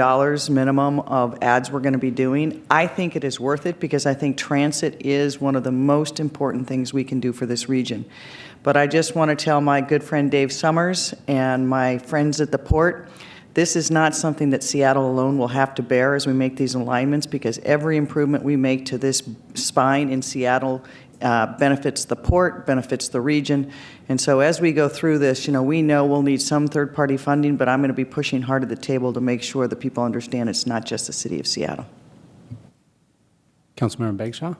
minimum of ads we're going to be doing. I think it is worth it because I think transit is one of the most important things we can do for this region. But I just want to tell my good friend Dave Summers and my friends at the port, this is not something that Seattle alone will have to bear as we make these alignments, because every improvement we make to this spine in Seattle benefits the port, benefits the region. And so as we go through this, we know we'll need some third-party funding, but I'm going to be pushing hard at the table to make sure that people understand it's not just the city of Seattle. Councilmember Bagshaw?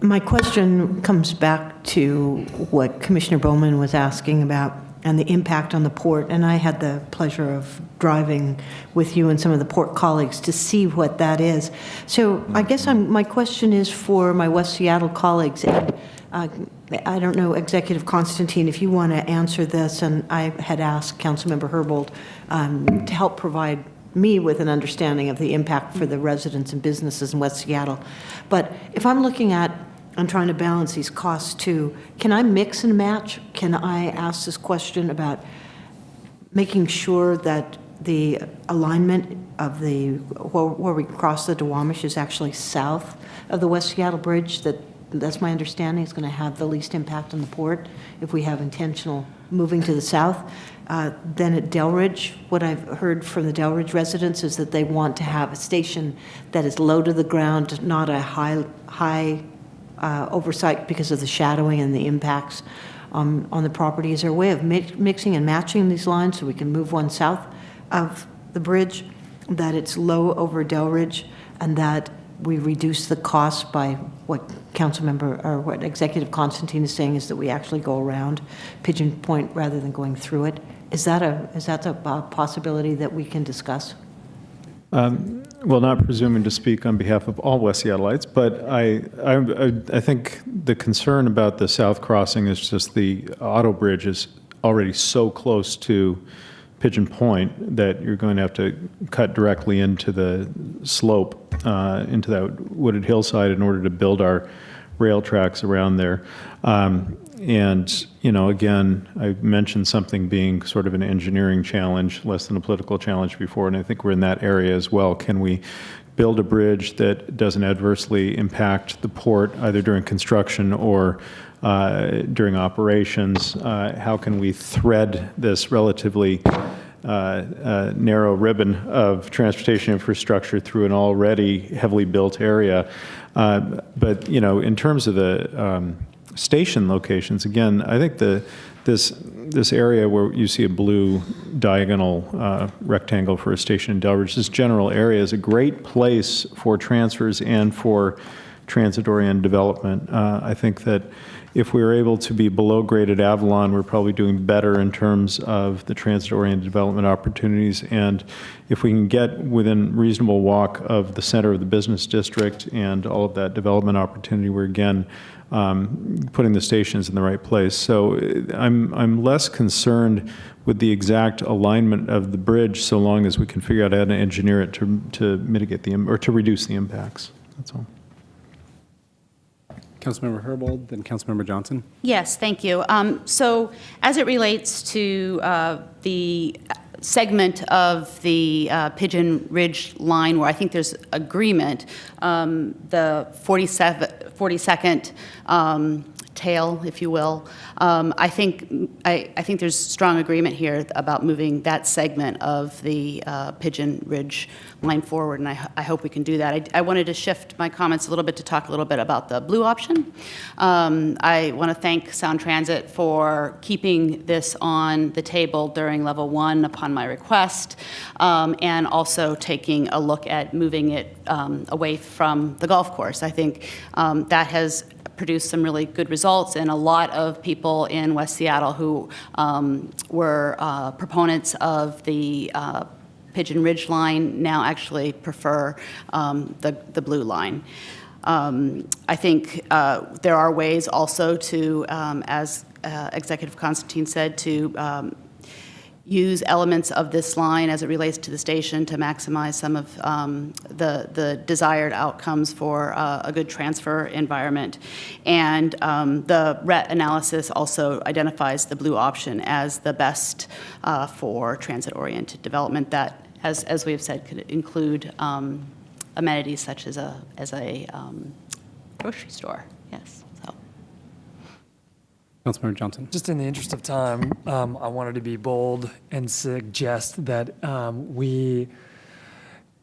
My question comes back to what Commissioner Bowman was asking about and the impact on the port. And I had the pleasure of driving with you and some of the port colleagues to see what that is. So I guess my question is for my West Seattle colleagues. And I don't know, Executive Constantine, if you want to answer this, and I had asked Councilmember Herbold to help provide me with an understanding of the impact for the residents and businesses in West Seattle. But if I'm looking at and trying to balance these costs too, can I mix and match? Can I ask this question about making sure that the alignment of the, where we cross the Duwamish is actually south of the West Seattle Bridge? That's my understanding, is going to have the least impact on the port if we have intentional moving to the south. Then at Delridge, what I've heard from the Delridge residents is that they want to have a station that is low to the ground, not a high oversight because of the shadowing and the impacts on the property. Is there a way of mixing and matching these lines so we can move one south of the bridge, that it's low over Delridge, and that we reduce the cost by what Councilmember or what Executive Constantine is saying, is that we actually go around Pigeon Point rather than going through it? Is that a possibility that we can discuss? Well, not presuming to speak on behalf of all West Seattleites, but I think the concern about the south crossing is just the auto bridge is already so close to Pigeon Point that you're going to have to cut directly into the slope, into that wooded hillside in order to build our rail tracks around there. And, again, I mentioned something being sort of an engineering challenge, less than a political challenge before, and I think we're in that area as well. Can we build a bridge that doesn't adversely impact the port, either during construction or during operations? How can we thread this relatively narrow ribbon of transportation infrastructure through an already heavily built area? But, in terms of the station locations, again, I think this area where you see a blue diagonal rectangle for a station in Delridge, this general area is a great place for transfers and for transit-oriented development. I think that if we were able to be below grade at Avalon, we're probably doing better in terms of the transit-oriented development opportunities. And if we can get within reasonable walk of the center of the business district and all of that development opportunity, we're again putting the stations in the right place. So I'm less concerned with the exact alignment of the bridge, so long as we can figure out how to engineer it to mitigate or to reduce the impacts. That's all. Councilmember Herbold, then Councilmember Johnson. Yes, thank you. So as it relates to the segment of the Pigeon Ridge line where I think there's agreement, the 42nd tail, if you will, I think there's strong agreement here about moving that segment of the Pigeon Ridge line forward, and I hope we can do that. I wanted to shift my comments a little bit to talk a little bit about the blue option. I want to thank Sound Transit for keeping this on the table during level 1 upon my request, and also taking a look at moving it away from the golf course. I think that has produced some really good results, and a lot of people in West Seattle who were proponents of the Pigeon Ridge line now actually prefer the blue line. I think there are ways also to, as Executive Constantine said, to use elements of this line as it relates to the station to maximize some of the desired outcomes for a good transfer environment. And the RET analysis also identifies the blue option as the best for transit-oriented development that, as we have said, could include amenities such as a grocery store. Yes. Councilmember Johnson. Just in the interest of time, I wanted to be bold and suggest that we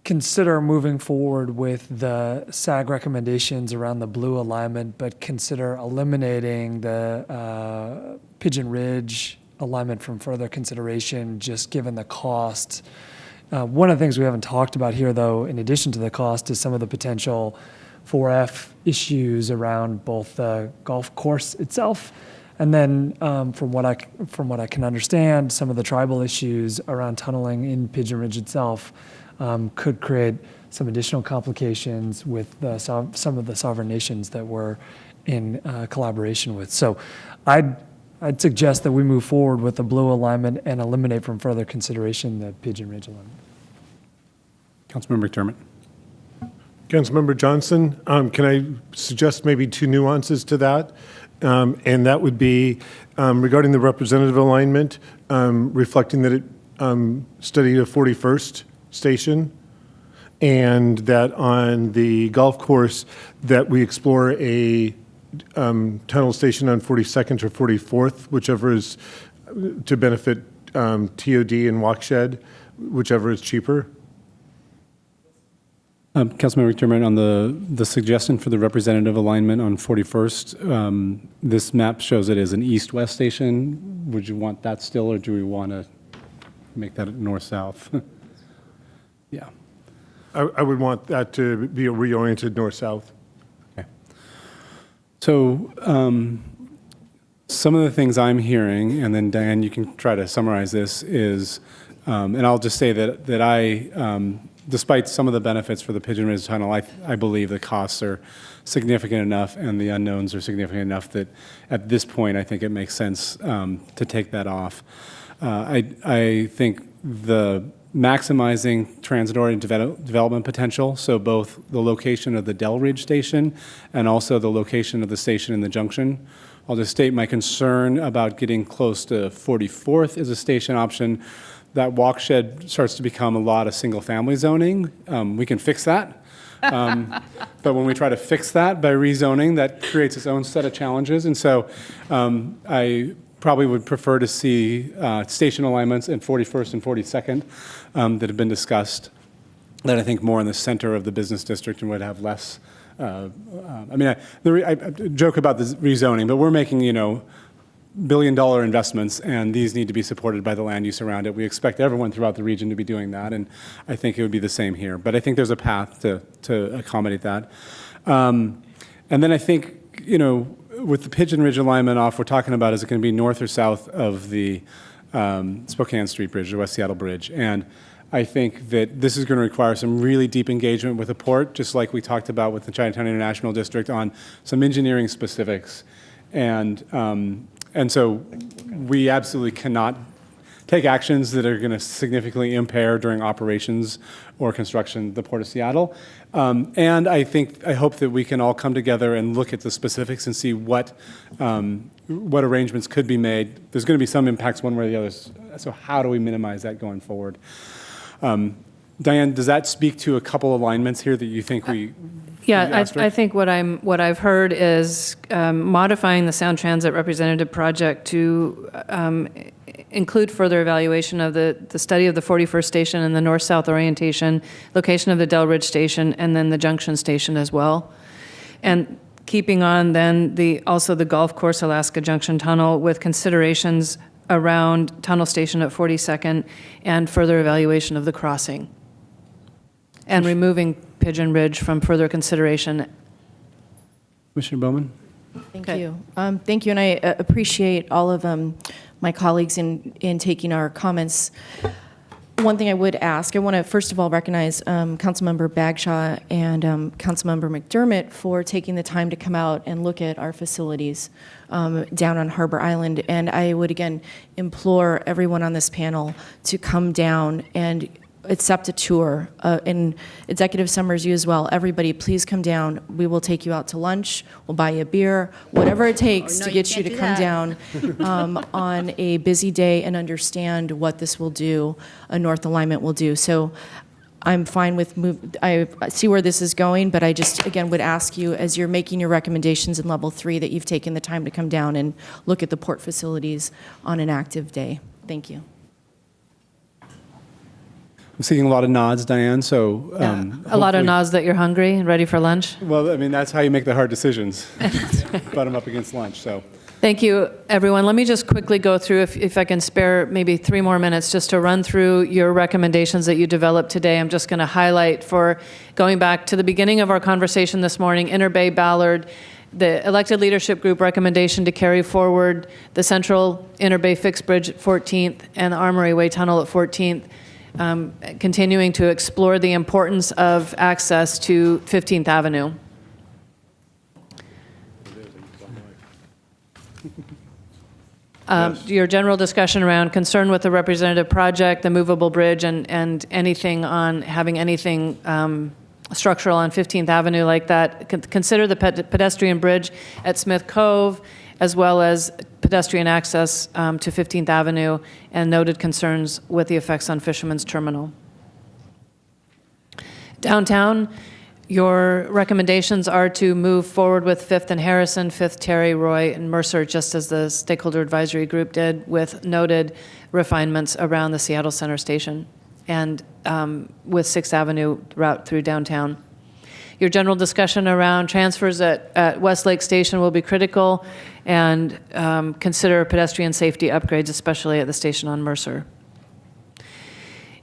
consider moving forward with the SAG recommendations around the blue alignment, but consider eliminating the Pigeon Ridge alignment from further consideration, just given the cost. One of the things we haven't talked about here, though, in addition to the cost, is some of the potential 4F issues around both the golf course itself, and then from what I can understand, some of the tribal issues around tunneling in Pigeon Ridge itself could create some additional complications with some of the sovereign nations that we're in collaboration with. So I'd suggest that we move forward with the blue alignment and eliminate from further consideration the Pigeon Ridge alignment. Councilmember McDermott. Councilmember Johnson, can I suggest maybe two nuances to that? And that would be regarding the representative alignment, reflecting that it studied a 41st station, and that on the golf course that we explore a tunnel station on 42nd or 44th, whichever is to benefit TOD and Watershed, whichever is cheaper. Councilmember McDermott, on the suggestion for the representative alignment on 41st, this map shows it as an east-west station. Would you want that still, or do we want to make that north-south? Yeah. I would want that to be reoriented north-south. Okay. So some of the things I'm hearing, and then Diane, you can try to summarize this, is, and I'll just say that I, despite some of the benefits for the Pigeon Ridge Tunnel, I believe the costs are significant enough and the unknowns are significant enough that at this point I think it makes sense to take that off. I think the maximizing transit-oriented development potential, so both the location of the Del Ridge station and also the location of the station in the junction. I'll just state my concern about getting close to 44th as a station option. That Watershed starts to become a lot of single-family zoning. We can fix that. But when we try to fix that by rezoning, that creates its own set of challenges. And so I probably would prefer to see station alignments in 41st and 42nd that have been discussed, that I think more in the center of the business district and would have less. I mean, I joke about the rezoning, but we're making, billion-dollar investments, and these need to be supported by the land use around it. We expect everyone throughout the region to be doing that, and I think it would be the same here. But I think there's a path to accommodate that. And then I think, with the Pigeon Ridge alignment off, we're talking about, is it going to be north or south of the Spokane Street Bridge, the West Seattle Bridge? And I think that this is going to require some really deep engagement with the port, just like we talked about with the Chinatown International District on some engineering specifics. And so we absolutely cannot take actions that are going to significantly impair during operations or construction of the Port of Seattle. And I hope that we can all come together and look at the specifics and see what arrangements could be made. There's going to be some impacts one way or the other. So how do we minimize that going forward? Diane, does that speak to a couple alignments here that you think we? Yeah, I think what I've heard is modifying the Sound Transit Representative Project to include further evaluation of the study of the 41st station and the north-south orientation, location of the Del Ridge station, and then the Junction station as well. And keeping on then also the Golf Course Alaska Junction Tunnel with considerations around tunnel station at 42nd and further evaluation of the crossing. And removing Pigeon Ridge from further consideration. Commissioner Bowman? Thank you. Thank you, and I appreciate all of my colleagues in taking our comments. One thing I would ask, I want to first of all recognize Councilmember Bagshaw and Councilmember McDermott for taking the time to come out and look at our facilities down on Harbor Island. And I would again implore everyone on this panel to come down and accept a tour. And Executive Summers, you as well. Everybody, please come down. We will take you out to lunch. We'll buy you a beer, whatever it takes to get you to come down on a busy day and understand what this will do, a North Alignment will do. So I'm fine with I see where this is going, but I just, again, would ask you, as you're making your recommendations in level 3, that you've taken the time to come down and look at the port facilities on an active day. Thank you. I'm seeing a lot of nods, Diane, so. A lot of nods that you're hungry and ready for lunch. Well, I mean, that's how you make the hard decisions. Butt them up against lunch, so. Thank you, everyone. Let me just quickly go through, if I can spare maybe 3 more minutes, just to run through your recommendations that you developed today. I'm just going to highlight, for going back to the beginning of our conversation this morning, Interbay Ballard, the elected leadership group recommendation to carry forward the Central Interbay Fixed Bridge at 14th and the Armory Way Tunnel at 14th. Continuing to explore the importance of access to 15th Avenue. Your general discussion around concern with the representative project, the movable bridge, and anything on having anything structural on 15th Avenue like that. Consider the pedestrian bridge at Smith Cove, as well as pedestrian access to 15th Avenue, and noted concerns with the effects on Fisherman's Terminal. Downtown, your recommendations are to move forward with 5th and Harrison, 5th Terry, Roy, and Mercer, just as the Stakeholder Advisory Group did, with noted refinements around the Seattle Center Station and with 6th Avenue route through downtown. Your general discussion around transfers at Westlake Station will be critical, and consider pedestrian safety upgrades, especially at the station on Mercer.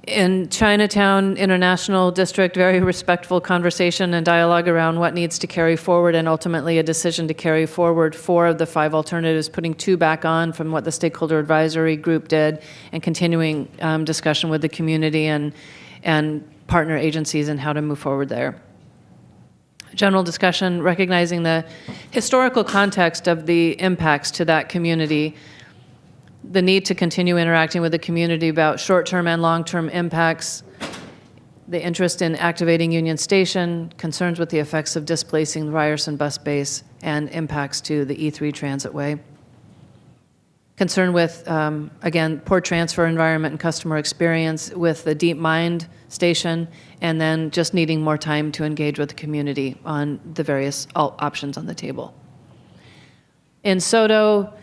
In Chinatown International District, very respectful conversation and dialogue around what needs to carry forward, and ultimately a decision to carry forward 4 of the 5 alternatives, putting 2 back on from what the Stakeholder Advisory Group did, and continuing discussion with the community and partner agencies and how to move forward there. General discussion recognizing the historical context of the impacts to that community, the need to continue interacting with the community about short-term and long-term impacts, the interest in activating Union Station, concerns with the effects of displacing the Ryerson bus base, and impacts to the E3 Transitway. Concern with, again, port transfer environment and customer experience with the Deep Mind Station, and then just needing more time to engage with the community on the various options on the table. In SODO,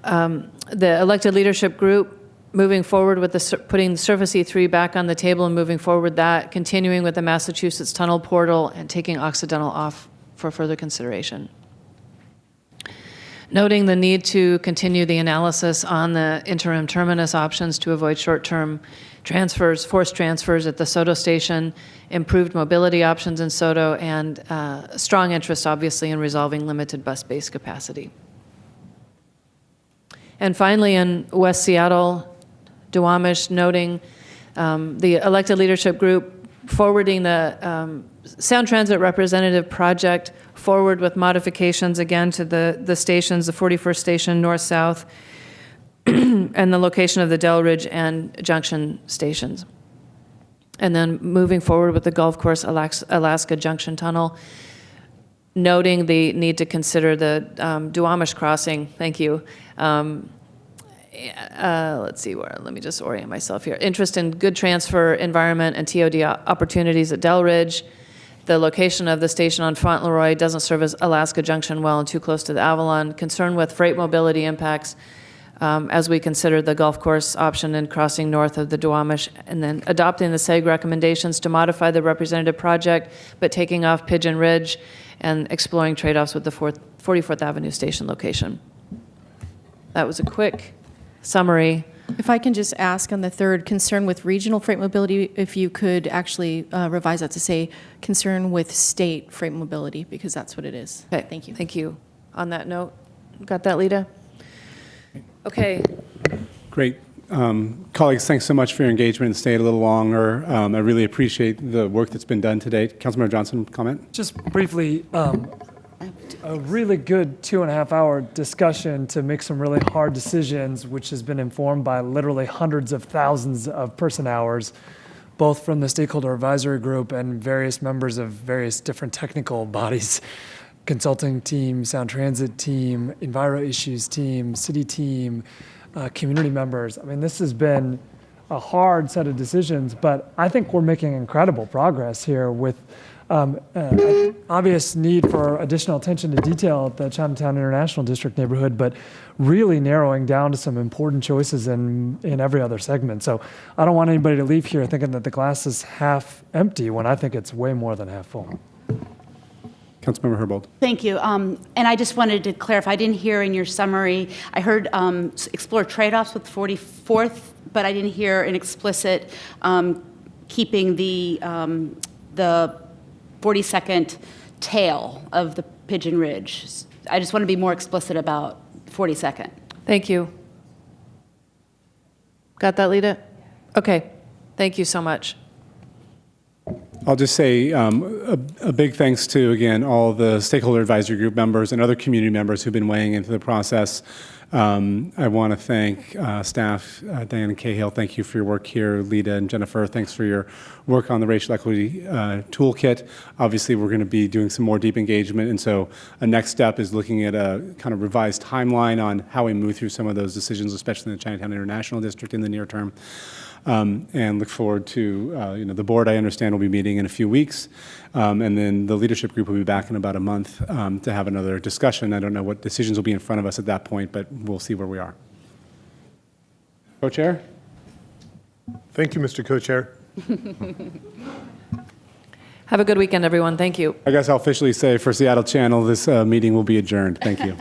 the elected leadership group moving forward with putting the Surface E3 back on the table and moving forward with that, continuing with the Massachusetts Tunnel Portal, and taking Occidental off for further consideration. Noting the need to continue the analysis on the interim terminus options to avoid short-term transfers, forced transfers at the SODO station, improved mobility options in SODO, and strong interest, obviously, in resolving limited bus base capacity. And finally, in West Seattle, Duwamish, noting the elected leadership group forwarding the Sound Transit Representative Project forward with modifications again to the stations, the 41st station north-south, and the location of the Delridge and Junction stations. And then moving forward with the Gulf Course Alaska Junction Tunnel, noting the need to consider the Duwamish crossing. Thank you. Let's see where, let me just orient myself here. Interest in good transfer, environment, and TOD opportunities at Delridge. The location of the station on Fauntleroy doesn't serve as Alaska Junction well and too close to the Avalon. Concern with freight mobility impacts as we consider the Gulf Course option and crossing north of the Duwamish, and then adopting the SEG recommendations to modify the representative project, but taking off Pigeon Ridge and exploring trade-offs with the 44th Avenue station location. That was a quick summary. If I can just ask on the third, concern with regional freight mobility, if you could actually revise that to say concern with state freight mobility, because that's what it is. Okay. Thank you. Thank you. On that note, got that, Lita? Okay. Great. Colleagues, thanks so much for your engagement and staying a little longer. I really appreciate the work that's been done today. Councilmember Johnson, comment? Just briefly, a really good 2.5-hour discussion to make some really hard decisions, which has been informed by literally hundreds of thousands of person hours, both from the stakeholder advisory group and various members of various different technical bodies, consulting team, sound transit team, enviro issues team, city team, community members. I mean, this has been a hard set of decisions, but I think we're making incredible progress here with obvious need for additional attention to detail at the Chinatown International District neighborhood, but really narrowing down to some important choices in every other segment. So I don't want anybody to leave here thinking that the glass is half empty when I think it's way more than half full. Councilmember Herbold. Thank you. And I just wanted to clarify, I didn't hear in your summary, I heard explore trade-offs with 44th, but I didn't hear an explicit keeping the 42nd tail of the Pigeon Ridge. I just want to be more explicit about 42nd. Thank you. Got that, Lita? Okay. Thank you so much. I'll just say a big thanks to, again, all the stakeholder advisory group members and other community members who've been weighing into the process. I want to thank staff, Diane and Cahill, thank you for your work here. Lita and Jennifer, thanks for your work on the racial equity toolkit. Obviously, we're going to be doing some more deep engagement, and so a next step is looking at a kind of revised timeline on how we move through some of those decisions, especially in the Chinatown International District in the near term. And look forward to, the board, I understand, will be meeting in a few weeks, and then the leadership group will be back in about a month to have another discussion. I don't know what decisions will be in front of us at that point, but we'll see where we are. Co-chair? Thank you, Mr. Co-chair. Have a good weekend, everyone. Thank you. I guess I'll officially say for Seattle Channel, this meeting will be adjourned. Thank you.